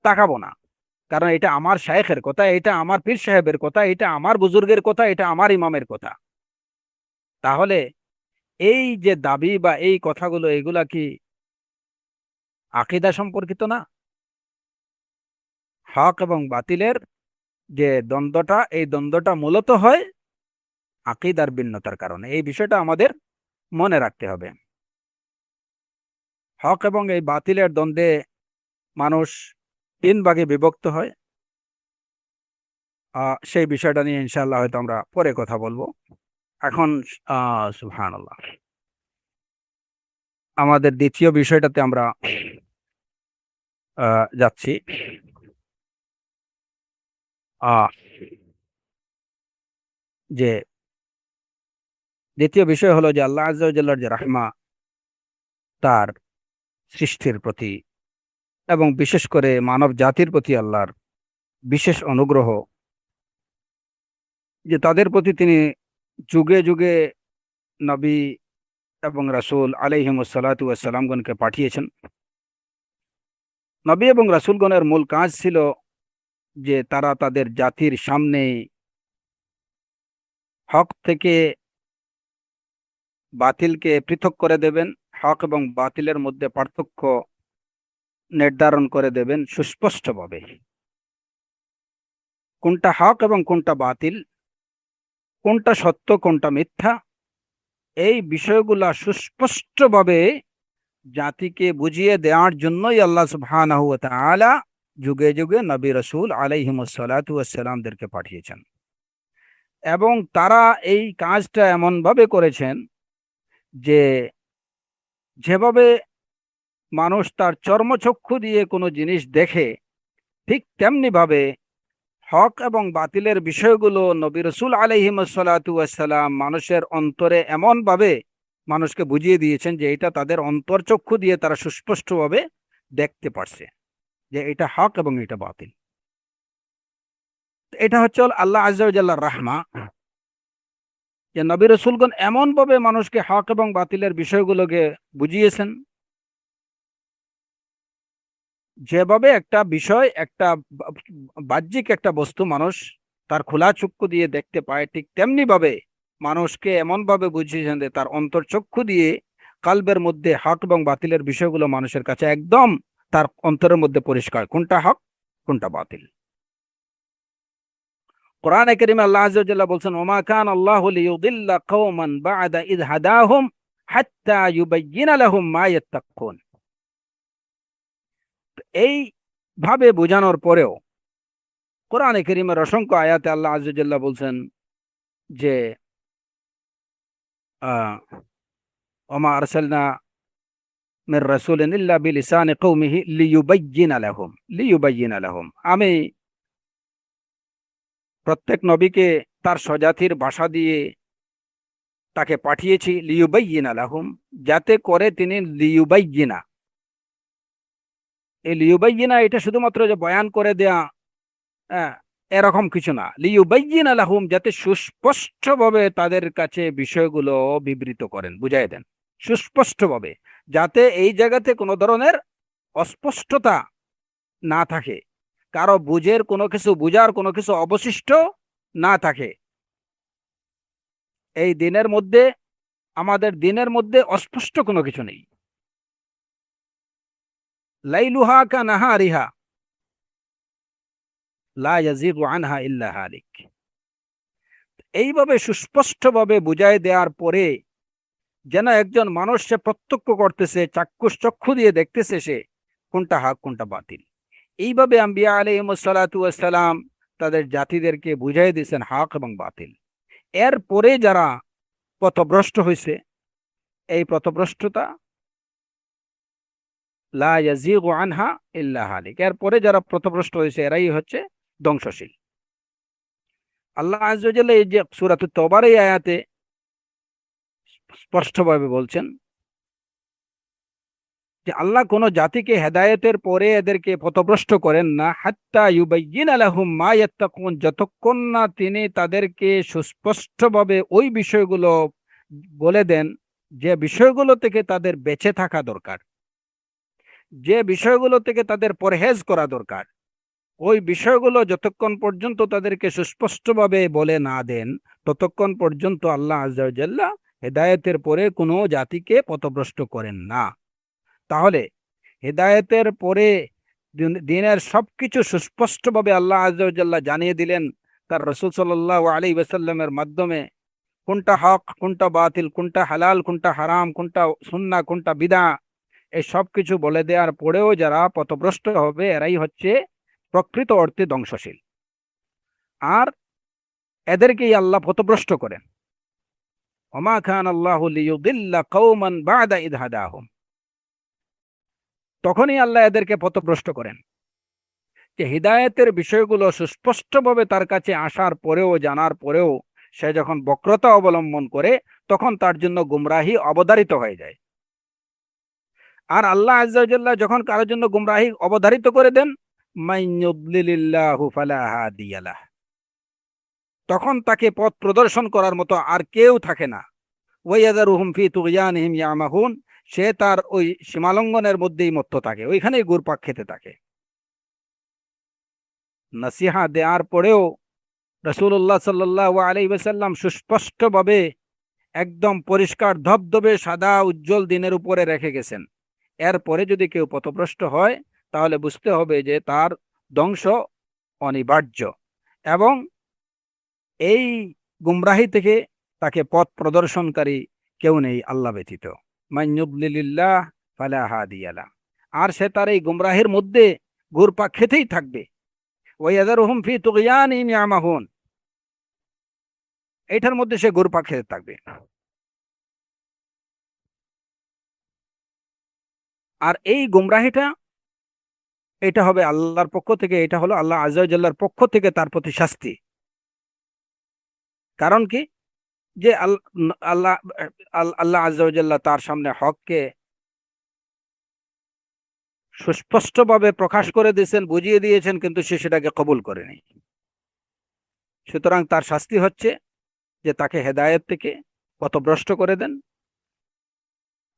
তাকাবো না। কারণ এটা আমার শায়েখের কথা, এটা আমার পীর সাহেবের কথা, এটা আমার বুজুর্গের কথা, এটা আমার ইমামের কথা। তাহলে এই যে দাবি বা এই কথাগুলো, এগুলা কি আকীদা সম্পর্কিত না। হক এবং বাতিলের যে দ্বন্দ্বটা, এই দ্বন্দ্বটা মূলত হয় আকীদার ভিন্নতার কারণে। এই বিষয়টা আমাদের মনে রাখতে হবে। হক এবং এই বাতিলের দ্বন্দ্বে মানুষ 3 ভাগে বিভক্ত হয়। সেই বিষয়টা নিয়ে ইনশাআল্লাহ হয়তো আমরা পরে কথা বলবো। এখন সুবহানাল্লাহ, আমাদের দ্বিতীয় বিষয়টাতে আমরা যাচ্ছি। যে দ্বিতীয় বিষয় হলো যে আল্লাহ আযজা ওয়া জাল্লার যে রাহমা তার সৃষ্টির প্রতি এবং বিশেষ করে মানব জাতির প্রতি আল্লাহর বিশেষ অনুগ্রহ, যে তাদের প্রতি তিনি যুগে যুগে নবী এবং রাসূল আলাইহিমুস সালাতু ওয়াস সালামগণকে পাঠিয়েছেন। নবী এবং রাসূলগণের মূল কাজ ছিল যে তারা তাদের জাতির সামনে হক থেকে বাতিলকে পৃথক করে দেবেন, হক এবং বাতিলের মধ্যে পার্থক্য নির্ধারণ করে দেবেন সুস্পষ্টভাবে। কোনটা হক এবং কোনটা বাতিল, কোনটা সত্য কোনটা মিথ্যা, এই বিষয়গুলা সুস্পষ্টভাবে জাতিকে বুঝিয়ে দেওয়ার জন্যই আল্লাহ সুবহানাহু ওয়া তাআলা যুগে যুগে নবী রাসূল আলাইহিমুস সালাতু ওয়াস সালামদেরকে পাঠিয়েছেন। এবং তারা এই কাজটা এমনভাবে করেছেন যে যেভাবে মানুষ তার চর্মচক্ষু দিয়ে কোনো জিনিস দেখে, ঠিক তেমনি ভাবে হক এবং বাতিলের বিষয়গুলো নবী রাসূল আলাইহিমুস সালাতু ওয়াস সালাম মানুষের অন্তরে এমনভাবে মানুষকে বুঝিয়ে দিয়েছেন যে এটা তাদের অন্তরচক্ষু দিয়ে তারা সুস্পষ্টভাবে দেখতে পারছে যে এটা হক এবং এটা বাতিল। এটা হচ্ছে আল্লাহ আযজা ওয়া জাল্লার রাহমা, যে নবী রাসূলগণ এমনভাবে মানুষকে হক এবং বাতিলের বিষয়গুলোকে বুঝিয়েছেন, যেভাবে একটা বিষয়, একটা বাহ্যিক একটা বস্তু মানুষ তার খোলা চক্ষু দিয়ে দেখতে পায়, ঠিক তেমনি ভাবে মানুষকে এমনভাবে বুঝিয়েছেন যে তার অন্তরচক্ষু দিয়ে কালবের মধ্যে হক এবং বাতিলের বিষয়গুলো মানুষের কাছে একদম তার অন্তরের মধ্যে পরিষ্কার, কোনটা হক কোনটা বাতিল। কোরআনে কারীমে আল্লাহ আযজা ওয়া জাল্লা বলছেন, ওমা কান আল্লাহু লিইউদিল্লা কওমান বা'দা ইয হাদাহুম হাত্তা ইউবায়্যিনা লাহুম মা ইয়াত্তাকুন। এই ভাবে বোঝানোর পরেও কোরআনে কারীমের অসংখ্য আয়াতে আল্লাহ আযজা ওয়া জাল্লা বলছেন যে ওমা আরসালনা মির রাসূলিন ইল্লা বিলিসানি কওমিহি লিইউবায়্যিনা লাহুম। আমি প্রত্যেক নবীকে তার স্বজাতির ভাষা দিয়ে তাকে পাঠিয়েছি, লিইউবায়্যিনা লাহুম, যাতে করে তিনি লিইউবায়্যিনা, এই লিইউবায়্যিনা এটা শুধুমাত্র যে বয়ান করে দেয়া এরকম কিছু না। লিইউবায়্যিনা লাহুম, যাতে সুস্পষ্টভাবে তাদের কাছে বিষয়গুলো বিবৃত করেন, বুঝাই দেন সুস্পষ্টভাবে, যাতে এই জায়গাতে কোনো ধরনের অস্পষ্টতা না থাকে, কারো বুঝার কোনো কিছু অবশিষ্ট না থাকে। এই দিনের মধ্যে, আমাদের দিনের মধ্যে অস্পষ্ট কোনো কিছু নেই। লাইলুহা কানাহারিহা লা ইয়াজিগু আনহা ইল্লা হালিক। এইভাবে সুস্পষ্টভাবে বুঝাই দেওয়ার পরে যেন একজন মানুষ সে প্রত্যক্ষ করতেছে, চাক্ষুষ চক্ষু দিয়ে দেখতেছে সে কোনটা হক কোনটা বাতিল। এইভাবে আম্বিয়া আলাইহিমুস সালাতু ওয়াস সালাম তাদের জাতিদেরকে বুঝাই দিয়েছেন হক এবং বাতিল। এরপরে যারা পথভ্রষ্ট হয়েছে, এই পথভ্রষ্টতা লা ইয়াজিগু আনহা ইল্লা হালিক, এরপরে যারা পথভ্রষ্ট হয়েছে এরাই হচ্ছে ধ্বংসশীল। আল্লাহ আযজা ওয়া জাল্লা এই যে সূরাতুত তওবার এই আয়াতে স্পষ্টভাবে বলছেন যে আল্লাহ কোন জাতিকে হেদায়েতের পরে এদেরকে পথভ্রষ্ট করেন না, হাত্তা ইউবায়্যিনা লাহুম মা ইয়াত্তাকুন, যতক্ষণ না তিনি তাদেরকে সুস্পষ্টভাবে ওই বিষয়গুলো বলে দেন যে বিষয়গুলো থেকে তাদের বেঁচে থাকা দরকার, যে বিষয়গুলো থেকে তাদের পরহেজ করা দরকার। ওই বিষয়গুলো যতক্ষণ পর্যন্ত তাদেরকে সুস্পষ্টভাবে বলে না দেন, ততক্ষণ পর্যন্ত আল্লাহ আযজা ওয়া জাল্লা হেদায়েতের পরে কোনো জাতিকে পথভ্রষ্ট করেন না। তাহলে হিদায়েতের পরে দিনের সবকিছু সুস্পষ্টভাবে আল্লাহ আযজা ওয়া জাল্লা জানিয়ে দিলেন তার রাসূল সাল্লাল্লাহু আলাইহি ওয়াসাল্লামের মাধ্যমে। কোনটা হক, কোনটা বাতিল, কোনটা হালাল, কোনটা হারাম, কোনটা সুন্নাহ, কোনটা বিদআ, এই সব কিছু বলে দেওয়ার পরেও যারা পথভ্রষ্ট হবে এরাই হচ্ছে প্রকৃত অর্থে ধ্বংসশীল। আর এদেরকেই আল্লাহ পথভ্রষ্ট করেন। ওমা কানা আল্লাহু লিইউদিল্লা কওমান বা'দা ইয হাদাহুম। তখনই আল্লাহ এদেরকে পথভ্রষ্ট করেন যে হিদায়াতের বিষয়গুলো সুস্পষ্টভাবে তার কাছে আসার পরেও, জানার পরেও সে যখন বক্রতা অবলম্বন করে তখন তার জন্য গুমরাহি অবধারিত হয়ে যায়। আর আল্লাহ আযজা ওয়া জাল্লা যখন কারোর জন্য গুমরাহি অবধারিত করে দেন, মাইয়ুদলিলিল্লাহু ফালা হাদিয়া লাহ, তখন তাকে পথ প্রদর্শন করার মতো আর কেউ থাকে না। ওয়াইয়াযারুহুম ফি তুগয়ানিহিম ইয়ামাহুন, সে তার ওই সীমালঙ্ঘনের মধ্যেই মত্ত থাকে, ওইখানেই ঘুরপাক খেতে থাকে। নসিহা দেওয়ার পরেও রাসূলুল্লাহ সাল্লাল্লাহু আলাইহি ওয়াসাল্লাম সুস্পষ্টভাবে একদম পরিষ্কার ধবধবে সাদা উজ্জ্বল দিনের উপরে রেখে গেছেন। এরপরে যদি কেউ পথভ্রষ্ট হয় তাহলে বুঝতে হবে যে তার ধ্বংস অনিবার্য, এবং এই গুমরাহি থেকে তাকে পথ প্রদর্শনকারী কেউ নেই আল্লাহ ব্যতীত। মান ইউদ্লিলিল্লাহ ফালা হাদিয়া লাহ। আর সে তার এই গুমরাহির মধ্যে ঘুরপাক খেতেই থাকবে। ওয়াইয়াযারুহুম ফি তুগয়ানিহিম ইয়ামাহুন, এইটার মধ্যে সে ঘুরপাক খেতে থাকবে। আর এই গুমরাহিটা, এটা হবে আল্লাহর পক্ষ থেকে, এটা হলো আল্লাহ আযজা ওয়া জাল্লার পক্ষ থেকে তার প্রতি শাস্তি। কারণ কি? যে আল্লাহ আল্লাহ আযজা ওয়া জাল্লা তার সামনে হককে সুস্পষ্টভাবে প্রকাশ করে দিয়েছেন, বুঝিয়ে দিয়েছেন, কিন্তু সে সেটাকে কবুল করেনি। সুতরাং তার শাস্তি হচ্ছে যে তাকে হেদায়েত থেকে পথভ্রষ্ট করে দেন।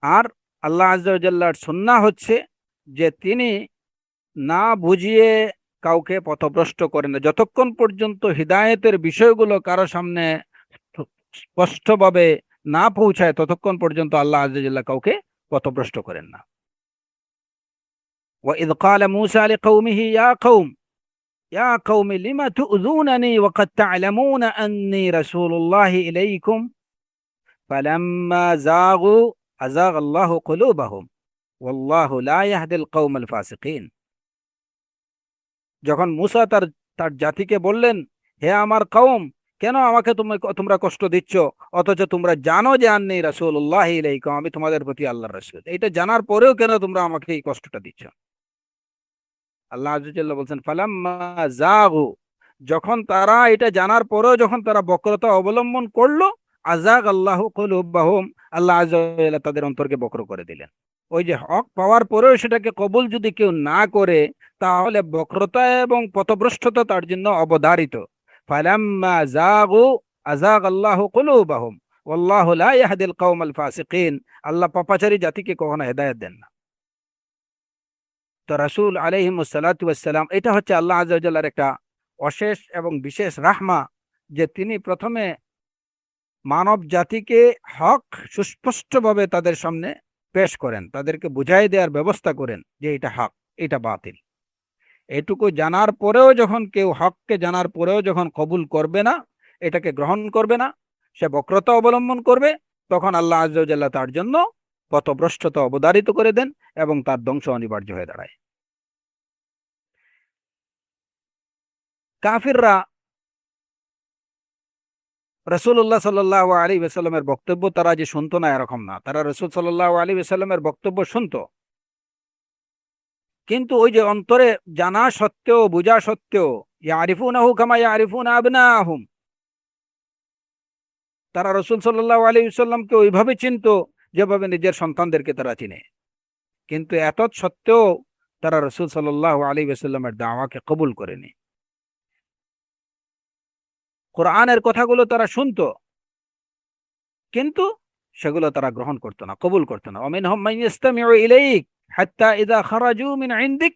আর আল্লাহ আযজা ওয়া জাল্লার সুন্নাহ হচ্ছে যে তিনি না বুঝিয়ে কাউকে পথভ্রষ্ট করেন না। যতক্ষণ পর্যন্ত হিদায়েতের বিষয়গুলো কারো সামনে স্পষ্টভাবে না পৌঁছায় ততক্ষণ পর্যন্ত আল্লাহ আযজা ওয়া জাল্লা কাউকে পথভ্রষ্ট করেন না। وإذ قال موسى لقومه يا قوم لم تؤذونني وقد تعلمون أني رسول الله إليكم فلما زاغوا أزاغ الله قلوبهم والله لا يهدي القوم الفاسقين। যখন মূসা তার তার জাতিকে বললেন, হে আমার কওম, কেন আমাকে তোমরা কষ্ট দিচ্ছ, অথচ তোমরা জানো যে আন্নী রাসূলুল্লাহ ইলাইকুম, আমি তোমাদের প্রতি আল্লাহর রাসূল, এটা জানার পরেও কেন তোমরা আমাকে এই কষ্টটা দিচ্ছ? আল্লাহ আযজা ওয়া জাল্লা বলছেন ফালাম্মা যাগু, যখন তারা এটা জানার পরেও যখন তারা বক্রতা অবলম্বন করলো, আযাগ আল্লাহু কুলুবাহুম, আল্লাহ আযজা ওয়া জাল্লা তাদের অন্তরকে বক্র করে দিলেন। ওই যে হক পাওয়ার পরেও সেটাকে কবুল যদি কেউ না করে তাহলে বক্রতা এবং পথভ্রষ্টতা তার জন্য অবধারিত। ফালাম্মা যাগু আযাগ আল্লাহু কুলুবাহুম ওয়াল্লাহু লা ইয়াহদিল কওমাল ফাসিকিন, আল্লাহ পাপাচারী জাতিকে কখনো হেদায়েত দেন না। তো রাসূল আলাইহিমুসসালাতু ওয়াসসালাম, এটা হচ্ছে আল্লাহ আযজা ওয়া জাল্লার একটা অশেষ এবং বিশেষ রাহমা যে তিনি প্রথমে মানব জাতিকে হক সুস্পষ্টভাবে তাদের সামনে পেশ করেন, তাদেরকে বুঝাই দেওয়ার ব্যবস্থা করেন যে এটা হক, এটা বাতিল। এটুকু জানার পরেও যখন কেউ হককে জানার পরেও যখন কবুল করবে না, এটাকে গ্রহণ করবে না, সে বক্রতা অবলম্বন করবে, তখন আল্লাহ আযজা ওয়া জাল্লা তার জন্য পথভ্রষ্টতা অবধারিত করে দেন এবং তার ধ্বংস অনিবার্য হয়ে দাঁড়ায়। কাফিররা রাসূলুল্লাহ সাল্লাল্লাহু আলাইহি ওয়াসাল্লামের বক্তব্য তারা যে শুনতো না এরকম না, তারা রাসূল সাল্লাল্লাহু আলাইহি ওয়াসাল্লামের বক্তব্য শুনতো, কিন্তু ওই যে অন্তরে জানা সত্ত্বেও, বুঝা সত্ত্বেও, ইয়ারিফুনাহু কামা ইয়ারিফুনা আবনাহুম, তারা রাসূল সাল্লাল্লাহু আলাইহি ওয়াসাল্লামকে ওইভাবে চিনতো যেভাবে নিজের সন্তানদেরকে তারা চিনে। কিন্তু এতৎ সত্ত্বেও তারা রাসূল সাল্লাল্লাহু আলাইহি ওয়াসাল্লামের দাওয়াকে কবুল করেনি। কোরআনের কথাগুলো তারা শুনতো, কিন্তু সেগুলো তারা গ্রহণ করতো না, কবুল করতো না। ওয়ামিনহুম মান ইস্তামিউ ইলাইক হাত্তা ইযা খারাজু মিন ইনদিক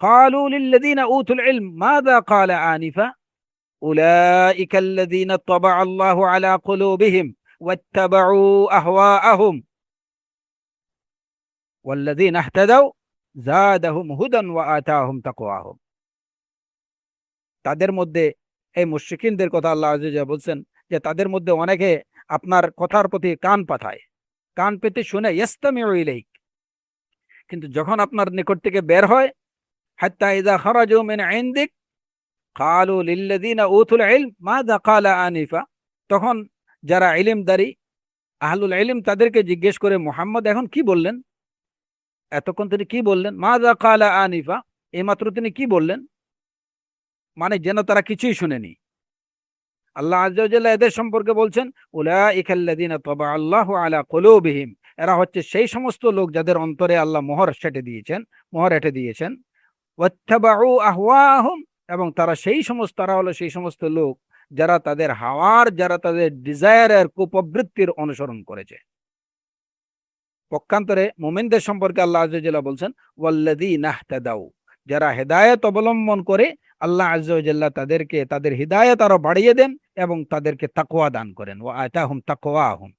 ক্বালু লিল্লাযীনা উতুল ইলম মাযা ক্বালা আনিফা উলাইকা আল্লাযীনা তাবাআ আল্লাহু আলা কুলুবিহিম ওয়াত্তাবাউ আহওয়াআহুম ওয়াল্লাযীনা ইহতাদাউ যাদাহুম হুদান ওয়া আতাহুম তাকওয়াহুম। তাদের মধ্যে এই মুশরিকিনদের কথা আল্লাহ আযজা ওয়াজাল বলছেন যে তাদের মধ্যে অনেকে আপনার কথার প্রতি কান পাতায়, কান পেতে শুনে ইস্তামিউ ইলাইক, কিন্তু যখন আপনার নিকট থেকে বের হয়, হাত্তা ইযা খারাজু মিন ইনদিক ক্বালু লিল্লাযিনা উতুল ইলম মাযা ক্বালা আনিফা, তখন যারা ইলমদারি আহলুল ইলম তাদেরকে জিজ্ঞেস করে মুহাম্মদ এখন কি বললেন, এতক্ষণ তিনি কি বললেন, মাযা ক্বালা আনিফা, এইমাত্র তিনি কি বললেন, মানে যেন তারা কিছুই শুনেনি। আল্লাহ আযজা ওয়া জাল্লা এদের সম্পর্কে বলছেন, উলাইকাল্লাযিনা তাবা আল্লাহু আলা কুলুবিহিম, এরা হচ্ছে সেই সমস্ত লোক যাদের অন্তরে আল্লাহ মোহর এঁটে দিয়েছেন। ওয়াত্তাবাউ আহওয়াহুম, এবং তারা হলো সেই সমস্ত লোক যারা তাদের হাওয়ার, যারা তাদের ডিজায়ারের কুপ্রবৃত্তির অনুসরণ করেছে। পক্ষান্তরে মুমিনদের সম্পর্কে আল্লাহ আযজা ওয়া জাল্লা বলছেন, ওয়াল্লাযীনা ইহতাদাউ, যারা হেদায়েত অবলম্বন করে আল্লাহ আযজা ওয়া জাল্লা তাদেরকে তাদের হিদায়াত আরো বাড়িয়ে দেন এবং তাদেরকে তাকওয়া দান করেন। ওয়া আতাহুম তাকওয়াহুম,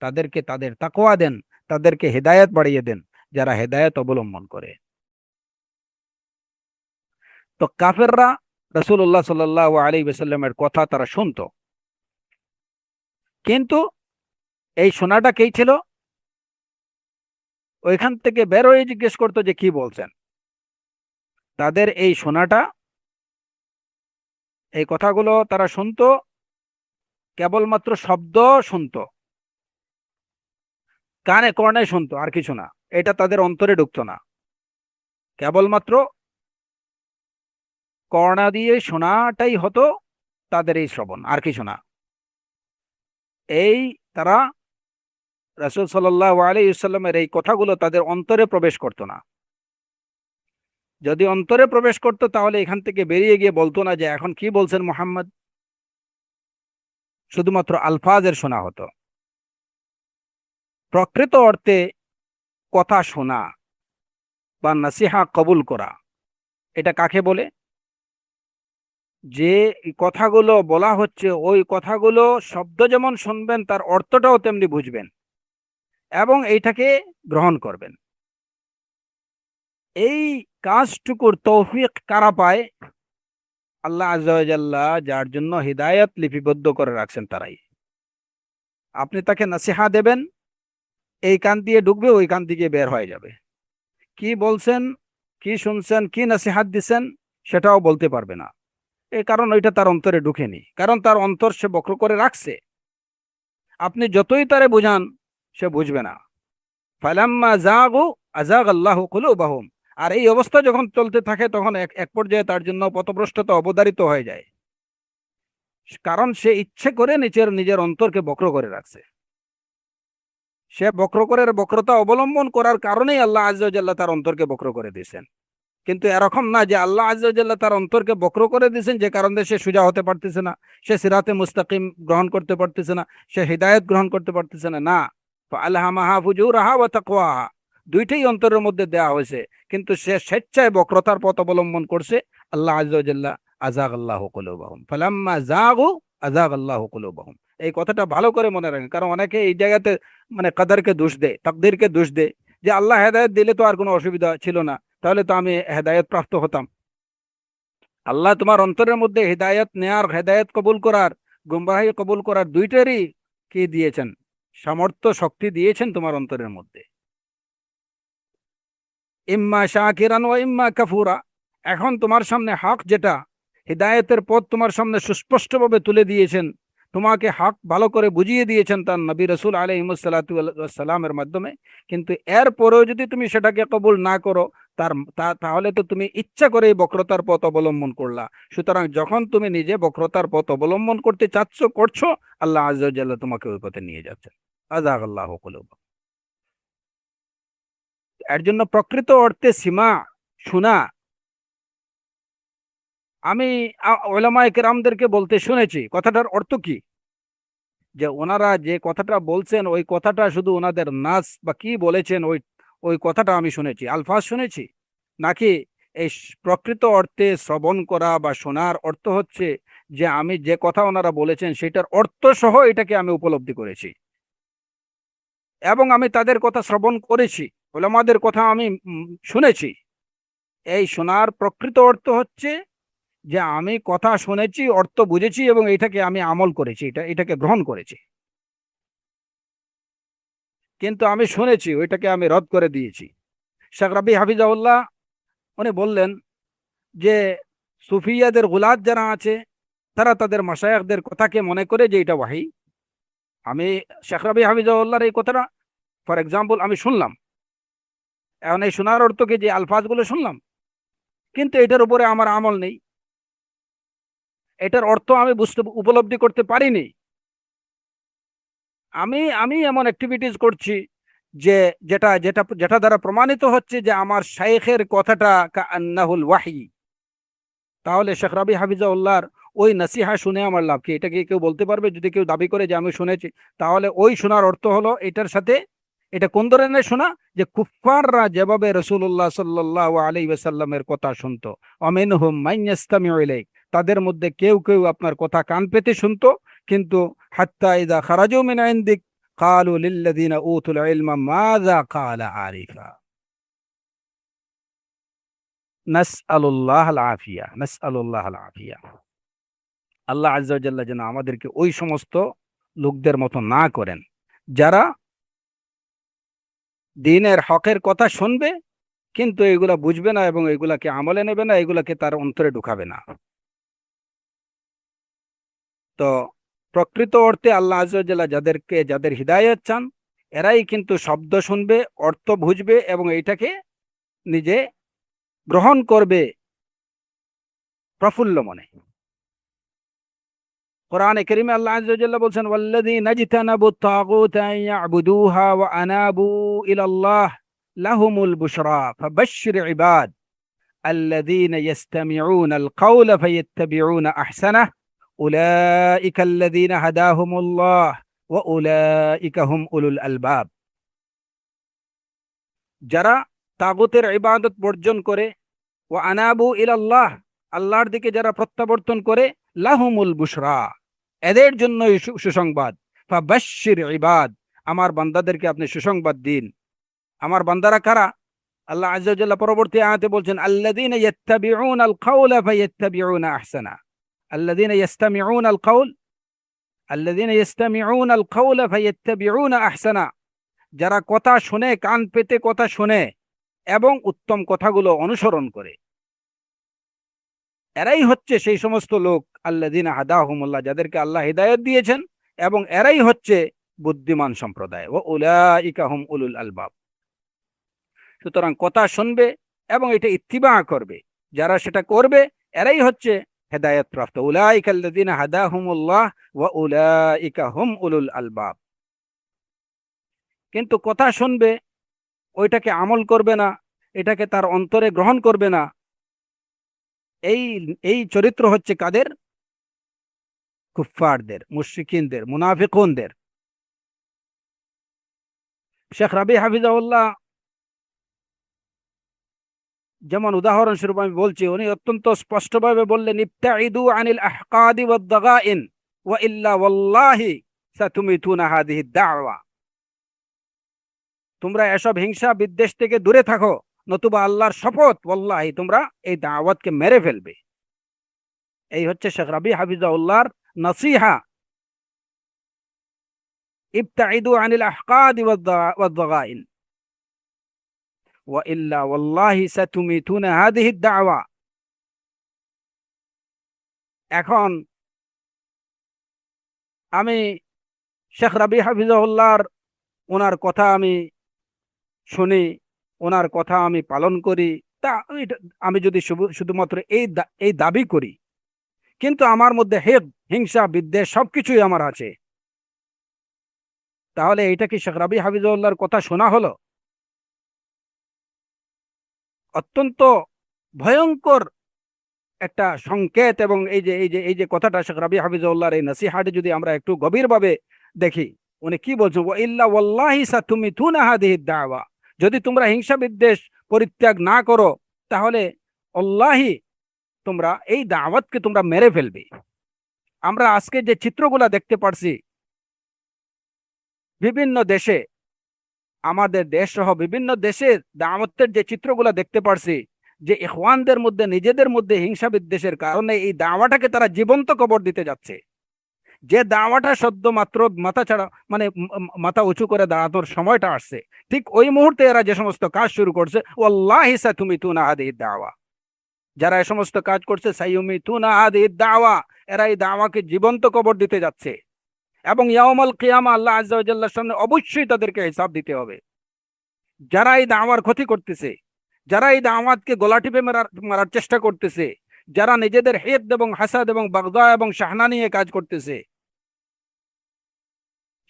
তাদেরকে তাদের তাকওয়া দেন, তাদেরকে হিদায়াত বাড়িয়ে দেন যারা হেদায়েত অবলম্বন করে। তো কাফেররা রাসূলুল্লাহ সাল্লাল্লাহু আলাইহি ওয়াসাল্লামের কথা তারা শুনতো, কিন্তু এই শোনাটা কি ছিল, ওইখান থেকে বের হয়ে জিজ্ঞেস করতো যে কি বলছেন। তাদের এই শোনাটা, এই কথাগুলো তারা শুনতো, কেবলমাত্র শব্দ শুনতো, কানে কর্ণে শুনতো, আর কিছু না। এটা তাদের অন্তরে ঢুকতো না, কেবলমাত্র কর্ণা দিয়ে শোনাটাই হতো তাদের এই শ্রবণ, আর কিছু না। এই তারা রাসূল সাল্লাল্লাহু আলাইহি ওয়াসাল্লামের এই কথাগুলো তাদের অন্তরে প্রবেশ করতো না। যদি অন্তরে প্রবেশ করতো তাহলে এখান থেকে বেরিয়ে গিয়ে বলতো না যে এখন কি বলছেন মুহাম্মদ, শুধুমাত্র আলফাজের শোনা হতো। প্রকৃত অর্থে কথা শোনা বা নসিহা কবুল করা, এটা কাকে বলে? যে কথাগুলো বলা হচ্ছে ওই কথাগুলো শব্দ যেমন শুনবেন তার অর্থটাও তেমনি বুঝবেন এবং এইটাকে গ্রহণ করবেন। এই কাজটুকুর তৌফিক কারা পায়? আল্লাহ আযজা ওয়া জাল্লা যার জন্য হিদায়াত লিপিবদ্ধ করে রাখছেন তারাই। আপনি তাকে নসিহা দেবেন, এই কান দিয়ে ঢুকবে, ওই কান দিয়ে বের হয়ে যাবে। কি বলছেন, কি শুনছেন, কি নসিহাত দিচ্ছেন সেটাও বলতে পারবে না। এই কারণ ওইটা তার অন্তরে ঢুকেনি, কারণ তার অন্তর সে বক্র করে রাখছে। আপনি যতই তারে বুঝান সে বুঝবে না। ফালাম্মা যাগু আযাগাল্লাহু কুলুবাহুম, আর এই অবস্থা যখন চলতে থাকে তখন এক এক পর্যায়ে তার জন্য পথভ্রষ্টতা অবধারিত হয়ে যায়, কারণ সে ইচ্ছে করে নিজের নিজের অন্তরকে বক্র করে রাখছে। সে বক্রতা অবলম্বন করার কারণেই আল্লাহ আযজা ওয়া জাল্লা তার অন্তরকে বক্র করে দিয়েছেন। কিন্তু এরকম না যে আল্লাহ আযজা ওয়া জাল্লা তার অন্তরকে বক্র করে দিয়েছেন যে কারণে সে সোজা হতে পারতেছে না, সে সিরাতে মুস্তাকিম গ্রহণ করতে পারতেছে না, সে হিদায়াত গ্রহণ করতে পারতেছে না। না, ফাআলহামাহা ফুজুরাহা ওয়া তাকওয়াহা, দুইটাই অন্তরের মধ্যে দেয়া হয়েছে, কিন্তু সে স্বেচ্ছায় বক্রতার পথ অবলম্বন করছে। আল্লাহ আযজা ওয়া জাল্লা আযাগাল্লাহু কুলুবাহুম, ফালাম্মা যাগু আযাগাল্লাহু কুলুবাহুম। এই কথাটা ভালো করে মনে রাখেন, কারণ অনেকে এই জায়গাতে মানে কাদারকে দোষ দেয়, তাকদীরকে দোষ দেয় যে আল্লাহ হেদায়েত দিলে তো আর কোনো অসুবিধা ছিল না, তাহলে তো আমি হেদায়েত প্রাপ্ত হতাম। আল্লাহ তোমার অন্তরের মধ্যে হেদায়েত নেয়ার, হেদায়েত কবুল করার, গুমরাহি কবুল করার দুইটারই কি দিয়েছেন, সামর্থ্য শক্তি দিয়েছেন তোমার অন্তরের মধ্যে। ইম্মা শাকিরান ওয়া ইম্মা কাফুরা, এখন তোমার সামনে হক যেটা, হিদায়েতের পথ তোমার সামনে সুস্পষ্টভাবে তুলে দিয়েছেন, তোমাকে হক ভালো করে বুঝিয়ে দিয়েছেন তার নবী রাসূল আলাইহিস সালাতু ওয়াস সালামের মাধ্যমে। কিন্তু এরপরেও যদি তুমি সেটাকে কবুল না করো, তাহলে তো তুমি ইচ্ছা করে এই বক্রতার পথ অবলম্বন করলা। সুতরাং যখন তুমি নিজে বক্রতার পথ অবলম্বন করতে করছো, আল্লাহ আযজা ওয়া জাল্লা তোমাকে ওই পথে নিয়ে যাচ্ছেন। আযাগাল্লাহু কুলুবাহুম। এর জন্য প্রকৃত অর্থে সীমা শোনা, আমি উলামায়ে কেরামদেরকে বলতে শুনেছি কথাটার অর্থ কি, যে ওনারা যে কথাটা বলছেন ওই কথাটা শুধু ওনাদের নাস বা কি বলেছেন ওই ওই কথাটা আমি শুনেছি, আলফাজ শুনেছি, নাকি এই প্রকৃত অর্থে শ্রবণ করা বা শোনার অর্থ হচ্ছে যে আমি যে কথা ওনারা বলেছেন সেটার অর্থ সহ এটাকে আমি উপলব্ধি করেছি এবং আমি তাদের কথা শ্রবণ করেছি, উলামাদের কথা আমি শুনেছি। এই শোনার প্রকৃত অর্থ হচ্ছে যে আমি কথা শুনেছি, অর্থ বুঝেছি এবং এটাকে আমি আমল করেছি, এটাকে গ্রহণ করেছি। কিন্তু আমি শুনেছি, ওইটাকে আমি রদ করে দিয়েছি। শেখ রাবি হাফিজাউল্লাহ উনি বললেন যে সুফিয়াদের গুলাত যারা আছে তারা তাদের মাশায়েখদের কথাকে মনে করে যে এটা ওয়াহি। আমি শেখ রাবি হাফিজাউল্লাহর এই কথাটা ফর এক্সাম্পল আমি শুনলাম, এখন এই শোনার অর্থ কি যে আলফাজগুলো শুনলাম, কিন্তু এটার উপরে আমার আমল নেই, এটার অর্থ আমি বুঝতে উপলব্ধি করতে পারিনি। আমি আমি এমন অ্যাক্টিভিটিস করছি যে যেটা যেটা যেটা দ্বারা প্রমাণিত হচ্ছে যে আমার শাইখের কথাটা কান্নাহুল ওয়াহি। তাহলে শেখ রাবি হাফিজাউল্লাহর ওই নাসিহা শুনে আমার লাভ কি? এটা কি কেউ বলতে পারবে? যদি কেউ দাবি করে যে আমি শুনেছি, তাহলে ওই শোনার অর্থ হলো এটার সাথে এটা কোন ধরনের শোনা? যে কুফফাররা যেভাবে রাসূলুল্লাহ সাল্লাল্লাহু আলাইহি ওয়াসাল্লামের কথা শুনতো, অমিনহুম মান ইয়াস্তামিউ ইলাইক, তাদের মধ্যে কেউ কেউ আপনার কথা কান পেতে শুনতো, কিন্তু হাত্তা ইযা খারাজু মিন ইনদিক ক্বালু লিল্লাযিনা উতুল ইলমা মাযা ক্বালা আরিফা। নাসআলুল্লাহ আল আফিয়া, নাসআলুল্লাহ আল আফিয়া। আল্লাহ আযজা ওয়া জাল্লা যেন আমাদেরকে ওই সমস্ত লোকদের মতো না করেন যারা দ্বীনের হকের কথা শুনবে কিন্তু এগুলা বুঝবে না এবং এগুলাকে আমলে নেবে না, এগুলাকে তার অন্তরে ঢুকাবে না। তো প্রকৃত অর্থে আল্লাহ আযজা ওয়া জাল্লা যাদের হিদায়াত চান, এরাই কিন্তু শব্দ শুনবে, অর্থ বুঝবে এবং এইটাকে নিজে গ্রহণ করবে প্রফুল্ল মনে। কোরআনে কারীমে আল্লাহ আযজা ওয়া জাল্লা বলছেন, ওয়াল্লাযীনা ইজতানাবুত তাগুত আন ইয়াবুদুহা ওয়া আনাবু ইলাল্লাহ লাহুমুল বুশরা ফাবাশশির ইবাদ আল্লাযীনা ইয়াস্তামিউনাল কাওলা ফায়াত্তাবিউনা আহসানাহ উলাইকা আল্লাযীনা হাদাহুমুল্লাহ ওয়া উলাইকা হুম উলুল আলবাব। যারা তাগুতের ইবাদত বর্জন করে, ওয়া আনাবু ইলাল্লাহ, আল্লাহর দিকে যারা প্রত্যাবর্তন করে, লাহুমুল বুশরা, এদের জন্য সুসংবাদ। ফাবাশশির ইবাদ, আমার বান্দাদেরকে আপনি সুসংবাদ দিন। আমার বান্দারা কারা? আল্লাহ আযজা ওয়া জাল্লা পরবর্তী আয়াতে বলছেন, আল্লাযীনা ইয়াত্তাবিউনাল কাওলা ফায়াত্তাবিউনা আহসানা। আল্লাযীনা ইয়াস্তামিউনাল কাওল, আল্লাযীনা ইয়াস্তামিউনাল কাওলা ফায়াত্তাবিউনা আহসানা, যারা কথা শুনে, কান পেতে কথা শুনে এবং উত্তম কথাগুলো অনুসরণ করে, এরাই হচ্ছে সেই সমস্ত লোক আল্লাযীনা হাদাহুমুল্লাহ, যাদেরকে আল্লাহ হিদায়াত দিয়েছেন, এবং এরাই হচ্ছে বুদ্ধিমান সম্প্রদায়। ওয়া উলাইকা হুম উলুল আলবাব। সুতরাং কথা শুনবে এবং এটা ইত্তিবা করবে, যারা সেটা করবে এরাই হচ্ছে হেদায়েত প্রাপ্ত। উলাইকা আল্লাযীনা হাদাহুমুল্লাহ ওয়া উলাইকা হুম উলুল আলবাব। কিন্তু কথা শুনবে, ওইটাকে আমল করবে না, এটাকে তার অন্তরে গ্রহণ করবে না, এই এই চরিত্র হচ্ছে কাদের? কুফফারদের, মুশরিকিনদের, মুনাফিকুনদের। শেখ রাবি হাফিজাহুল্লাহ যেমন উদাহরণস্বরূপ আমি বলছি, উনি অত্যন্ত স্পষ্টভাবে বললেন, ইবতাইদু আনিল আহকাদি ওয়াদ দাগাইন ওয়া ইল্লা ওয়াল্লাহি সাতুমিতুনা হাদিহি দাওয়া। তোমরা এসব হিংসা বিদ্বেষ থেকে দূরে থাকো, নতুবা আল্লাহর শপথ ওয়াল্লাহি তোমরা এই দাওয়াতকে মেরে ফেলবে। এই হচ্ছে শেখ রাবি হাফিজাহুল্লাহর নসিহা। ইবতাইদু আনিল আহকাদি ওয়াদ দাগাইন ওয়া ইল্লা ওয়াল্লাহি সাতুমিতুনা হাদিহি দাওয়া। এখন আমি শেখ রাবি হাফিজাহুল্লাহর ওনার কথা আমি শুনি, ওনার কথা আমি পালন করি, তা আমি যদি শুধুমাত্র এই দাবি করি, কিন্তু আমার মধ্যে হিংসা বিদ্বেষ সবকিছুই আমার আছে, তাহলে এইটা কি শেখ রাবি হাফিজাহুল্লাহর কথা শোনা হলো? অত্যন্ত ভয়ঙ্কর একটা সংকেত। এবং এই যে কথাটা শেখ রাবি হাফিজাহুল্লাহর এই নসিহাতে যদি আমরা একটু গভীরভাবে দেখি, উনি কি বলছেন? ওয়া ইল্লা ওয়াল্লাহি সাতুমিতুনা হাদিহি দাওয়া, যদি তোমরা হিংসা বিদ্বেষ পরিত্যাগ না করো, তাহলে আল্লাহি তোমরা এই দাওয়াতকে তোমরা মেরে ফেলবে। আমরা আজকে যে চিত্রগুলা দেখতে পারছি বিভিন্ন দেশে, আমাদের দেশ সহ বিভিন্ন দেশের দাওয়াতের যে চিত্রগুলো দেখতে পারছি, যে ইখওয়ানদের মধ্যে নিজেদের মধ্যে হিংসা বিদ্বেষের কারণে এই দাওয়াটাকে তারা জীবন্ত কবর দিতে যাচ্ছে। যে দাওয়াটা সদ্য মাত্র মাথা ছাড়া মানে মাথা উঁচু করে দাঁড়ানোর সময়টা আসছে, ঠিক ওই মুহূর্তে এরা যে সমস্ত কাজ শুরু করছে, ওয়াল্লাহি সাতুমিতুনা হাদিহিদ দাওয়া, যারা এই সমস্ত কাজ করছে সাইয়ুমিতুনা হাদিহিদ দাওয়া, এরা এই দাওয়াকে জীবন্ত কবর দিতে যাচ্ছে। এবং ইয়াউমাল কিয়ামা আল্লাহ আযজা ওয়া জাল্লার সামনে অবশ্যই তাদেরকে হিসাব দিতে হবে। যারা এই দাওয়ার ক্ষতি করতেছে, যারা এই দাওয়াতকে গলা টিপে মারার চেষ্টা করতেছে, যারা নিজেদের হেদ এবং হাসাদ এবং বাগদা এবং শাহনা নিয়ে কাজ করতেছে,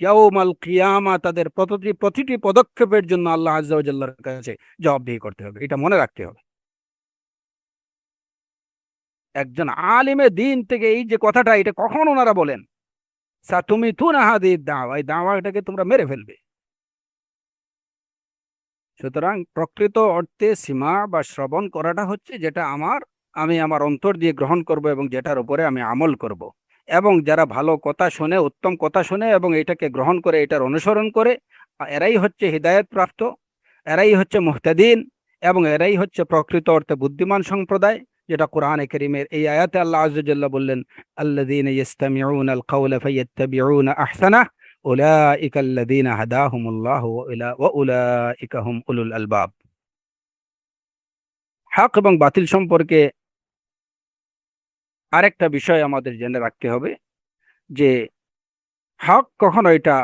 ইয়াউমাল কিয়ামা তাদের প্রতিটি পদক্ষেপের জন্য আল্লাহ আযজা ওয়া জাল্লার কাছে জবাবদিহি করতে হবে। এটা মনে রাখতে হবে। একজন আলিমে দিন থেকে এই যে কথাটা, এটা কখন ওনারা বলেন, সাতুমিতুনা হাদিহিদ দাওয়া, এই দাওয়াটাকে তোমরা মেরে ফেলবে। সুতরাং প্রকৃত অর্থে সীমা বা শ্রবণ করাটা হচ্ছে যেটা আমি আমার অন্তর দিয়ে গ্রহণ করব এবং যেটার উপরে আমি আমল করব। এবং যারা ভালো কথা শুনে, উত্তম কথা শুনে এবং এটাকে গ্রহণ করে, এটার অনুসরণ করে, এরাই হচ্ছে হিদায়াত প্রাপ্ত, এরাই হচ্ছে মুহতাদিন, এবং এরাই হচ্ছে প্রকৃত অর্থে বুদ্ধিমান সম্প্রদায়। যেটা কোরআনে কারীমের এই আয়াতে আল্লাহ আযজা ওয়া জাল্লা বললেন, আল্লাযীনা ইসতামিউনাল কাওলা ফায়াত্তাবিউনা আহসানাহ উলাইকা আল্লাযীনা হাদাহুমুল্লাহু ওয়া উলাইকা হুম উলুল আলবাব। হক এবং বাতিল সম্পর্কে আরেকটা বিষয় আমাদের জেনে রাখতে হবে, যে হক কখনো এটা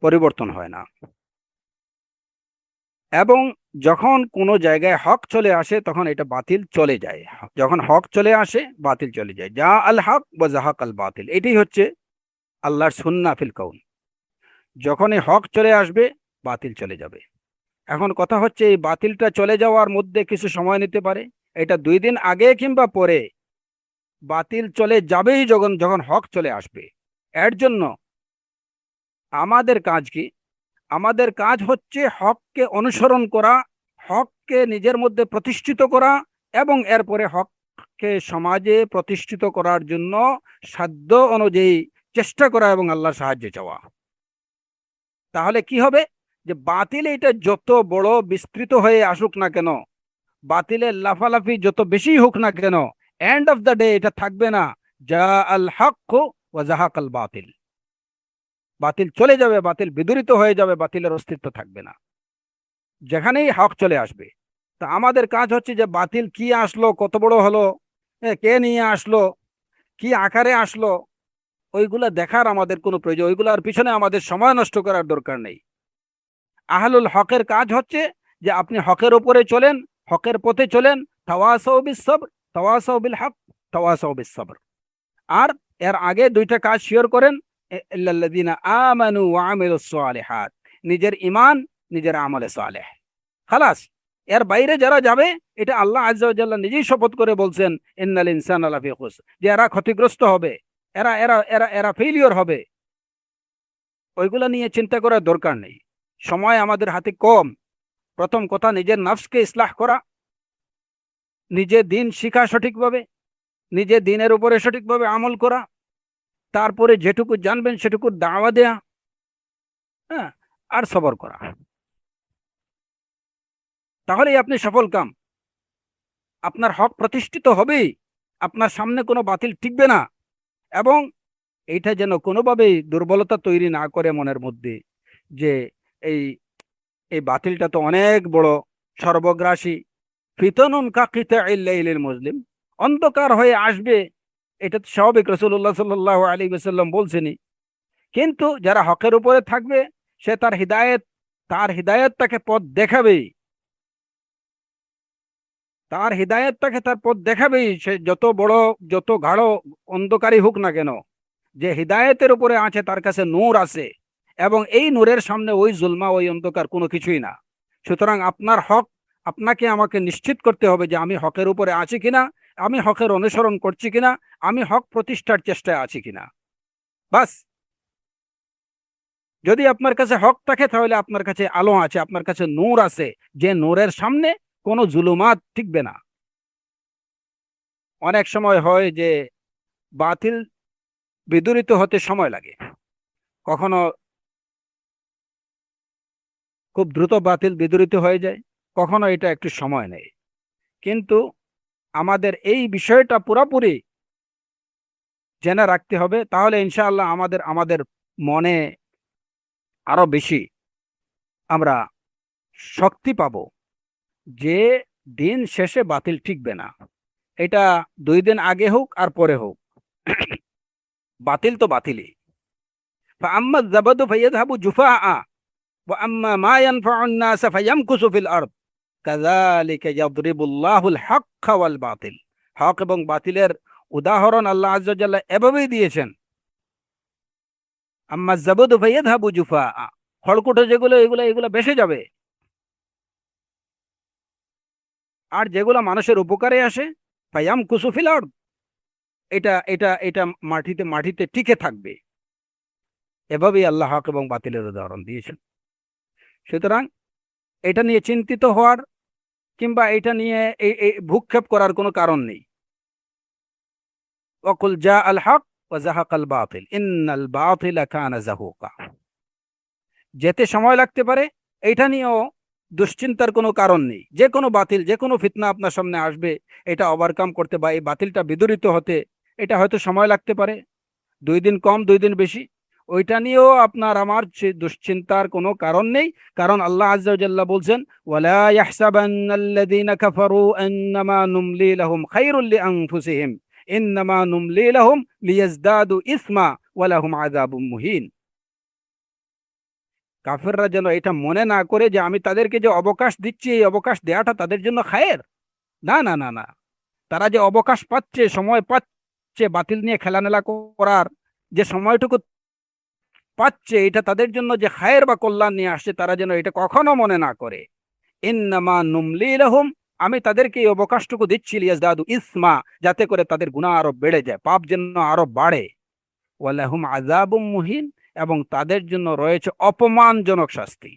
পরিবর্তন হয় না, এবং যখন কোনো জায়গায় হক চলে আসে তখন এটা বাতিল চলে যায়। যখন হক চলে আসে বাতিল চলে যায়। যা আল হক ওয়া যাহাক আল বাতিল, এটাই হচ্ছে আল্লাহর সুন্নাহ ফিল কাউন। যখনই হক চলে আসবে বাতিল চলে যাবে। এখন কথা হচ্ছে, এই বাতিলটা চলে যাওয়ার মধ্যে কিছু সময় নিতে পারে। এটা 2 দিন আগে কিংবা পরে বাতিল চলে যাবেই যখন যখন হক চলে আসবে। এর জন্য আমাদের কাজ কি? আমাদের কাজ হচ্ছে হককে অনুসরণ করা, হককে নিজের মধ্যে প্রতিষ্ঠিত করা, এবং এরপরে হককে সমাজে প্রতিষ্ঠিত করার জন্য সাধ্য অনুযায়ী চেষ্টা করা এবং আল্লাহর সাহায্য চাওয়া। তাহলে কি হবে, যে বাতিল এটা যত বড় বিস্তৃত হয়ে আসুক না কেন, বাতিলের লাফালাফি যত বেশি হোক না কেন, এন্ড অফ দ্য ডে এটা থাকবে না যা আল হক ওয়া যাহাক আল বাতিল। বাতিল চলে যাবে, বাতিল বিদূরিত হয়ে যাবে, বাতিলের অস্তিত্ব থাকবে না যেখানেই হক চলে আসবে। তা আমাদের কাজ হচ্ছে যে বাতিল কি আসলো, কত বড় হলো, কে নিয়ে আসলো, কি আকারে আসলো, ওইগুলা দেখার আমাদের কোনো প্রয়োজন, ওইগুলার পিছনে আমাদের সময় নষ্ট করার দরকার নেই। আহলুল হকের কাজ হচ্ছে যে আপনি হকের উপরে চলেন, হকের পথে চলেন, তাওয়াসাউ বিস সবর, তাওয়াসাউ বিল হক, তাওয়াসাউ বিস সবর। আর এর আগে 2টা কাজ শেয়ার করেন, ইল্লাল্লাযীনা আমানু ওয়া আমিলুস সালিহাত, নিজের ঈমান, নিজের আমলে সালেহ, খালাস। এর বাইরে যারা যাবে, এটা আল্লাহ আযজা ওয়া জাল্লা নিজেই শপথ করে বলছেন, ইন্নাল ইনসানা লাফি খুসর, যে এরা ক্ষতিগ্রস্ত হবে, এরা এরা এরা এরা ফেলিওর হবে। ওইগুলা নিয়ে চিন্তা করার দরকার নেই। সময় আমাদের হাতে কম। প্রথম কথা, নিজের নফসকে ইসলাহ করা, নিজে দিন শিখা সঠিকভাবে, নিজে দিনের উপরে সঠিকভাবে আমল করা, তারপরে যেটুকু জানবেন সেটুকু দাওয়া দেয়া, হ্যাঁ, আর সবর করা। তাহলেই আপনি সফল কাম। আপনার হক প্রতিষ্ঠিত হবেই, আপনার সামনে কোনো বাতিল টিকবে না। এবং এইটা যেন কোনোভাবেই দুর্বলতা তৈরি না করে মনের মধ্যে, যে এই এই বাতিলটা তো অনেক বড়, সর্বগ্রাসী, ফিতনুন কাকিতাইল লাইলিল মুজলিম, অন্ধকার হয়ে আসবে। এটা তো স্বাভাবিক, রাসূলুল্লাহ সাল্লাল্লাহু আলাইহি ওয়াসাল্লাম বলছেনই। কিন্তু যারা হকের উপরে থাকবে, সে তার হিদায়াত তাকে পথ দেখাবেই, তার পথ দেখাবেই। সে যত বড়, যত গাঢ় অন্ধকারই হোক না কেন, যে হিদায়তের উপরে আছে তার কাছে নূর আছে, এবং এই নূরের সামনে ওই জুলমা, ওই অন্ধকার কোনো কিছুই না। সুতরাং আপনার হক আপনাকে আমাকে নিশ্চিত করতে হবে যে আমি হকের উপরে আছি কিনা, আমি হকের অনুসরণ করছি কিনা, আমি হক প্রতিষ্ঠার চেষ্টায় আছি কিনা। বাস। যদি আপনার কাছে হক থাকে তাহলে আপনার কাছে আলো আছে, আপনার কাছে নূর আছে, যে নূরের সামনে কোনো জুলুমাত টিকবে না। অনেক সময় হয় যে বাতিল বিদূরিত হতে সময় লাগে। কখনো খুব দ্রুত বাতিল বিদূরিত হয়ে যায়, কখনো এটা একটু সময় নেয়। কিন্তু আমাদের এই বিষয়টা পুরোপুরি জেনে রাখতে হবে, তাহলে ইনশাআল্লাহ আমাদের আমাদের মনে আরো বেশি আমরা শক্তি পাবো যে দিন শেষে বাতিল টিকবে না। এটা 2 দিন আগে হোক আর পরে হোক, বাতিল তো বাতিলই। فأما الزبد فيذهب جفاء وأما ما ينفع الناس فيمكث في الأرض كذلك يضرب الله الحق والباطل। হক এবং বাতিলের উদাহরণ আল্লাহ আযজা ওয়া জাল্লা এভাবেই দিয়েছেন। আম্মা যাবুদু ফায়াযহাবু জুফা, খড়কুটো যেগুলো এগুলো ভেসে যাবে, আর যেগুলো মানুষের উপকারে আসে ফায়ামকুসু ফিল আরদ, এটা এটা এটা মাটিতে মাটিতে টিকে থাকবে। এভাবেই আল্লাহ হক এবং বাতিলের উদাহরণ দিয়েছেন। সুতরাং এটা নিয়ে চিন্তিত হওয়ার কিংবা এটা নিয়ে ভূক্ষেপ করার কোনো কারণ নেই। ওয়াকুল জা আল হক ওয়া জাহাকাল বাতিল ইন্নাল বাতিলা কানা জাহুকা। যেতে সময় লাগতে পারে, এটা নিয়েও দুশ্চিন্তার কোনো কারণ নেই। যে কোনো বাতিল, যে কোনো ফিতনা আপনার সামনে আসবে, এটা ওভারকাম করতে বা এই বাতিলটা বিদূরিত হতে এটা হয়তো সময় লাগতে পারে, 2 দিন কম 2 দিন বেশি, ওইটা নিয়েও আপনার আমার দুশ্চিন্তার কোনো কারণ নেই। কারণ আল্লাহ আযজা ওয়া জাল্লা বলছেন, ওয়ালা ইয়াহসাবান্নাল্লাযীনা কাফারু আন্নামা নুমলি লাহুম খায়রুল লিআনফুসিহিম ইন্নামা নুমলি লাহুম লিয়াজদাদু ইসমা ওয়া লাহুম আযাবুম মুহিন। কাফেররা যেন এটা মনে না করে যে আমি তাদেরকে যে অবকাশ দিচ্ছি, এই অবকাশ দেওয়াটা তাদের জন্য খায়ের। না না না না, তারা যে অবকাশ পাচ্ছে, সময় পাচ্ছে বাতিল নিয়ে খেলামেলা করার, যে সময়টুকু পাচ্ছে, এটা তাদের জন্য যে খায়ের বা কল্যাণ নিয়ে আসছে, তারা যেন এটা কখনো মনে না করে। ইন্নামা নুমলি লাহুম, আমি তাদেরকে এই অবকাশটুকু দিচ্ছি লিয়াজদাদু ইসমা, যাতে করে তাদের গুনাহ আরো বেড়ে যায়, পাপ যেন আরো বাড়ে। ওয়া লাহুম আযাবুম মুহিন, এবং তাদের জন্য রয়েছে অপমানজনক শাস্তি।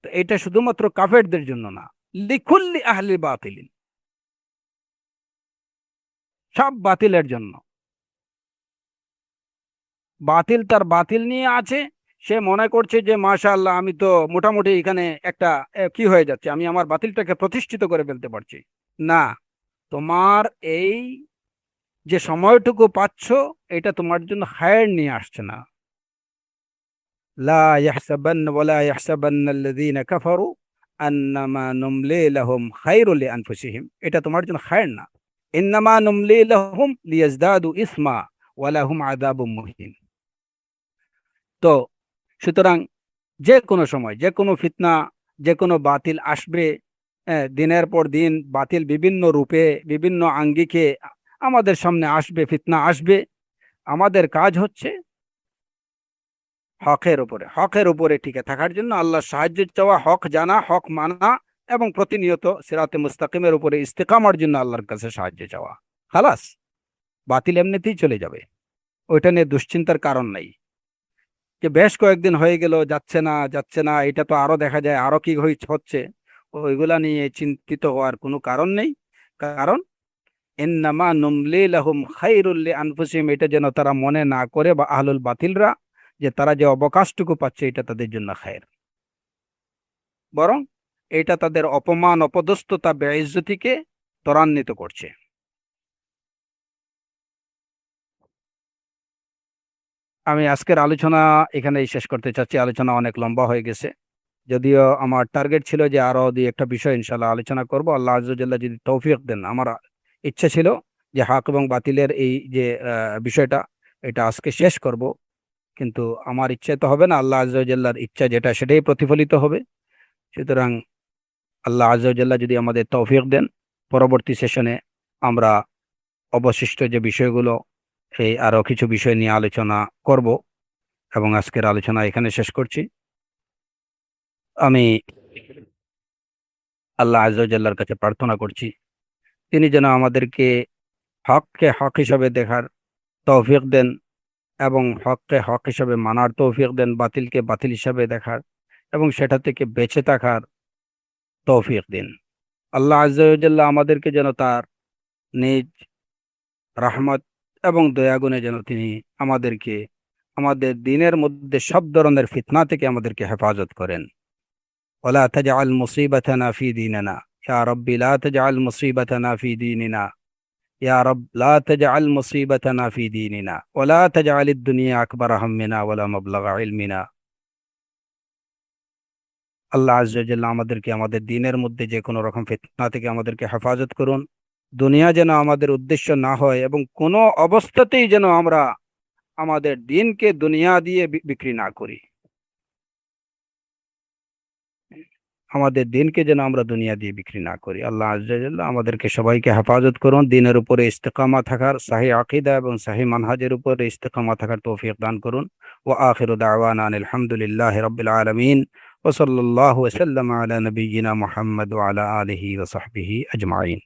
তো এটা শুধুমাত্র কাফেরদের জন্য না, লিকুল্লি আহলি বাতিলিন, সব বাতিলের জন্য। বাতিল তার বাতিল নিয়ে আছে, সে মনে করছে যে মাশাআল্লাহ আমি তো মোটামুটি এখানে একটা কি হয়ে যাচ্ছে, আমি আমার বাতিলটাকে প্রতিষ্ঠিত করে ফেলতে পারছি। না, তোমার এই যে সময়টুকু পাচ্ছ, এটা তোমার জন্য খায়ের নিয়ে আসছে না। লা ইয়াহসাবান্না ওয়ালা ইয়াহসাবান্নাল্লাযীনা কাফারু আন্নামা নুমলি লাহুম খায়রুল লিআনফুসিহিম, এটা তোমার জন্য খায়ের না। ইন্নামা নুমলি লাহুম লিয়াজদাদু ইসমা ওয়া লাহুম আযাবুম মুহিন। তো সুতরাং যে কোনো সময় যে কোনো ফিতনা, যে কোনো বাতিল আসবে, দিনের পর দিন বাতিল বিভিন্ন রূপে বিভিন্ন আঙ্গিকে আমাদের সামনে আসবে, ফিতনা আসবে। আমাদের কাজ হচ্ছে হকের উপরে টিকে থাকার জন্য আল্লাহর সাহায্য চাওয়া, হক জানা, হক মানা, এবং প্রতিনিয়ত সিরাতে মুস্তাকিমের উপরে ইস্তেকামার জন্য আল্লাহর কাছে সাহায্য চাওয়া। খালাস, বাতিল এমনিতেই চলে যাবে, ওইটা নিয়ে দুশ্চিন্তার কারণ নেই। যে বেশ কয়েকদিন হয়ে গেল যাচ্ছে না যাচ্ছে না, এটা তো আরো দেখা যায় আরো কি হচ্ছে, ওইগুলা নিয়ে চিন্তিত হওয়ার কোনো কারণ নেই। কারণ ইন্নামা নুমলি লাহুম খায়রুল লিআনফুসিহিম, এটা যেন তারা মনে না করে, বা আহলুল বাতিলরা, যে তারা যে অবকাশটুকু পাচ্ছে এটা তাদের জন্য খায়ের, বরং এটা তাদের অপমান, অপদস্থতা, বেইজ্জতিকে ত্বরান্বিত করছে। আমি আজকের আলোচনা এখানেই শেষ করতে চাচ্ছি, আলোচনা অনেক লম্বা হয়ে গেছে। যদিও আমার টার্গেট ছিল যে আরো দুই একটা বিষয় ইনশাল্লাহ আলোচনা করব, আল্লাহ আযজা ওয়া জাল্লা যদি তৌফিক দেন। আমার ইচ্ছা ছিল যে হক এবং বাতিলের এই যে বিষয়টা, এটা আজকে শেষ করব, কিন্তু আমার ইচ্ছে তো হবে না, আল্লাহ আযজা ওয়া জাল্লার ইচ্ছা যেটা সেটাই প্রতিফলিত হবে। সুতরাং আল্লাহ আযজা ওয়া জাল্লা যদি আমাদের তৌফিক দেন, পরবর্তী সেশনে আমরা অবশিষ্ট যে বিষয়গুলো, এই আরো কিছু বিষয় নিয়ে আলোচনা করব, এবং আজকের আলোচনা এখানে শেষ করছি। আমি আল্লাহ আযজা ওয়া জাল্লার কাছে প্রার্থনা করছি, তিনি যেন আমাদেরকে হককে হক হিসাবে দেখার তৌফিক দেন, এবং হককে হক হিসাবে মানার তৌফিক দেন, বাতিলকে বাতিল হিসাবে দেখার এবং সেটা থেকে বেঁচে থাকার তৌফিক দিন। আল্লাহ আযজা ওয়া জাল্লা আমাদেরকে যেন তার নিজ রহমত এবং দয়াগুণে যেন তিনি আমাদেরকে আমাদের দিনের মধ্যে সব ধরনের ফিতনা থেকে আমাদেরকে হেফাজত করেন। ولا تجعل مصيبتنا في ديننا يا رب لا تجعل مصيبتنا في ديننا يا رب لا تجعل مصيبتنا في ديننا ولا تجعل الدنيا أكبر همنا ولا مبلغ علمنا আল্লাহ আজ্জা ওয়া জাল্লা আমাদেরকে আমাদের দ্বীনের মধ্যে যে কোনো রকম ফিতনা থেকে আমাদেরকে হেফাজত করুন। দুনিয়া যেন আমাদের উদ্দেশ্য না হয় এবং কোনো অবস্থাতেই যেন আমরা আমাদের দিনকে দুনিয়া দিয়ে বিক্রি না করি। আমাদের দিনকে যেন আমরা দুনিয়া দিয়ে বিক্রি না করি। আল্লাহ আজ্জা ওয়া জাল্লা আমাদেরকে সবাইকে হেফাজত করুন, দিনের উপরে ইস্তেকামা থাকার, সহিহ আকীদা এবং সহিহ মানহাজের উপরে ইস্তেকামা থাকার তৌফিক দান করুন। ওয়া আখিরু দাওয়ানা আনিল হামদুলিল্লাহি রাব্বিল আলামিন ওয়া সাল্লাল্লাহু ওয়া সাল্লামা আলা নাবিয়্যিনা মুহাম্মদ ওয়া আলা আলিহি ওয়া সাহবিহি আজমাইন।